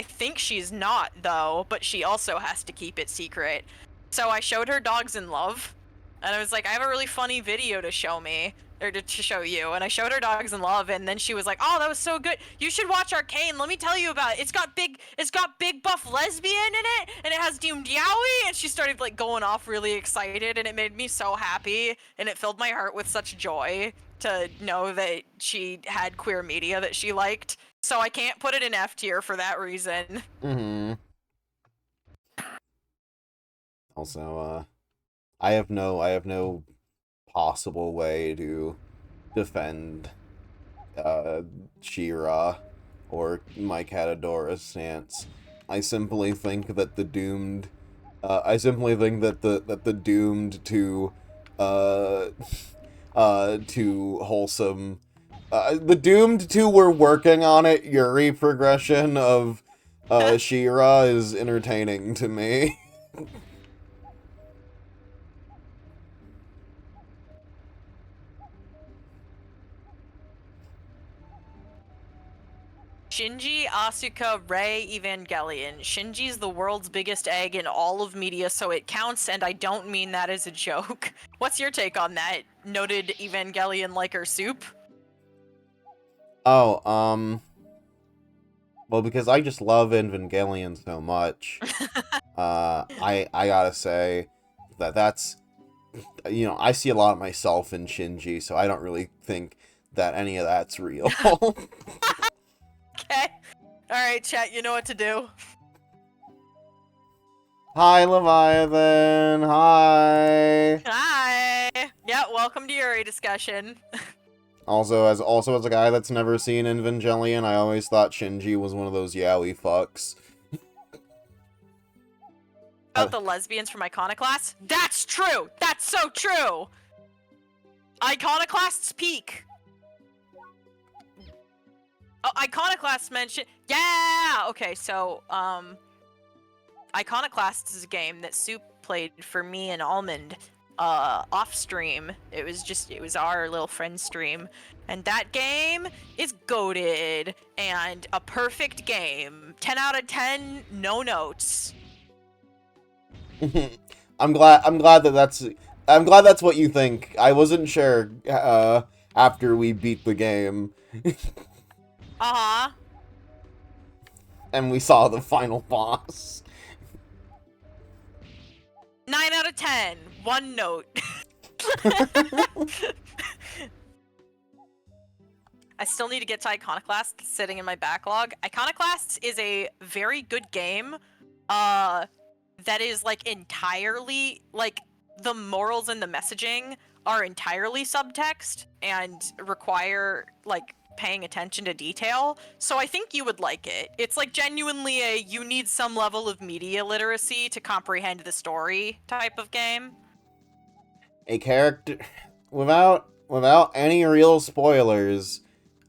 think she's not, though, but she also has to keep it secret. So I showed her Dogs in Love, and I was like, I have a really funny video to show me, or to show you, and I showed her Dogs in Love, and then she was like, oh, that was so good, you should watch Arcane, let me tell you about it, it's got big buff lesbian in it, and it has Doomed Yowie, and she started, like, going off really excited, and it made me so happy, and it filled my heart with such joy to know that she had queer media that she liked. So I can't put it in F tier for that reason. Mm-hmm. Also, I have no possible way to defend She-Ra or my Catadora's stance. I simply think that the doomed doomed to wholesome the doomed to we're working on it Yuri progression of She-Ra is entertaining to me. Shinji, Asuka, Rei, Evangelion. Shinji's the world's biggest egg in all of media, so it counts, and I don't mean that as a joke. What's your take on that, noted Evangelion liker soup? Oh, well, because I just love Evangelion so much, I gotta say that's, you know, I see a lot of myself in Shinji, so I don't really think that any of that's real. Okay. Alright, chat, you know what to do. Hi, Leviathan. Hi. Hi! Yeah, welcome to Yuri discussion. Also, as a guy that's never seen Evangelion, I always thought Shinji was one of those yaoi fucks. About the lesbians from Iconoclasts? That's true! That's so true! Iconoclasts peak! Oh, Iconoclasts mention. Yeah! Okay, so, Iconoclasts is a game that Soup played for me and Almond, off stream. It was our little friend stream. And that game is goated and a perfect game. 10 out of 10, no notes. I'm glad that's what you think. I wasn't sure, after we beat the game. Uh-huh. And we saw the final boss. 9 out of 10, one note. I still need to get to Iconoclasts sitting in my backlog. Iconoclasts is a very good game, that is, like, entirely, like, the morals and the messaging are entirely subtext and require, like, paying attention to detail. So I think you would like it. It's, like, genuinely you need some level of media literacy to comprehend the story type of game. A character... Without any real spoilers,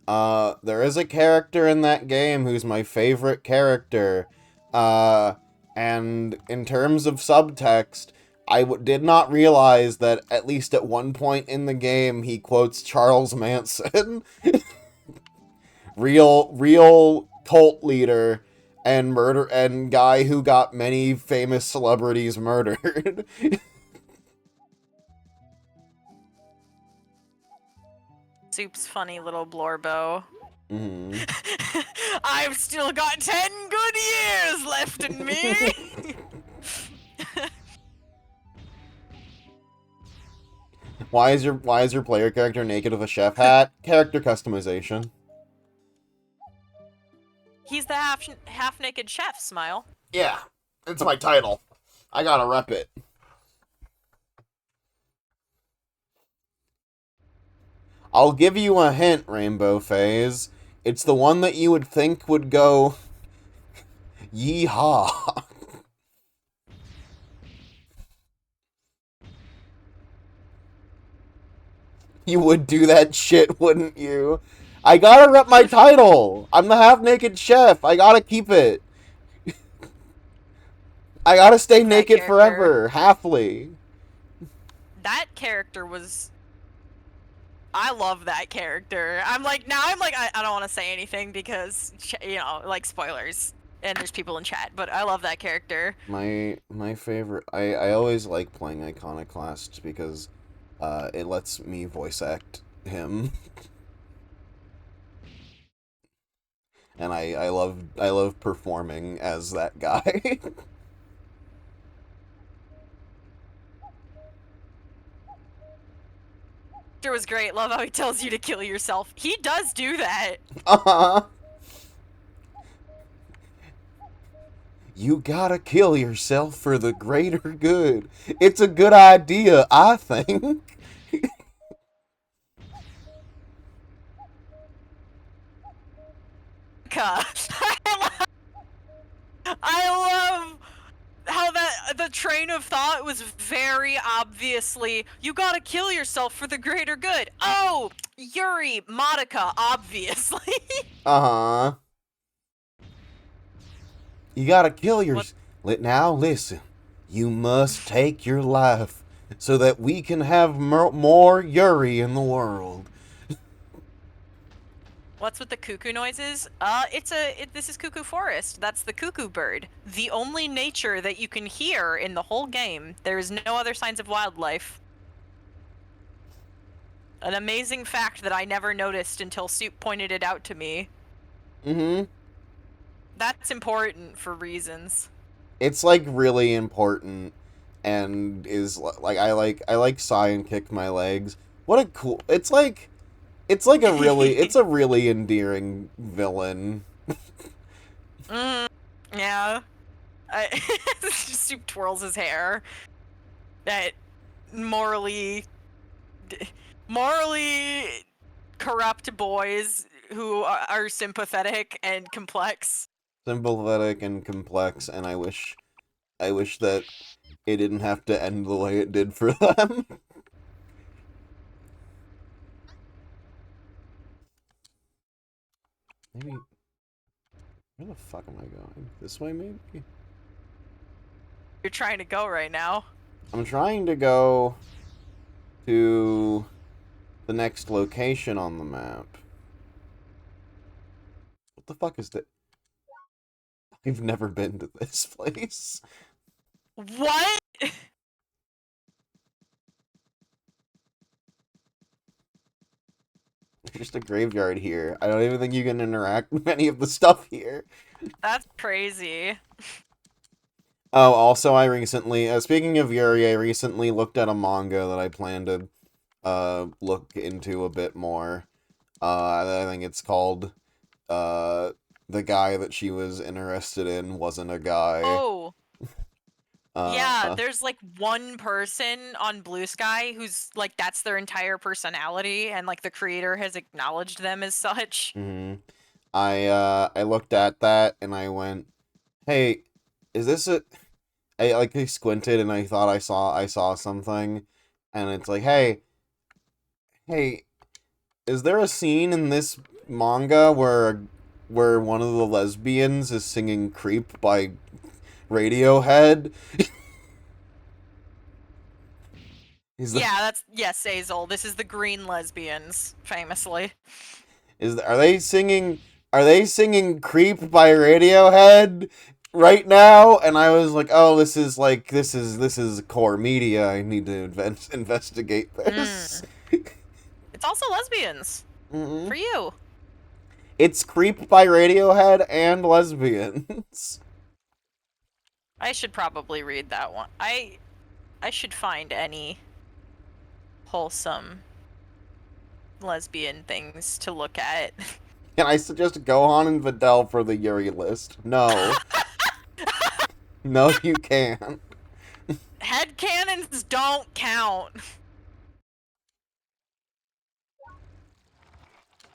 there is a character in that game who's my favorite character, and in terms of subtext, I did not realize that at least at one point in the game he quotes Charles Manson. real cult leader and guy who got many famous celebrities murdered. Soup's funny little blorbo. Mm-hmm. I've still got 10 good years left in me! Why is your player character naked with a chef hat? Character customization. He's the half-naked chef, Smile. Yeah, it's my title. I gotta rep it. I'll give you a hint, Rainbow Phase. It's the one that you would think would go... Yeehaw. You would do that shit, wouldn't you? I gotta rep my title! I'm the half-naked chef. I gotta keep it. I gotta stay naked forever. Halfly. That character was... I love that character. I'm like, I don't want to say anything because, you know, like, spoilers. And there's people in chat, but I love that character. My favorite... I always like playing Iconoclast because it lets me voice act him. And I love performing as that guy. It was great. Love how he tells you to kill yourself. He does do that. You gotta kill yourself for the greater good. It's a good idea, I think. I love how the train of thought was very obviously, you gotta kill yourself for the greater good. Oh, Yuri, Monica, obviously. Uh-huh. You gotta kill yourself. Now listen, you must take your life so that we can have more Yuri in the world. What's with the cuckoo noises? This is Cuckoo Forest. That's the cuckoo bird. The only nature that you can hear in the whole game. There is no other signs of wildlife. An amazing fact that I never noticed until Soup pointed it out to me. Mm-hmm. That's important for reasons. It's like really important, and is like I like sigh and kick my legs. What a cool! It's like a really it's a really endearing villain. Yeah. Soup twirls his hair. That morally corrupt boys who are sympathetic and complex. Sympathetic and complex, and I wish that it didn't have to end the way it did for them. Maybe... Where the fuck am I going? This way, maybe? You're trying to go right now. I'm trying to go to the next location on the map. What the fuck is that? I've never been to this place. What? Just a graveyard here. I don't even think you can interact with any of the stuff here. That's crazy. Oh, also, I recently, speaking of Yuri, I recently looked at a manga that I plan to, look into a bit more. I think it's called, The Guy That She Was Interested In Wasn't a Guy. Oh. Yeah, there's like one person on Blue Sky who's like that's their entire personality, and like the creator has acknowledged them as such. Mm-hmm. I looked at that and I went, "Hey, is this a?" I squinted and I thought I saw something, and it's like, "Hey, is there a scene in this manga where one of the lesbians is singing "Creep" by Radiohead?" Yes, Azel. This is the Green Lesbians, famously. Are they singing "Creep" by Radiohead right now? And I was like, "Oh, this is core media. I need to investigate this." It's also lesbians. Mm-hmm. For you. It's "Creep" by Radiohead and lesbians. I should probably read that one. I should find any wholesome lesbian things to look at. Can I suggest Gohan and Videl for the Yuri list? No. No, you can't. Headcanons don't count.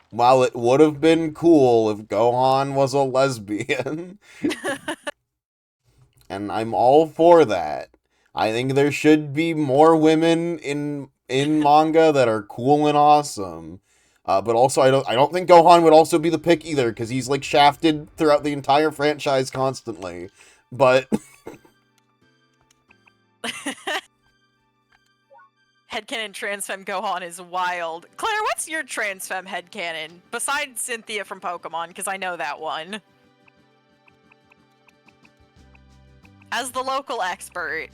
While it would have been cool if Gohan was a lesbian. And I'm all for that. I think there should be more women in manga that are cool and awesome. But also, I don't think Gohan would also be the pick either, because he's like shafted throughout the entire franchise constantly. But Headcanon Transfem Gohan is wild. Claire, what's your Transfem headcanon? Besides Cynthia from Pokemon, because I know that one. As the local expert.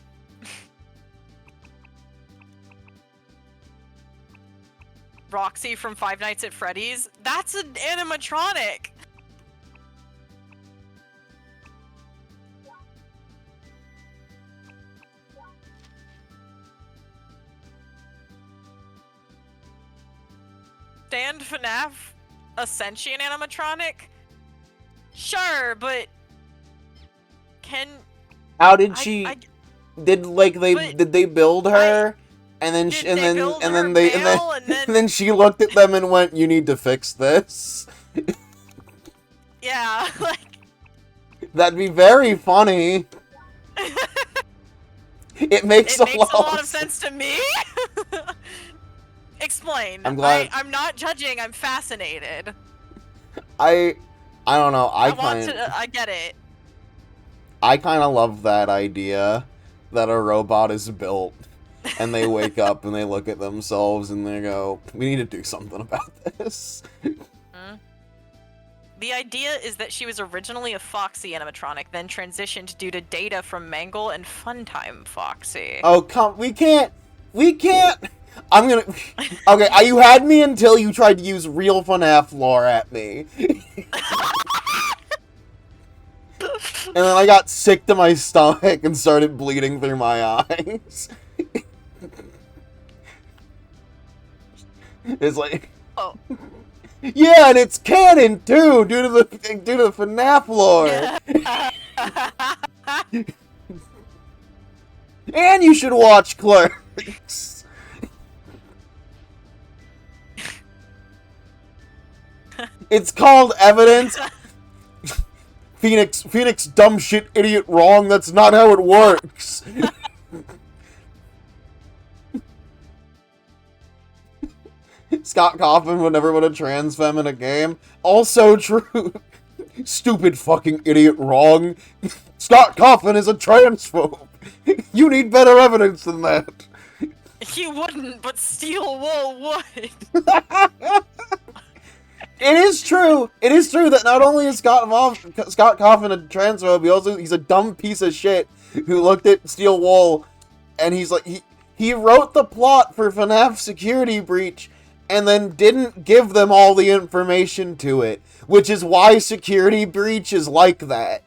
Roxy from Five Nights at Freddy's? That's an animatronic! Stand FNAF a sentient animatronic? Sure, but can how did she? Did they build her? And then then she looked at them and went, "You need to fix this." Yeah, like that'd be very funny. It makes a lot of sense to me. Explain. I'm glad. I'm not judging. I'm fascinated. I don't know. I get it. I kind of love that idea that a robot is built. And they wake up and they look at themselves and they go, "We need to do something about this." The idea is that she was originally a Foxy animatronic, then transitioned due to data from Mangle and Funtime Foxy. Oh, we can't! I'm gonna... Okay, you had me until you tried to use real FNAF lore at me. And then I got sick to my stomach and started bleeding through my eyes. It's like... Oh. Yeah, and it's canon, too, due to the FNAF lore! And you should watch Clerks! It's called Evidence. Phoenix, dumb shit, idiot, wrong. That's not how it works. Scott Coffin would never put a trans femme in a game. Also true. Stupid fucking idiot, wrong. Scott Coffin is a transphobe. You need better evidence than that. He wouldn't, but Steel Wool would. It is true that not only is Scott Coffin a transphobe, he's a dumb piece of shit who looked at Steel Wool and he's like, he wrote the plot for FNAF Security Breach and then didn't give them all the information to it, which is why Security Breach is like that.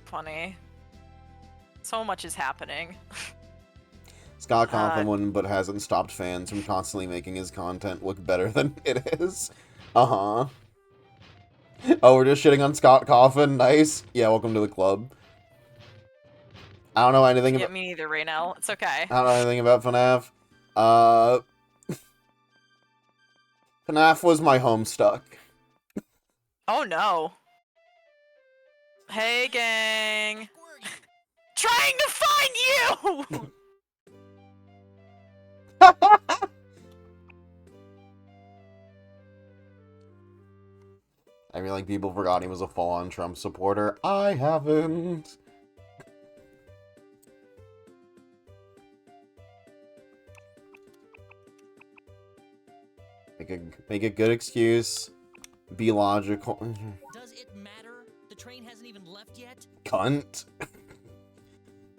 Funny. So much is happening. Scott Coffin wouldn't, but hasn't stopped fans from constantly making his content look better than it is. Uh-huh. Oh, we're just shitting on Scott Coffin? Nice. Yeah, welcome to the club. I don't know anything about... me neither, Raynell. It's okay. I don't know anything about FNAF. FNAF was my Homestuck. Oh no. Hey, gang. Trying to find you! I feel like people forgot he was a full-on Trump supporter. I haven't. Make a good excuse. Be logical. Does it matter? The train hasn't even left yet. Cunt.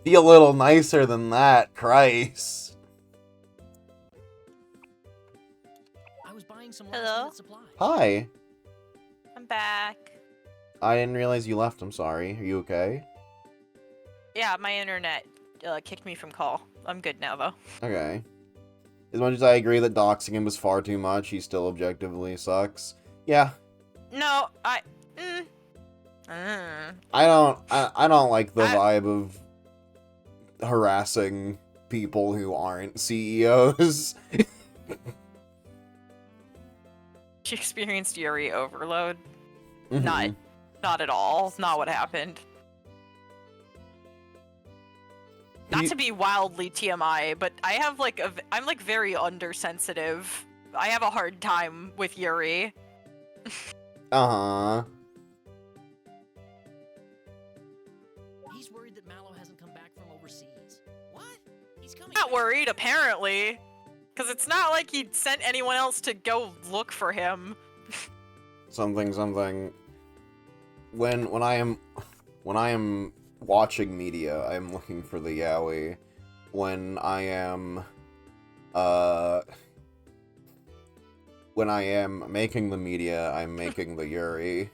Be a little nicer than that, Christ. I was buying some Hello? last-minute supplies. Hi. I'm back. I didn't realize you left. I'm sorry. Are you okay? Yeah, my internet kicked me from call. I'm good now, though. Okay. As much as I agree that doxing him was far too much, he still objectively sucks. Yeah. No, I don't like the vibe of harassing people who aren't CEOs. She experienced Yuri overload. Mm-hmm. Not at all. Not what happened. Not to be wildly TMI, but I have I'm like very undersensitive. I have a hard time with Yuri. Uh-huh. He's worried that Mallow hasn't come back from overseas. What? He's coming. Not worried, apparently. Because it's not like he sent anyone else to go look for him. Something. When I am watching media, I'm looking for the yaoi. When I am making the media, I'm making the Yuri.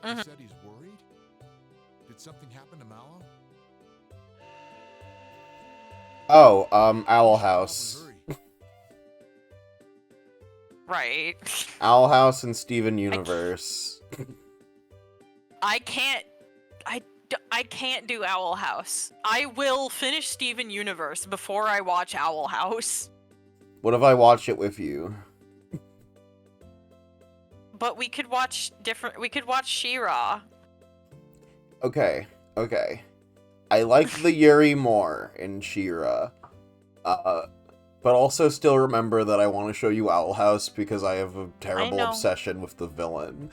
He said he's worried? Did something happen to Mallow? Oh, Owl House. Right. Owl House and Steven Universe. I can't do Owl House. I will finish Steven Universe before I watch Owl House. What if I watch it with you? But we could watch She-Ra. Okay. I like the Yuri more in She-Ra. But also still remember that I want to show you Owl House because I have a terrible obsession with the villain.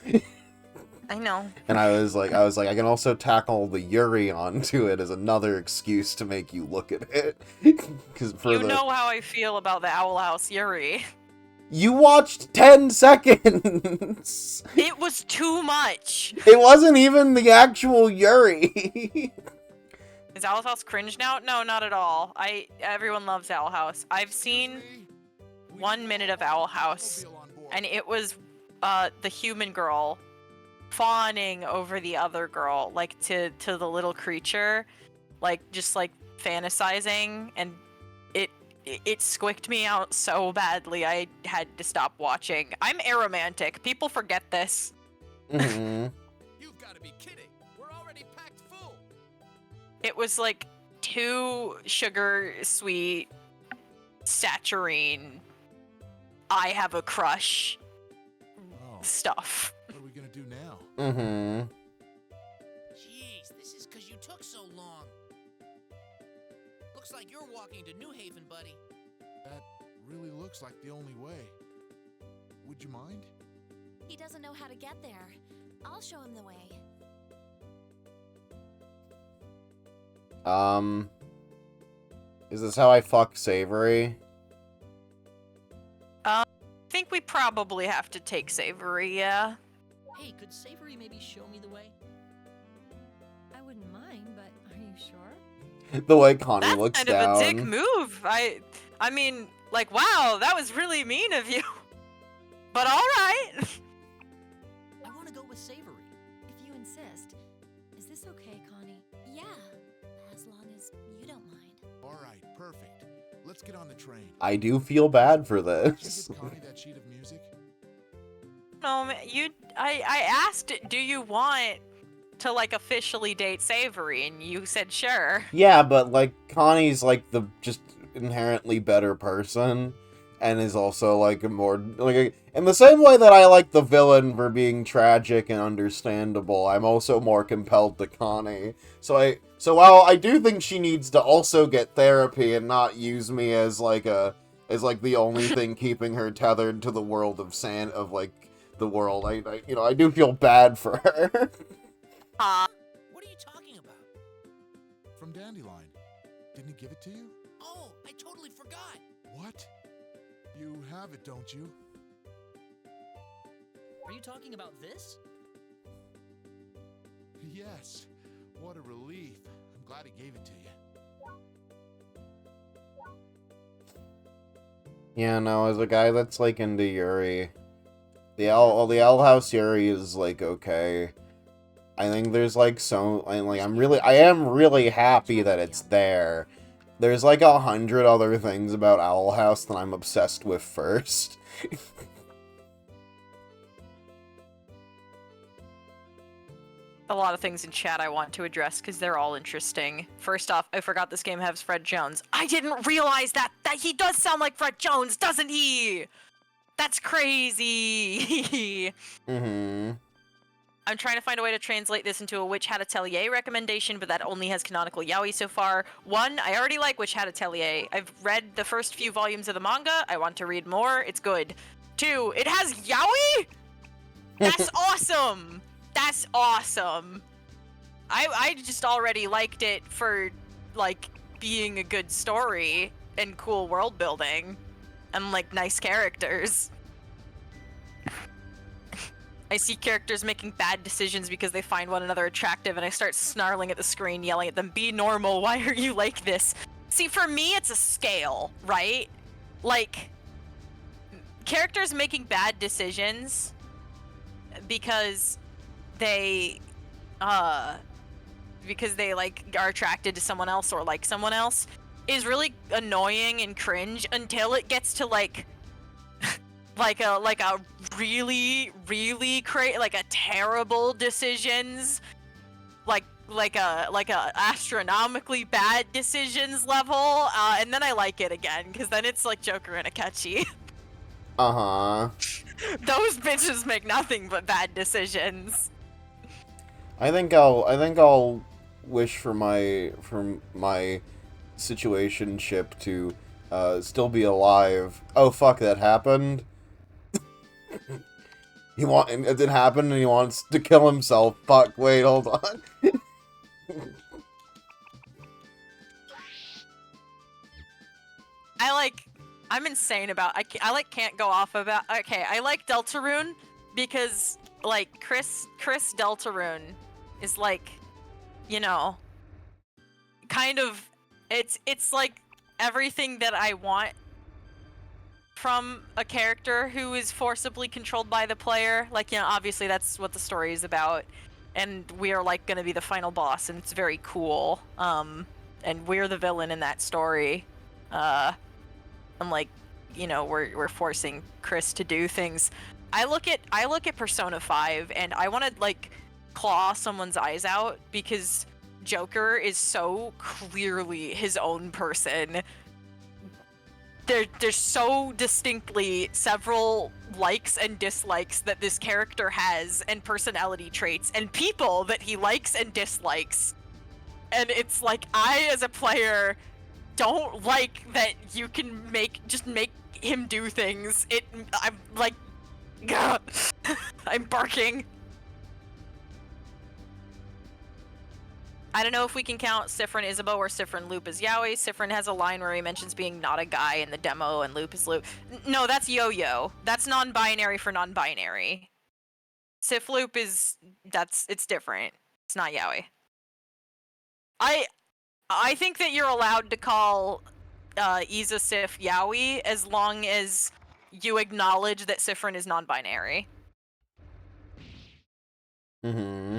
I know. And I was like, I can also tackle the Yuri onto it as another excuse to make you look at it. Because You know how I feel about the Owl House Yuri. You watched 10 seconds! It was too much! It wasn't even the actual Yuri! Is Owl House cringe now? No, not at all. Everyone loves Owl House. I've seen 1 minute of Owl House, and it was the human girl fawning over the other girl, like to the little creature, like just like fantasizing, and it squicked me out so badly I had to stop watching. I'm aromantic. People forget this. Mm-hmm. You've got to be kidding. We're already packed full. It was like too sugar sweet, saturine, I have a crush Oh, stuff. what are we gonna do now? Mm-hmm. Jeez, this is because you took so long. Looks like you're walking to New Haven, buddy. That really looks like the only way. Would you mind? He doesn't know how to get there. I'll show him the way. Is this how I fuck Savory? I think we probably have to take Savory, yeah. Hey, could Savory maybe show me the way? I wouldn't mind, but are you sure? The way Connie That's looks kind down. of a dick move. I mean, like, wow, that was really mean of you. But alright. I want to go with Savory. If you insist. Is this okay, Connie? Yeah, as long as you don't mind. All right, perfect. Let's get on the train. I do feel bad for Did you this. give Connie that sheet of music? No, I asked, do you want to, like, officially date Savory? And you said sure. Yeah, but, like, Connie's, like, the just inherently better person. And is also, like, a more, like, in the same way that I like the villain for being tragic and understandable, I'm also more compelled to Connie. So while I do think she needs to also get therapy and not use me as, like, the only thing keeping her tethered to the world of the world, I do feel bad for her. What are you talking about? From Dandelion. Didn't he give it to you? Oh, I totally forgot. What? You have it, don't you? Are you talking about this? Yes. What a relief. I'm glad he gave it to you. Yeah, no, as a guy that's, like, into Yuri, the Owl House Yuri is, like, okay. I think there's, like, I am really happy that it's there. There's, like, 100 other things about Owl House that I'm obsessed with first. A lot of things in chat I want to address because they're all interesting. First off, I forgot this game has Fred Jones. I didn't realize that he does sound like Fred Jones, doesn't he? That's crazy. Mm-hmm. I'm trying to find a way to translate this into a Witch Hat Atelier recommendation, but that only has canonical yaoi so far. One, I already like Witch Hat Atelier. I've read the first few volumes of the manga. I want to read more. It's good. Two, it has yaoi? That's awesome. That's awesome. I just already liked it for, like, being a good story and cool world building and, like, nice characters. I see characters making bad decisions because they find one another attractive, and I start snarling at the screen, yelling at them, "Be normal, why are you like this?" See, for me, it's a scale, right? Like, characters making bad decisions because they, like, are attracted to someone else or like someone else is really annoying and cringe until it gets to, like, like a really terrible decisions, like a astronomically bad decisions level, and then I like it again, because then it's like Joker and Akechi. Uh-huh. Those bitches make nothing but bad decisions. I think I'll wish for my situationship to still be alive. Oh fuck, that happened. And it didn't happen, and he wants to kill himself. Fuck, wait, hold on. I'm insane about, I can't go off about, okay, I like Deltarune because, like, Chris Deltarune is, like, you know, kind of, it's like everything that I want from a character who is forcibly controlled by the player. Like, you know, obviously that's what the story is about, and we are, like, gonna be the final boss, and it's very cool, and we're the villain in that story, and, like, you know, we're forcing Chris to do things. I look at Persona 5 and I want to, like, claw someone's eyes out because Joker is so clearly his own person. There's so distinctly several likes and dislikes that this character has, and personality traits and people that he likes and dislikes. And it's like, I as a player don't like that you can just make him do things. I'm like, gah, I'm barking. I don't know if we can count Sifrin Isabeau or Sifrin Loop as Yaoi. Sifrin has a line where he mentions being not a guy in the demo, and Loop is Loop. No, that's Yo-Yo. That's non-binary for non-binary. Sif Loop it's different. It's not Yaoi. I think that you're allowed to call Iza Sif Yaoi as long as you acknowledge that Sifrin is non-binary. Mm-hmm.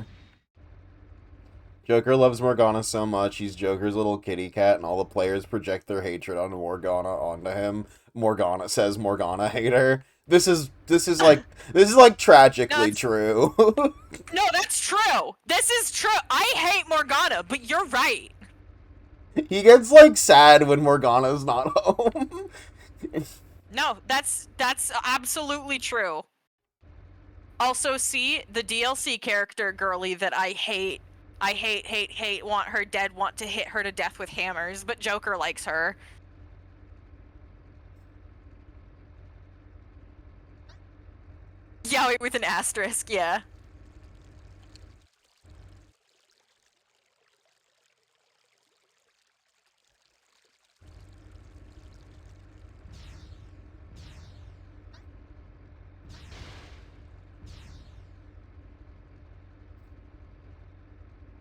Joker loves Morgana so much, he's Joker's little kitty cat, and all the players project their hatred on Morgana onto him. Morgana says Morgana hater. This is like tragically true. No, that's true. This is true. I hate Morgana, but you're right. He gets, like, sad when Morgana's not home. No, that's absolutely true. Also, see, the DLC character girly that I hate, want her dead, want to hit her to death with hammers, but Joker likes her. Yeah, with an asterisk, yeah.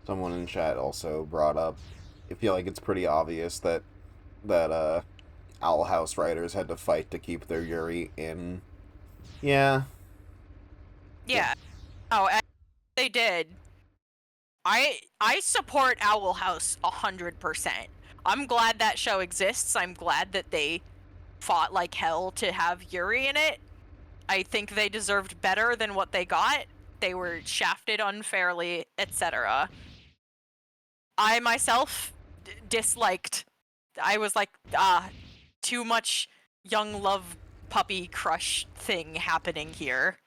Someone in chat also brought up, I feel like it's pretty obvious that Owl House writers had to fight to keep their Yuri in. Yeah. Yeah. Oh, they did. I support Owl House 100%. I'm glad that show exists. I'm glad that they fought like hell to have Yuri in it. I think they deserved better than what they got. They were shafted unfairly, etc. I myself disliked. I was like, too much young love puppy crush thing happening here.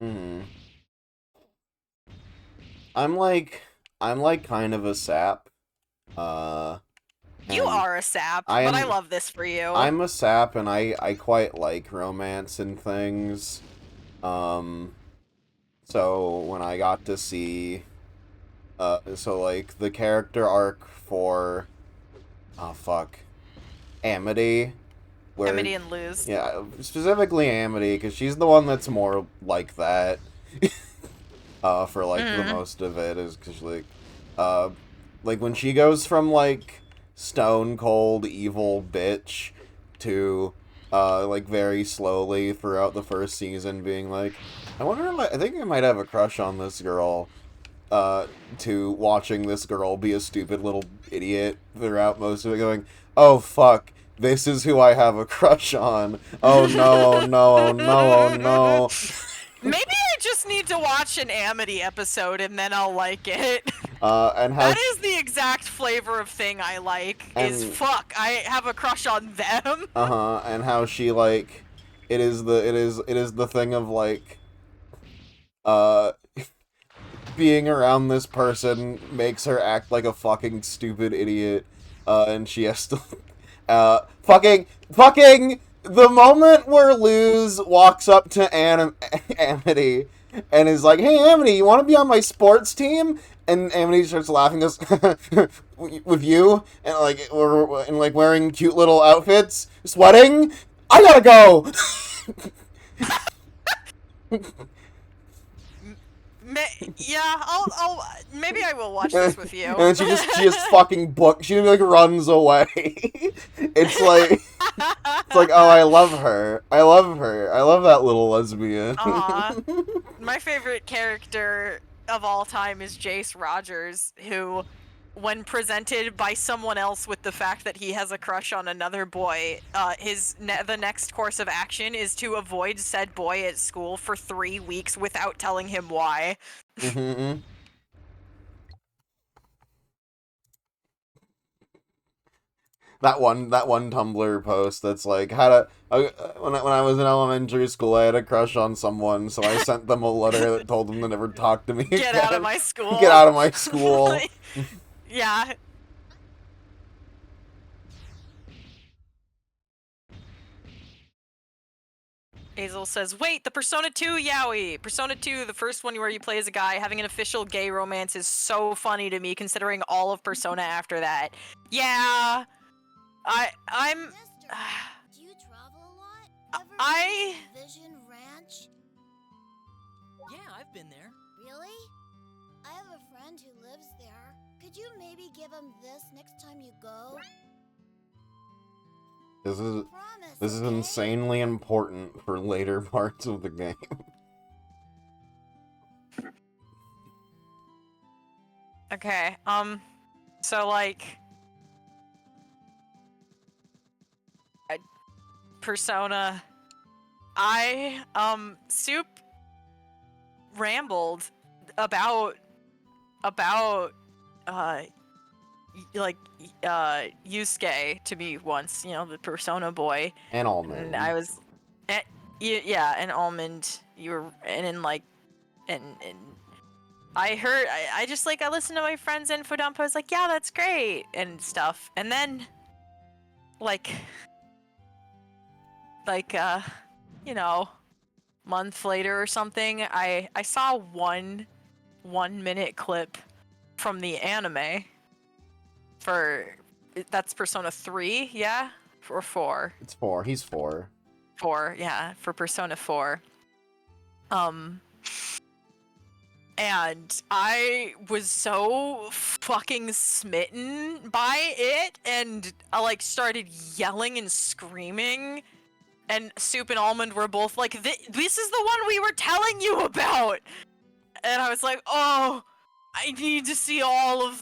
Hmm. I'm like kind of a sap. You are a sap, but I love this for you. I'm a sap, and I quite like romance and things. So when I got to see, so like the character arc for, Amity. Where, Amity and Luz. Yeah, specifically Amity, because she's the one that's more like that. For like the most of it is because like when she goes from like stone cold evil bitch to like very slowly throughout the first season being like, I think I might have a crush on this girl, to watching this girl be a stupid little idiot throughout most of it, going, oh fuck, this is who I have a crush on. Oh no, oh no, oh no, oh no. Maybe I just need to watch an Amity episode and then I'll like it. And how that is the exact flavor of thing I like, is fuck, I have a crush on them. And how she, like, it is the thing of, like, being around this person makes her act like a fucking stupid idiot, and she has to, fucking The moment where Luz walks up to Amity and is like, "Hey, Amity, you want to be on my sports team?" And Amity starts laughing, goes, "With you?" And like we're and like wearing cute little outfits, sweating. I gotta go. Yeah, I'll maybe I will watch this with you. And then she just fucking she like runs away. It's like oh, I love her. I love that little lesbian. My favorite character of all time is Jace Rogers, who, when presented by someone else with the fact that he has a crush on another boy, the next course of action is to avoid said boy at school for 3 weeks without telling him why. Mm-hmm. That one Tumblr post that's like, when I was in elementary school, I had a crush on someone, so I sent them a letter that told them to never talk to me again. Get out of my school. Get out of my school. Yeah. Hazel says, "Wait, the Persona 2 yaoi! Persona 2, the first one where you play as a guy, having an official gay romance is so funny to me, considering all of Persona after that." Yeah, I'm. Do you travel a lot? Ever I. been to Vision Ranch? Yeah, I've been there. Really? I have a friend who lives there. Could you maybe give him this next time you go? This is insanely important for later parts of the game. Okay, so like, Persona, Soup rambled about, Yusuke to me once, the Persona boy. And Almond. And I was, yeah, and Almond, you were, and then like, and I heard, I just like, I listened to my friend's info dump, I was like, yeah, that's great, and stuff. And then, month later or something, I saw one 1-minute clip from the anime that's Persona 3, yeah? Or 4? It's 4. He's 4. 4, yeah, for Persona 4. And I was so fucking smitten by it, and I started yelling and screaming, and Soup and Almond were both like, this is the one we were telling you about! And I was like, oh, I need to see all of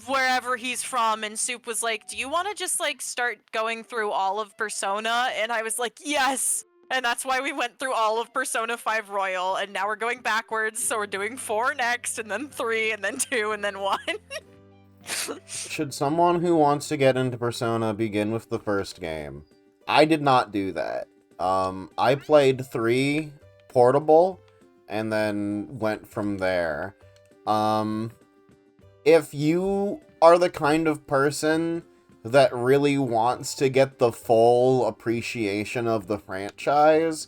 wherever he's from. And Soup was like, do you want to just start going through all of Persona? And I was like, yes! And that's why we went through all of Persona 5 Royal, and now we're going backwards, so we're doing 4 next, and then 3, and then 2, and then 1. Should someone who wants to get into Persona begin with the first game? I did not do that. I played 3 Portable, and then went from there. If you are the kind of person that really wants to get the full appreciation of the franchise,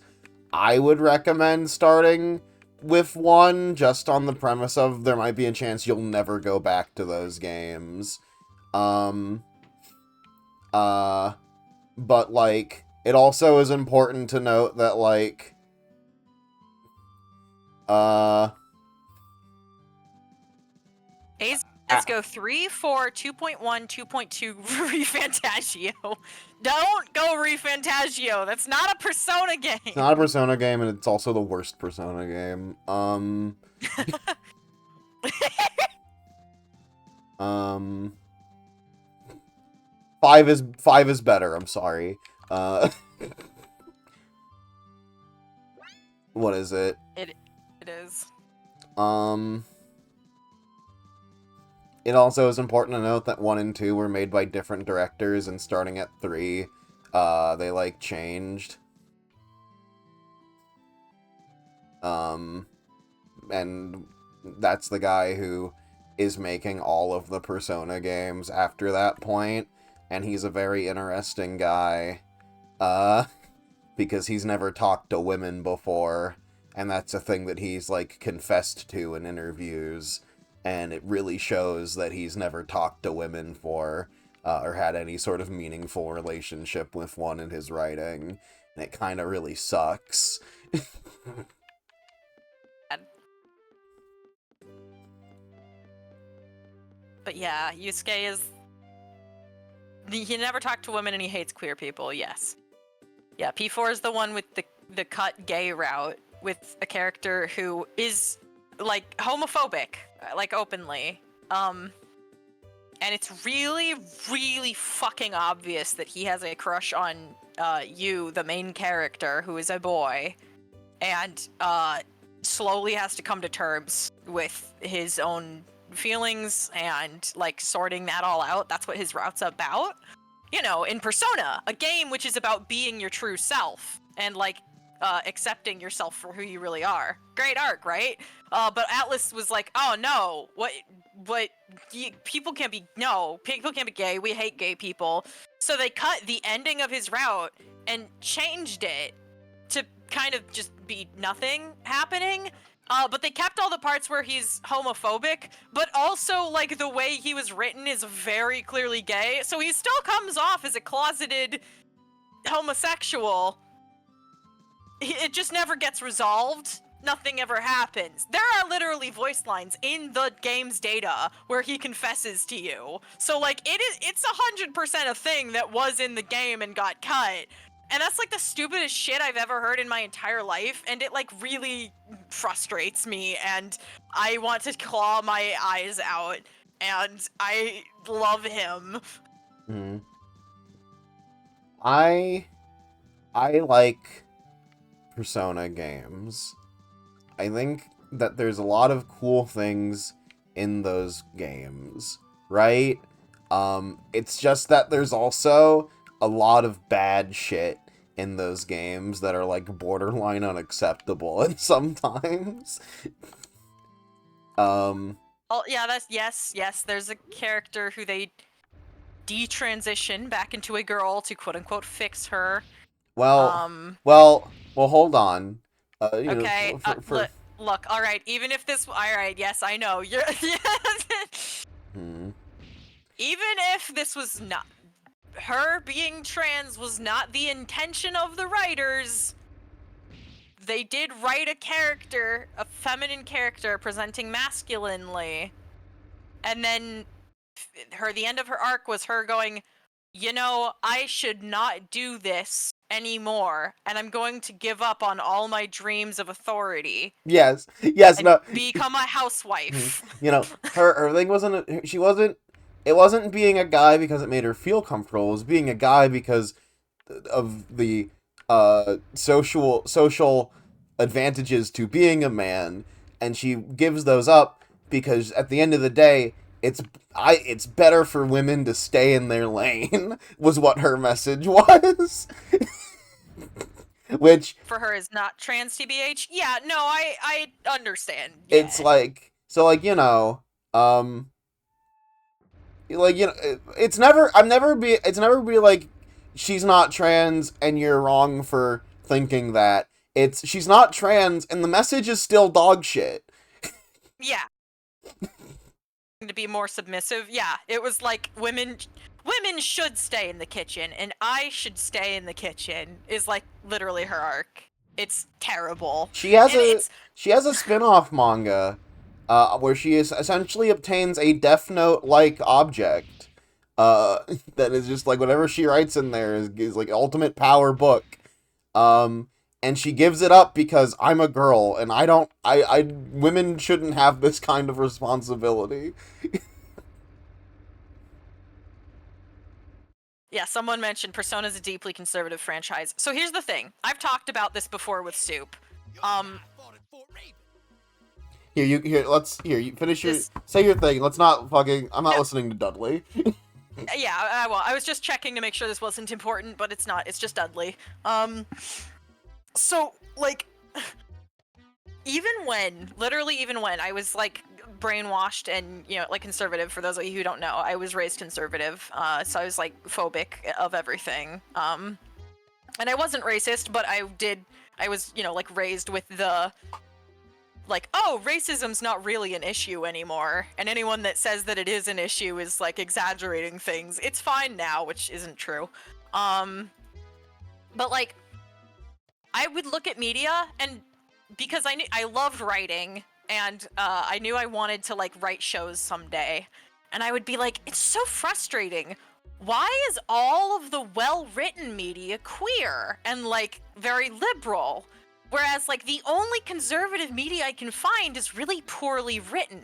I would recommend starting with 1, just on the premise of there might be a chance you'll never go back to those games. But, it also is important to note that, Let's go 3, 4, 2.1, 2.2, ReFantagio. Don't go ReFantagio. That's not a Persona game. It's not a Persona game, and it's also the worst Persona game. 5 is better, I'm sorry. What is it? It is. It also is important to note that 1 and 2 were made by different directors, and starting at 3, they, changed. And that's the guy who is making all of the Persona games after that point, and he's a very interesting guy. because he's never talked to women before, and that's a thing that he's, like, confessed to in interviews, and it really shows that he's never talked to women for, or had any sort of meaningful relationship with one in his writing, and it kind of really sucks. But yeah, Yusuke is... He never talked to women and he hates queer people, yes. Yeah, P4 is the one with the cut gay route, with a character who is, like, homophobic, like, openly. And it's really, really fucking obvious that he has a crush on Yu, the main character, who is a boy, and slowly has to come to terms with his own feelings and, like, sorting that all out. That's what his route's about. You know, in Persona, a game which is about being your true self and, like, accepting yourself for who you really are. Great arc, right? But Atlas was like, oh no, people can't be gay, we hate gay people. So they cut the ending of his route and changed it to kind of just be nothing happening. But they kept all the parts where he's homophobic, but also, like, the way he was written is very clearly gay, so he still comes off as a closeted homosexual. It just never gets resolved. Nothing ever happens. There are literally voice lines in the game's data where he confesses to you. So, like, it's 100% a thing that was in the game and got cut. And that's, like, the stupidest shit I've ever heard in my entire life, and it, like, really frustrates me, and I want to claw my eyes out, and I love him. Mm. I like Persona games. I think that there's a lot of cool things in those games, right? It's just that there's also a lot of bad shit in those games that are, like, borderline unacceptable, and sometimes. Oh, yeah, that's, yes, there's a character who they detransition back into a girl to quote-unquote fix her. Well, hold on. Okay, look, alright, even if this, alright, yes, I know, you're, Hmm. Even if this was not, her being trans was not the intention of the writers, they did write a character, a feminine character, presenting masculinely, and then the end of her arc was her going, you know, I should not do this anymore, and I'm going to give up on all my dreams of authority. Yes, and no. become a housewife. You know, her thing it wasn't being a guy because it made her feel comfortable. It was being a guy because of the social advantages to being a man, and she gives those up because at the end of the day, it's better for women to stay in their lane, was what her message was. Which for her is not trans TBH. Yeah, no, I understand. Yeah. It's like, so, like, you know, like, you know, it's never be like, she's not trans and you're wrong for thinking that. It's, she's not trans and the message is still dog shit. Yeah. To be more submissive. Yeah, it was like women should stay in the kitchen and I should stay in the kitchen is, like, literally her arc. It's terrible. She has a spin-off manga where she essentially obtains a Death Note-like object that is just, like, whatever she writes in there is like ultimate power book. And she gives it up because I'm a girl and women shouldn't have this kind of responsibility. Yeah, someone mentioned Persona's a deeply conservative franchise. So here's the thing. I've talked about this before with Soup. You finish say your thing. Let's not fucking, I'm not listening to Dudley. Yeah, well, I was just checking to make sure this wasn't important, but it's not. It's just Dudley. So, like, literally even when I was, like, brainwashed and, you know, like, conservative, for those of you who don't know, I was raised conservative, so I was, like, phobic of everything. And I wasn't racist, but I was, like, raised with the, like, oh, racism's not really an issue anymore, and anyone that says that it is an issue is, like, exaggerating things. It's fine now, which isn't true. But, like, I would look at media, and because I loved writing, and I knew I wanted to, like, write shows someday, and I would be like, it's so frustrating. Why is all of the well-written media queer and, like, very liberal? Whereas, like, the only conservative media I can find is really poorly written.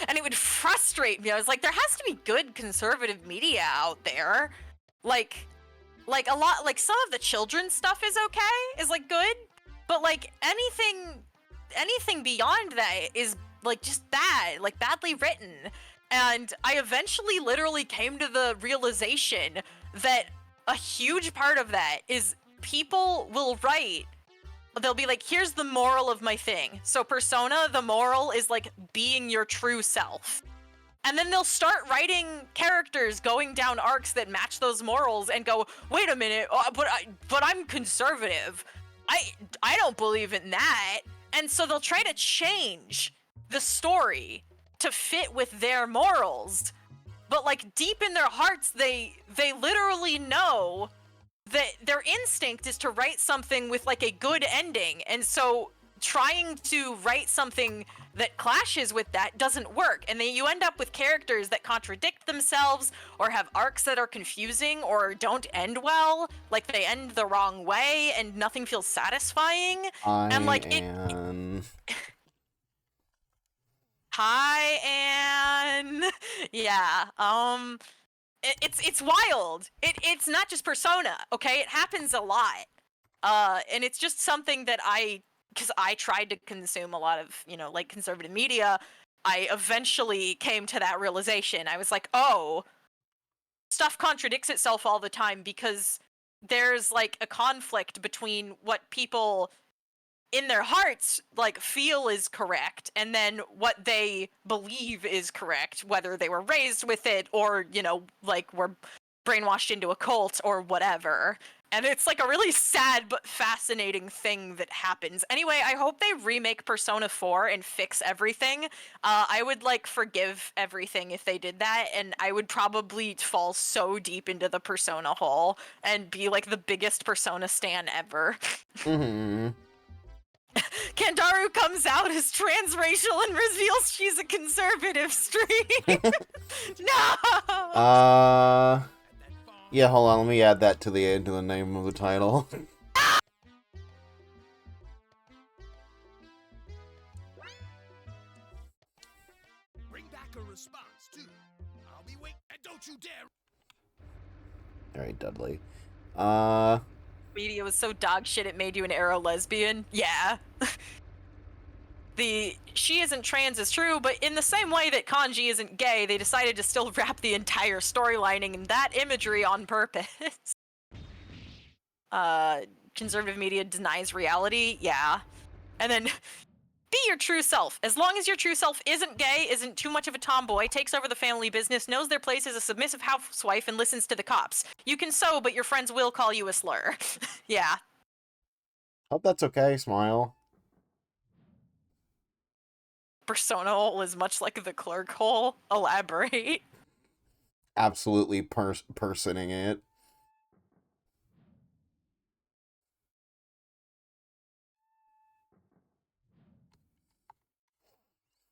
And it would frustrate me. I was like, there has to be good conservative media out there. Like a lot, like, some of the children's stuff is okay, is, like, good. But, like, anything beyond that is, like, just bad, like, badly written. And I eventually literally came to the realization that a huge part of that is people will write, they'll be like, here's the moral of my thing. So Persona, the moral is, like, being your true self. And then they'll start writing characters going down arcs that match those morals and go, wait a minute, but I'm conservative. I don't believe in that. And so they'll try to change the story to fit with their morals. But, like, deep in their hearts, they literally know that their instinct is to write something with, like, a good ending. And so trying to write something that clashes with that doesn't work, and then you end up with characters that contradict themselves or have arcs that are confusing or don't end well, like they end the wrong way and nothing feels satisfying. And like Hi, Anne. Yeah. It's wild. It's not just Persona, okay? It happens a lot. And it's just something that because I tried to consume a lot of, like, conservative media, I eventually came to that realization. I was like, oh, stuff contradicts itself all the time because there's, like, a conflict between what people in their hearts, like, feel is correct, and then what they believe is correct, whether they were raised with it or, like, were brainwashed into a cult or whatever. And it's, like, a really sad but fascinating thing that happens. Anyway, I hope they remake Persona 4 and fix everything. I would, like, forgive everything if they did that, and I would probably fall so deep into the Persona hole and be, like, the biggest Persona stan ever. Mm-hmm. Candaru comes out as transracial and reveals she's a conservative stream. No! Yeah, hold on, let me add that to the name of the title. Bring back a response, too. I'll be waiting, and don't you dare! Alright, Dudley. Media was so dog shit it made you an arrow lesbian. Yeah. She isn't trans is true, but in the same way that Kanji isn't gay, they decided to still wrap the entire storylining in that imagery on purpose. Conservative media denies reality, yeah. And then, be your true self. As long as your true self isn't gay, isn't too much of a tomboy, takes over the family business, knows their place as a submissive housewife, and listens to the cops. You can sew, but your friends will call you a slur. Yeah. Hope that's okay, smile. Persona hole is much like the clerk hole. Elaborate. Absolutely personing it.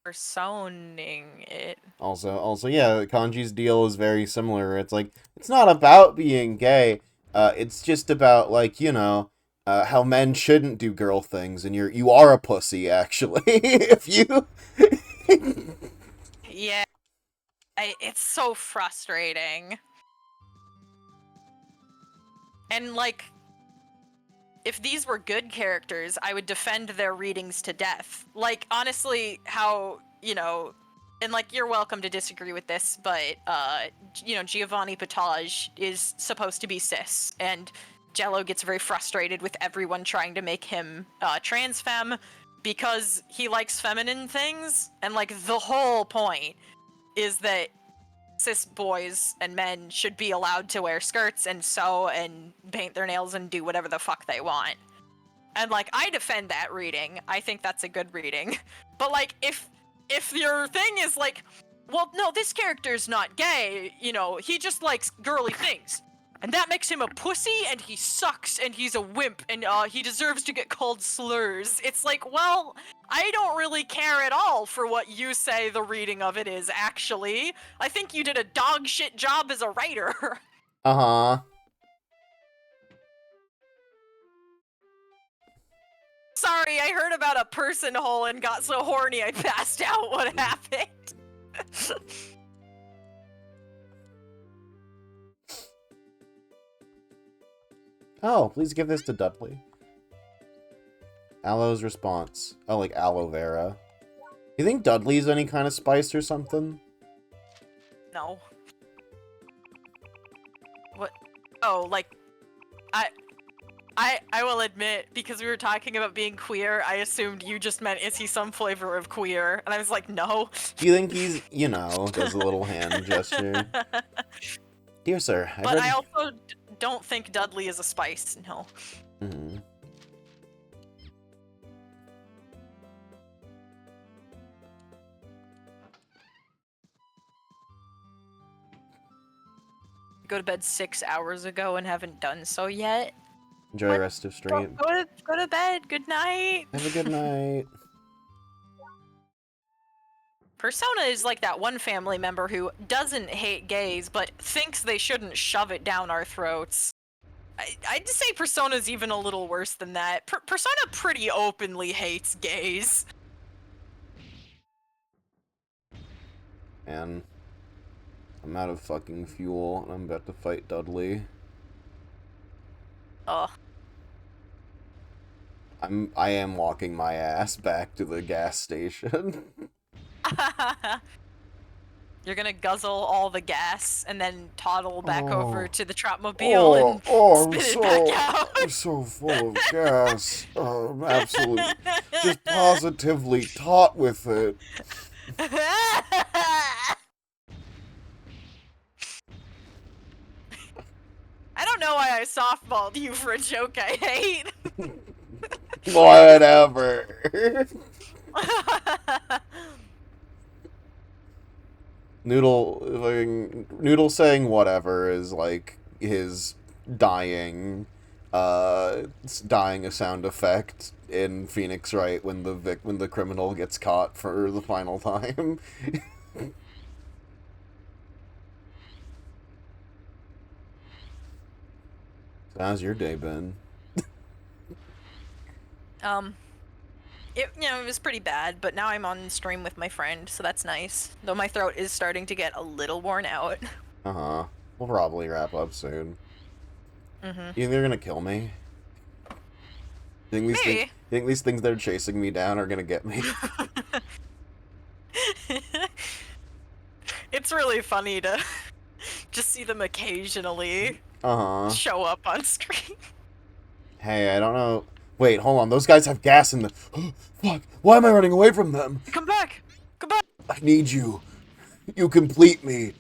Personing it. Also, yeah, Kanji's deal is very similar. It's like, it's not about being gay. It's just about, like, how men shouldn't do girl things, and you are a pussy, actually. If you... Yeah. It's so frustrating. And, like, if these were good characters, I would defend their readings to death. Like, honestly, how, and, like, you're welcome to disagree with this, but, Giovanni Potage is supposed to be cis, and Jello gets very frustrated with everyone trying to make him trans femme because he likes feminine things, and, like, the whole point is that cis boys and men should be allowed to wear skirts and sew and paint their nails and do whatever the fuck they want. And, like, I defend that reading. I think that's a good reading. But, like, if your thing is, like, well, no, this character's not gay, you know, he just likes girly things. And that makes him a pussy, and he sucks, and he's a wimp, and he deserves to get called slurs. It's like, well, I don't really care at all for what you say the reading of it is, actually. I think you did a dog shit job as a writer. Uh-huh. Sorry, I heard about a person hole and got so horny I passed out. What happened? Oh, please give this to Dudley. Aloe's response. Oh, like aloe vera. You think Dudley's any kind of spice or something? No. What? Oh, like, I will admit, because we were talking about being queer, I assumed you just meant, is he some flavor of queer? And I was like, no. Do you think he's, you know, does a little hand gesture? Dear sir, But I also don't think Dudley is a spice, no. Mm-hmm. Go to bed 6 hours ago and haven't done so yet. Enjoy the rest of stream. Go to bed. Good night. Have a good night. Persona is like that one family member who doesn't hate gays, but thinks they shouldn't shove it down our throats. I'd say Persona's even a little worse than that. Persona pretty openly hates gays. And I'm out of fucking fuel, and I'm about to fight Dudley. Ugh. I am walking my ass back to the gas station. You're gonna guzzle all the gas and then toddle back over to the Trapmobile and spit it back out. I'm so full of gas. I'm absolutely, just positively taut with it. I don't know why I softballed you for a joke I hate. Whatever. Noodle saying whatever is like his dying a sound effect in Phoenix Wright when the criminal gets caught for the final time. So how's your day been? It was pretty bad, but now I'm on stream with my friend, so that's nice. Though my throat is starting to get a little worn out. Uh-huh. We'll probably wrap up soon. Mm-hmm. You think they're gonna kill me? You think these things that are chasing me down are gonna get me? It's really funny to just see them occasionally show up on screen. Hey, I don't know. Wait, hold on. Those guys have gas in the... Fuck. Why am I running away from them? Come back! Come back! I need you. You complete me.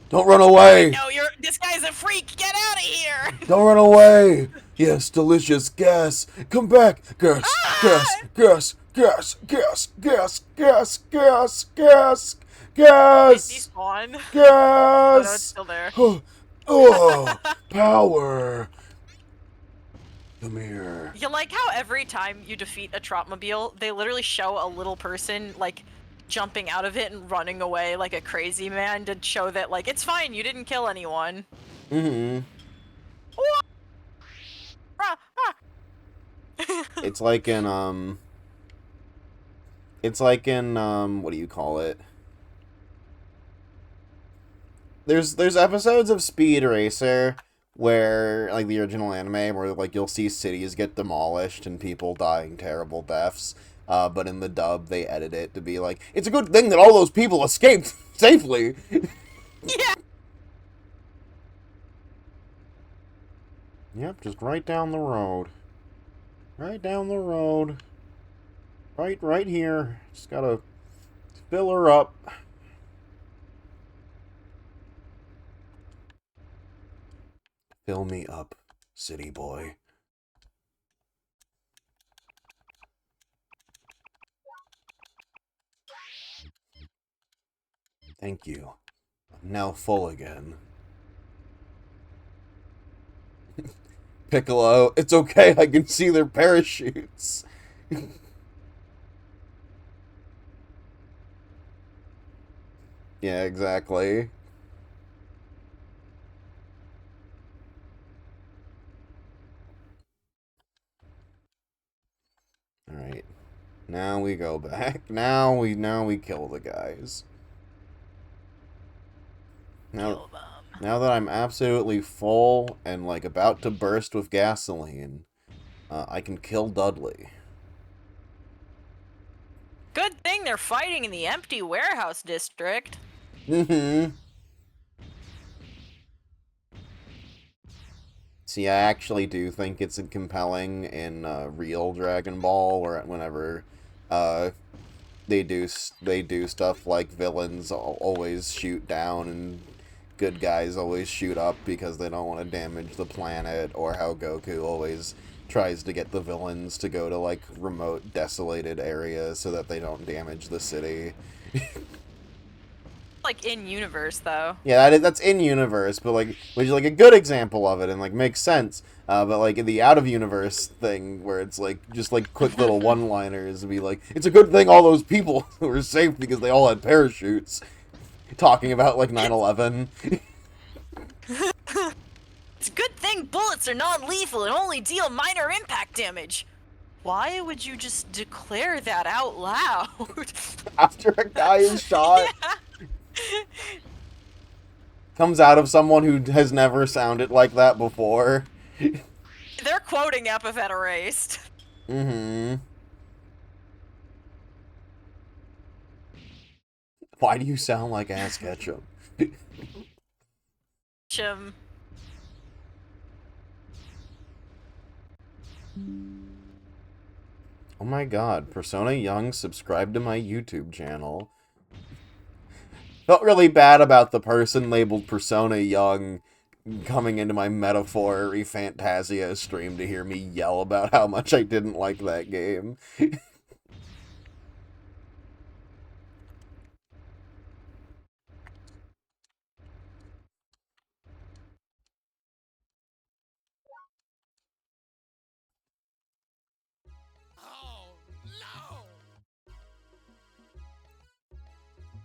Don't run away! No, this guy's a freak! Get out of here! Don't run away! Yes, delicious gas. Come back! Gas, gas, gas, gas, gas, gas, gas, gas, gas, gas! Despawn. Gas! Oh, no, it's still there. Oh, power! Come here. You like how every time you defeat a Trotmobile, they literally show a little person, like, jumping out of it and running away like a crazy man to show that, like, it's fine, you didn't kill anyone. Mm-hmm. It's like in, what do you call it? There's episodes of Speed Racer where, like, the original anime, where, like, you'll see cities get demolished and people dying terrible deaths, but in the dub, they edit it to be like, it's a good thing that all those people escaped safely! Yeah! Yep, just right down the road. Right down the road. Right here. Just gotta fill her up. Fill me up, city boy. Thank you. I'm now full again. Piccolo, it's okay, I can see their parachutes. Yeah, exactly. Alright. Now we go back. Now we kill the guys. Now that I'm absolutely full and like about to burst with gasoline, I can kill Dudley. Good thing they're fighting in the empty warehouse district. See, I actually do think it's compelling in real Dragon Ball, where whenever they do stuff like villains always shoot down and good guys always shoot up because they don't want to damage the planet, or how Goku always tries to get the villains to go to like remote, desolated areas so that they don't damage the city. Like in universe though. Yeah, that's in universe, but like, which is like a good example of it and like makes sense. But like in the out of universe thing, where it's like just like quick little one-liners, and be like, it's a good thing all those people were safe because they all had parachutes. Talking about like 9/11. It's a good thing bullets are non-lethal and only deal minor impact damage. Why would you just declare that out loud? After a guy is shot. Yeah. Comes out of someone who has never sounded like that before. They're quoting Epithet Erased. Mm-hmm. Why do you sound like Ass Ketchum? Chum. Oh my god, Persona Young subscribed to my YouTube channel. Felt really bad about the person labeled Persona Young coming into my Metaphor Fantasia stream to hear me yell about how much I didn't like that game. Oh, no!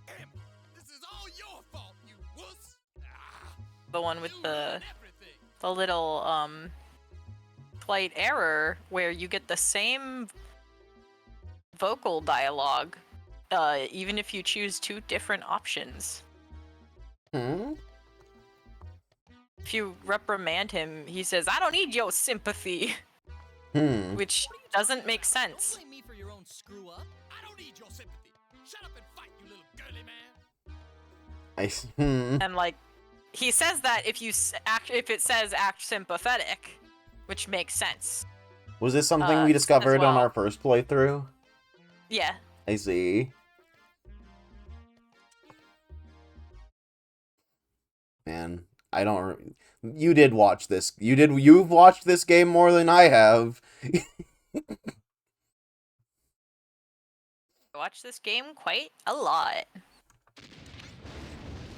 Damn, this is all your fault, you wuss! The one with You the ruined everything. little slight error where you get the same vocal dialogue even if you choose two different options. Hmm? If you reprimand him, he says, "I don't need your sympathy," Hmm. which doesn't make sense. Don't blame me for your own screw up. I don't need your sympathy. Shut up and fight, you little girly man. And like, he says that if it says act sympathetic, which makes sense. Was this something we discovered as well. on our first playthrough? Yeah. I see. Man, I don't... You did watch this. You've watched this game more than I have. I watch this game quite a lot.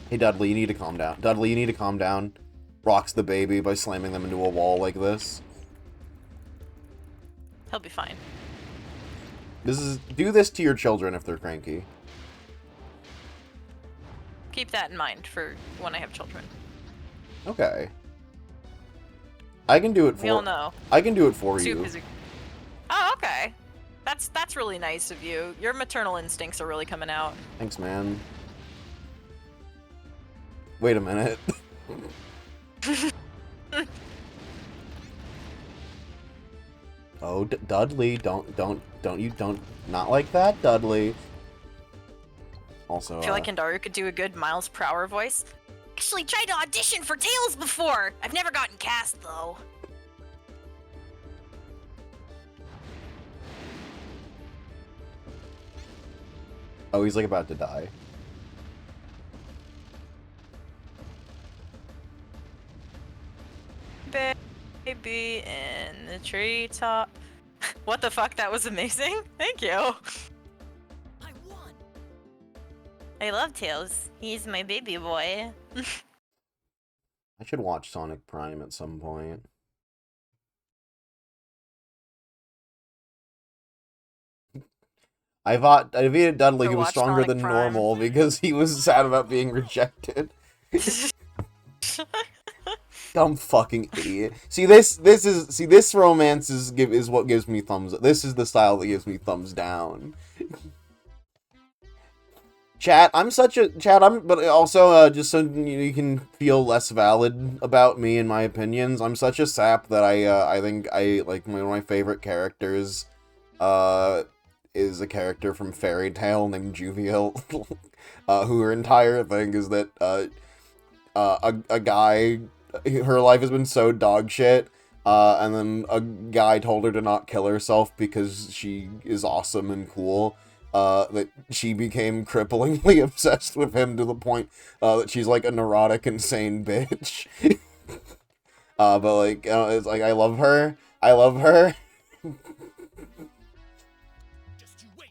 Hey, Dudley, you need to calm down. Dudley, you need to calm down. Rocks the baby by slamming them into a wall like this. He'll be fine. Do this to your children if they're cranky. Keep that in mind for when I have children. Okay. I can do it for... We all know. I can do it for Soup you. is Oh, okay. That's really nice of you. Your maternal instincts are really coming out. Thanks, man. Wait a minute. Oh, Dudley, don't, not like that, Dudley. Also, I feel like Candaru could do a good Miles per hour voice. Actually tried to audition for Tails before! I've never gotten cast, though. oh, he's like about to die. baby in the treetop. What the fuck? That was amazing. Thank you. I won. I love Tails. He's my baby boy. I should watch Sonic Prime at some point. I defeated Dudley, who was watch stronger Sonic than Prime. normal because he was sad about being rejected. Dumb fucking idiot. See this romance is what gives me thumbs up. This is the style that gives me thumbs down. Chat, but also, just so you can feel less valid about me and my opinions, I'm such a sap that I think like, one of my favorite characters, is a character from Fairy Tail named Juvial, who her entire thing is that, a guy, her life has been so dog shit, and then a guy told her to not kill herself because she is awesome and cool. That she became cripplingly obsessed with him to the point, that she's like a neurotic, insane bitch. But like, it's like, I love her. I love her. Just you wait.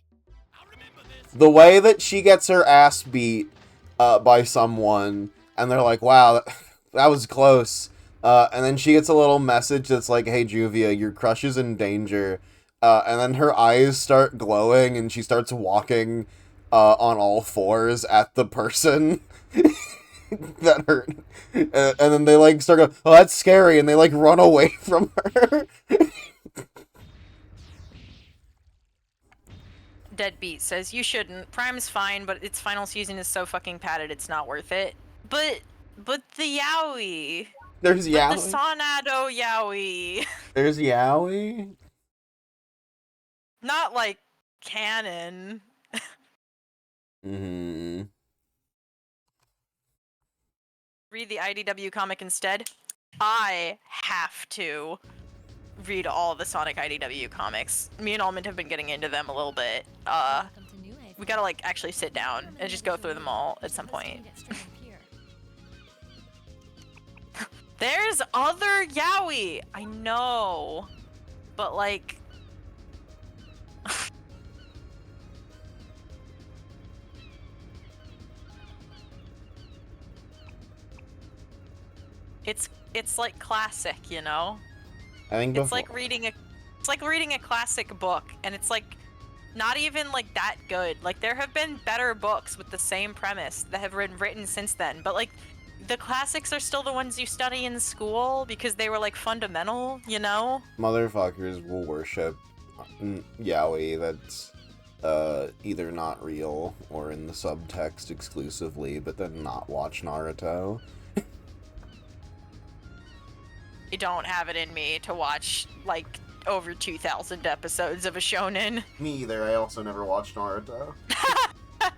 I'll remember this. The way that she gets her ass beat, by someone, and they're like, wow, that was close. And then she gets a little message that's like, hey, Juvia, your crush is in danger. And then her eyes start glowing, and she starts walking, on all fours at the person that hurt. And then they, like, start going, oh, that's scary, and they, like, run away from her. Deadbeat says, you shouldn't. Prime's fine, but its final season is so fucking padded, it's not worth it. But the Yaoi. There's Yaoi. The Sonado Yaoi. There's Yaoi. Not like canon. Mm-hmm. Read the IDW comic instead. I have to read all the Sonic IDW comics. Me and Almond have been getting into them a little bit. We gotta like actually sit down and just go through them all at some point. There's other Yaoi! I know. But like... It's like classic, you know? I think it's like reading a classic book, and it's like not even like that good. Like there have been better books with the same premise that have been written since then, but like the classics are still the ones you study in school because they were like fundamental, you know? Motherfuckers will worship Yaoi that's either not real or in the subtext exclusively, but then not watch Naruto. I don't have it in me to watch like over 2,000 episodes of a shonen. Me either. I also never watched Naruto. I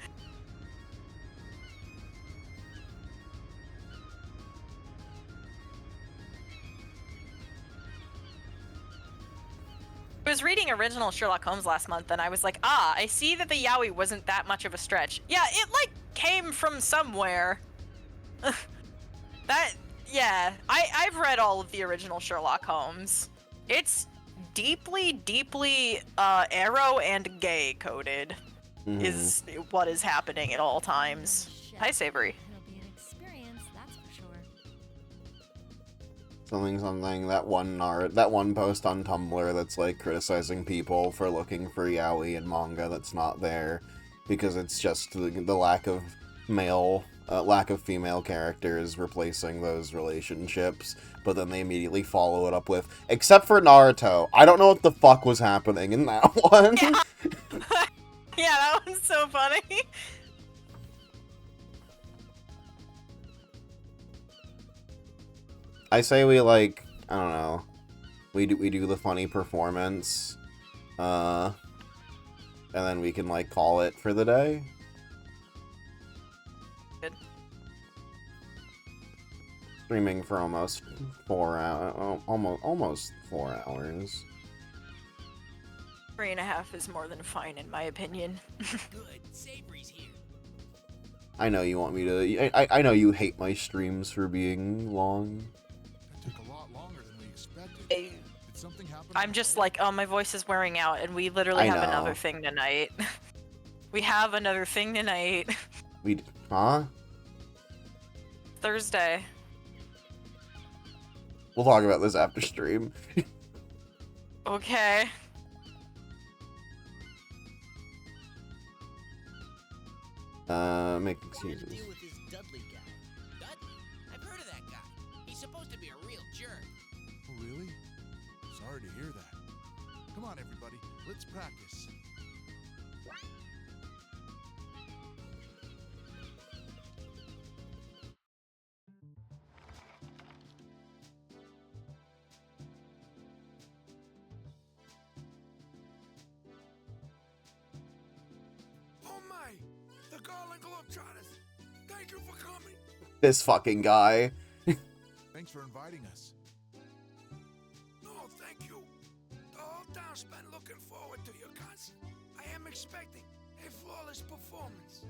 was reading original Sherlock Holmes last month, and I was like, I see that the Yaoi wasn't that much of a stretch. Yeah, it like came from somewhere. Yeah, I've read all of the original Sherlock Holmes. It's deeply, deeply arrow and gay coded is what is happening at all times. Hi, Savory. It'll be an experience, that's for sure. Something, that one post on Tumblr that's like criticizing people for looking for yaoi in manga that's not there because it's just the lack of female characters replacing those relationships, but then they immediately follow it up with, except for Naruto. I don't know what the fuck was happening in that one. Yeah, yeah, that one's so funny. I say we like, I don't know, we do the funny performance, and then we can like call it for the day. Good. Streaming for almost 4 hours, almost 4 hours. 3.5 is more than fine in my opinion. Good. Savory's here. I know you want me to. I know you hate my streams for being long. That took a lot longer expected. I- Did something happen? I'm just like, oh, my voice is wearing out, and we literally I have know. another thing tonight. We have another thing tonight. Huh? Thursday. We'll talk about this after stream. Okay. Make What excuses. to do with this Dudley guy? Dudley? I've heard of that guy. He's supposed to be a real jerk. Oh, really? Sorry to hear that. Come on, everybody. Let's practice. Oh my! The Garland Globetrotters! Thank you for coming! This fucking guy. Thanks for inviting us. No, thank you. The whole town's been looking forward to your concert. I am expecting a flawless performance.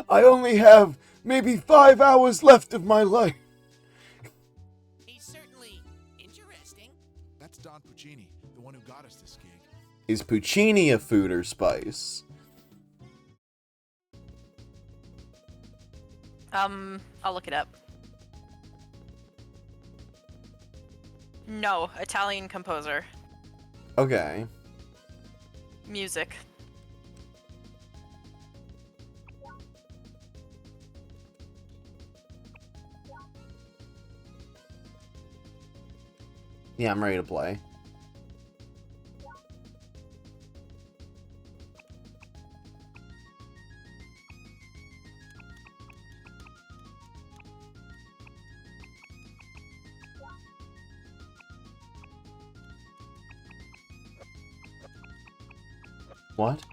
I only have maybe 5 hours left of my life. He's certainly interesting. That's Don Puccini, the one who got us this gig. Is Puccini a food or spice? I'll look it up. No, Italian composer. Okay. Music. Yeah, I'm ready to play. What?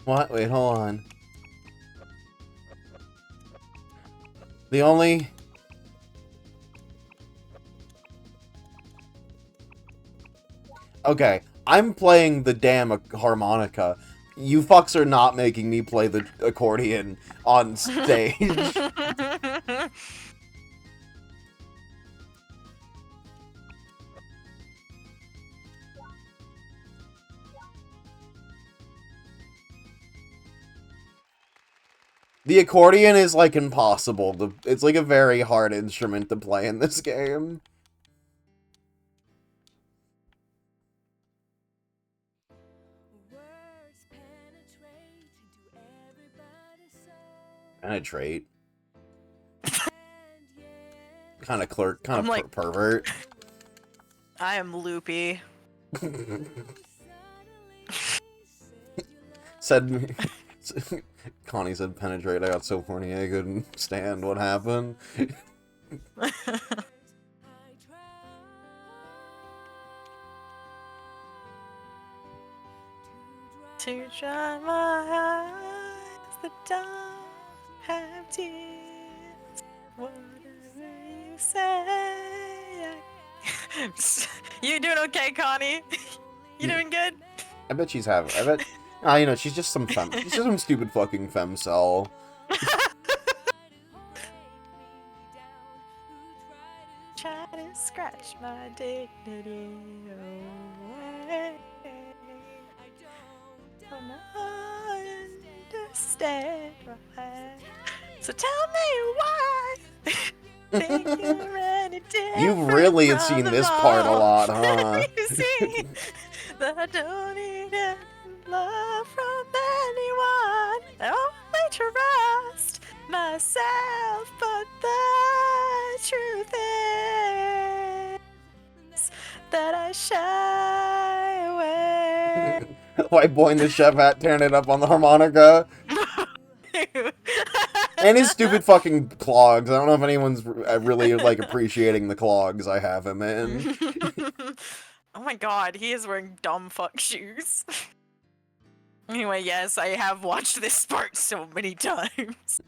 What? Wait, hold on. The only... Okay, I'm playing the damn harmonica. You fucks are not making me play the accordion on stage. The accordion is, like, impossible. It's, like, a very hard instrument to play in this game. Penetrate. Kind of clerk, kind of like- pervert. I am loopy. Said... Connie said penetrate. I got so horny I couldn't stand what happened. To dry my eyes that don't have tears. Whatever you say. You doing okay, Connie? You doing good? I bet she's having... I bet... you know, she's just some she's just some stupid fucking femcel. Try to scratch my dignity away. I don't understand why. So tell me why. Think you're any You've really different seen from this them part a all. lot, huh? You see that I don't need any love from anyone. I only trust myself, but the truth is that I shy away. White boy in the chef hat tearing it up on the harmonica. And his stupid fucking clogs. I don't know if anyone's really, like, appreciating the clogs I have him in. Oh my god, he is wearing dumb fuck shoes. Anyway, yes, I have watched this part so many times.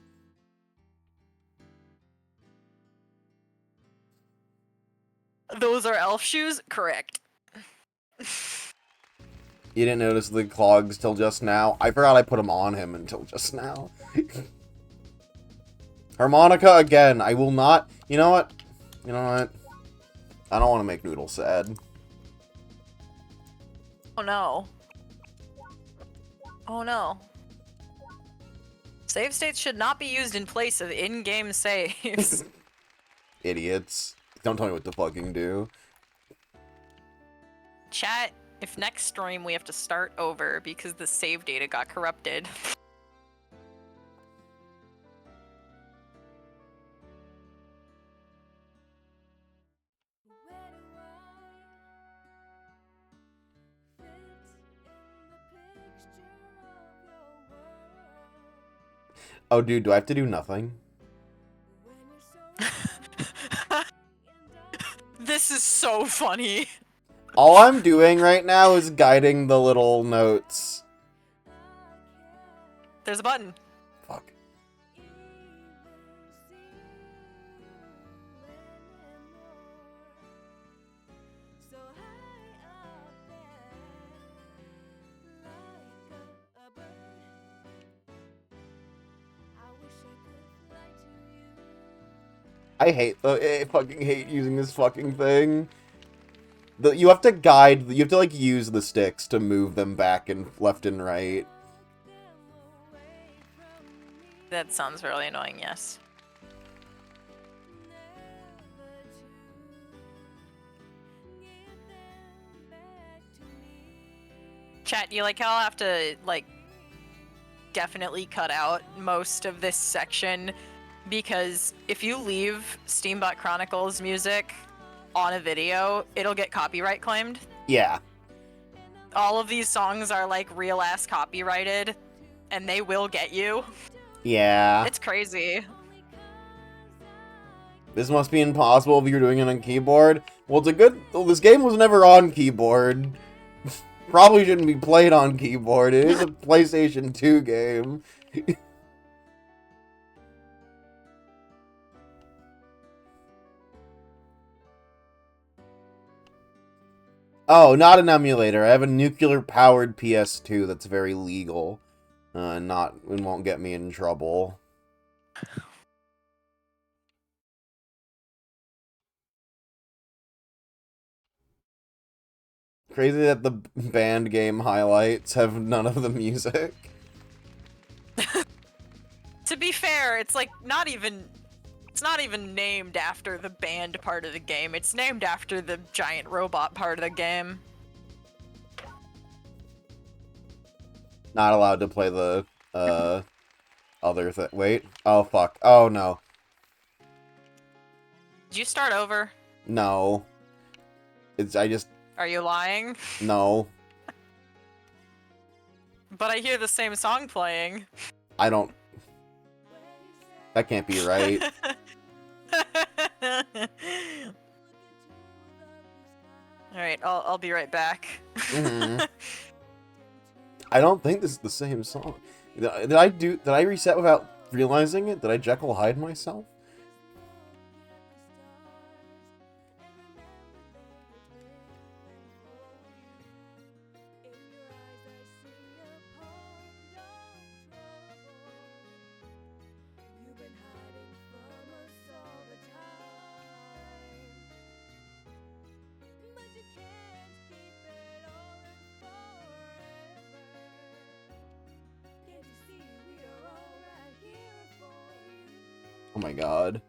Those are elf shoes? Correct. You didn't notice the clogs till just now? I forgot I put them on him until just now. Harmonica again. I will not... You know what? You know what? I don't want to make Noodle sad. Oh no. Oh no. Save states should not be used in place of in-game saves. Idiots. Don't tell me what to fucking do. Chat, if next stream we have to start over because the save data got corrupted. Oh, dude, do I have to do nothing? This is so funny. All I'm doing right now is guiding the little notes. There's a button. Fuck. I fucking hate using this fucking thing. You have to guide, you have to, like, use the sticks to move them back and left and right. That sounds really annoying, yes. Chat, you like how I'll have to, like, definitely cut out most of this section, because if you leave Steambot Chronicles music on a video, it'll get copyright claimed. Yeah. All of these songs are, like, real-ass copyrighted, and they will get you. Yeah. It's crazy. This must be impossible if you're doing it on keyboard. Well, it's a good... Well, this game was never on keyboard. Probably shouldn't be played on keyboard. It is a PlayStation 2 game. Oh, not an emulator. I have a nuclear-powered PS2 that's very legal. It won't get me in trouble. Crazy that the band game highlights have none of the music. To be fair, it's like not even named after the band part of the game. It's named after the giant robot part of the game. Not allowed to play the other thing. Wait. Oh fuck. Oh no. Did you start over? No. Are you lying? No. But I hear the same song playing. I don't... That can't be right. Alright, I'll be right back. I don't think this is the same song. Did I reset without realizing it? Did I Jekyll Hyde myself? Oh my god.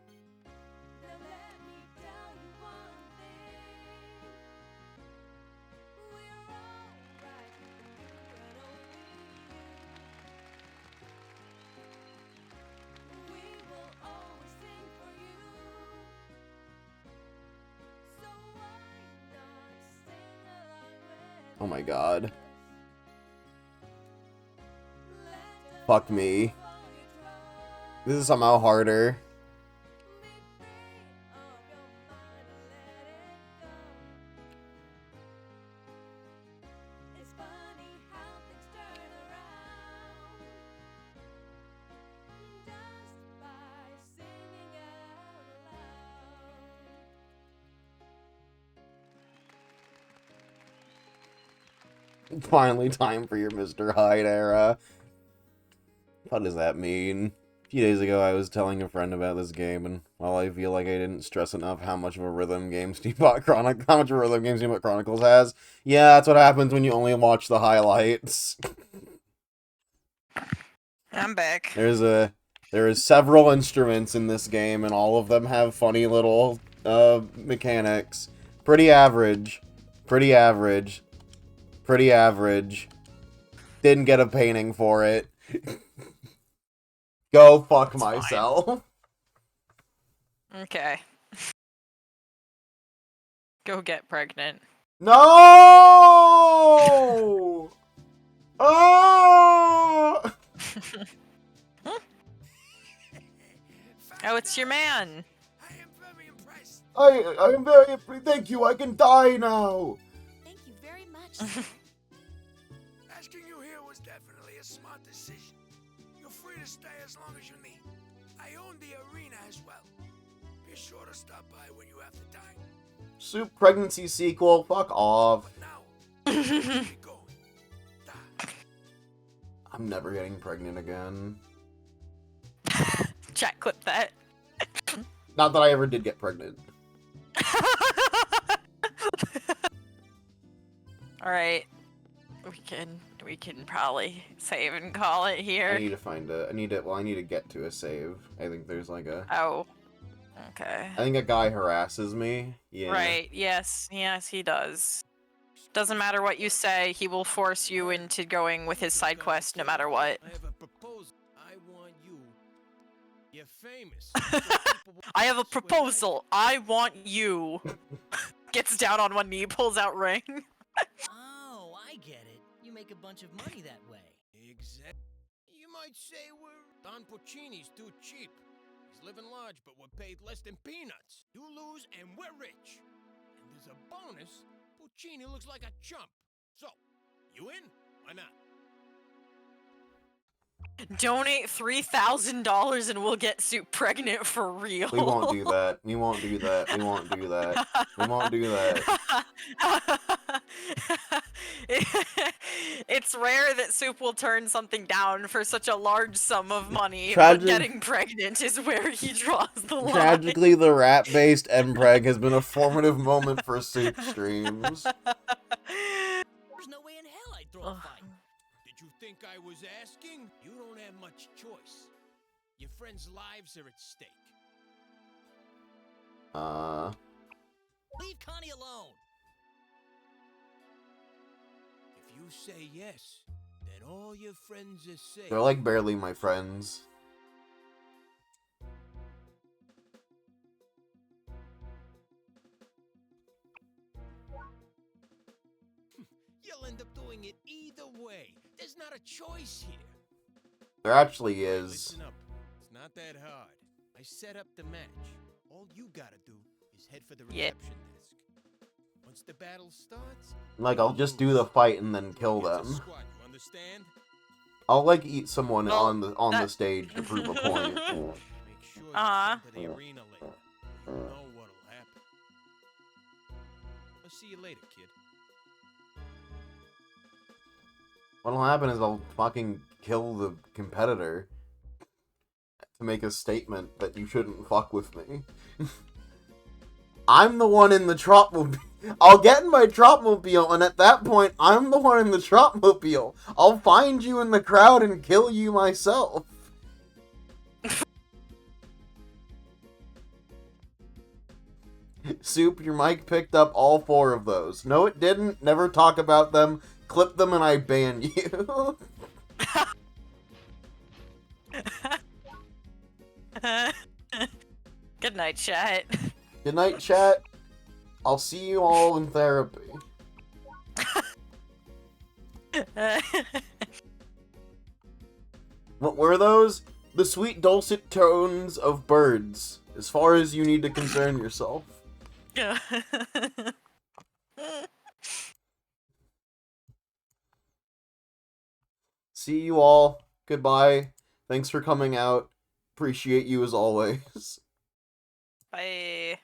Oh my god. Fuck me. This is somehow harder. Finally time for your Mr. Hyde era. What does that mean? A few days ago, I was telling a friend about this game, and while I feel like I didn't stress enough how much of a rhythm game Steambot Chronicles has, yeah, that's what happens when you only watch the highlights. I'm back. There is several instruments in this game, and all of them have funny little mechanics. Pretty average. Pretty average. Pretty average. Didn't get a painting for it. Go fuck That's myself. Okay. Go get pregnant. No! Oh! Oh, it's your man. I am very impressed. I am very... Thank you, I can die now! Thank you very much. Asking you here was definitely a smart decision. You're free to stay as long as you need. I own the arena as well. Be sure to stop by when you have the time. Soup pregnancy sequel, fuck off. Now, keep going. I'm never getting pregnant again. Chat clip that. Not that I ever did get pregnant. Alright. We can probably save and call it here. I need to find a... I need to get to a save. I think there's like a... Oh. Okay. I think a guy harasses me. Yeah. Right, yes, he does. Doesn't matter what you say, he will force you into going with his side quest no matter what. I have a proposal. I want you. You're famous. I have a proposal. I want you. Gets down on one knee, pulls out ring. Oh, I get it. You make a bunch of money that way. Exactly. You might say Don Puccini's too cheap. He's living large, but we're paid less than peanuts. You lose, and we're rich. And there's a bonus. Puccini looks like a chump. So, you in? Why not? Donate $3,000 and we'll get Soup pregnant for real. We won't do that. We won't do that. We won't do that. We won't do that. It's rare that Soup will turn something down for such a large sum of money, Tragic- but getting pregnant is where he draws the line. Tragically, the rat-based Mpreg has been a formative moment for Soup streams. There's no way in hell I'd throw a fight. Did you think I was asking? You don't have much choice. Your friends' lives are at stake. Leave Connie alone. If you say yes, then all your friends are safe. They're like barely my friends. You'll end up doing it either way. There's not a choice here. There actually is. Listen up. It's not that hard. I set up the match. All you gotta do is head for the reception desk. Once the battle starts, Like, I'll just do the fight and then kill it's a them. squat, you understand? I'll like eat someone Well, on the stage to prove a point. Make sure you Uh-huh. come to the arena later. You know what'll happen. I'll see you later, kid. What'll happen is I'll fucking kill the competitor to make a statement that you shouldn't fuck with me. I'm the one in the Tropmobile. I'll get in my Tropmobile, and at that point, I'm the one in the Tropmobile. I'll find you in the crowd and kill you myself. Soup, your mic picked up all 4 of those. No, it didn't. Never talk about them. Clip them and I ban you. Good night, chat. Good night, chat. I'll see you all in therapy. What were those? The sweet dulcet tones of birds, as far as you need to concern yourself. See you all. Goodbye. Thanks for coming out. Appreciate you as always. Bye.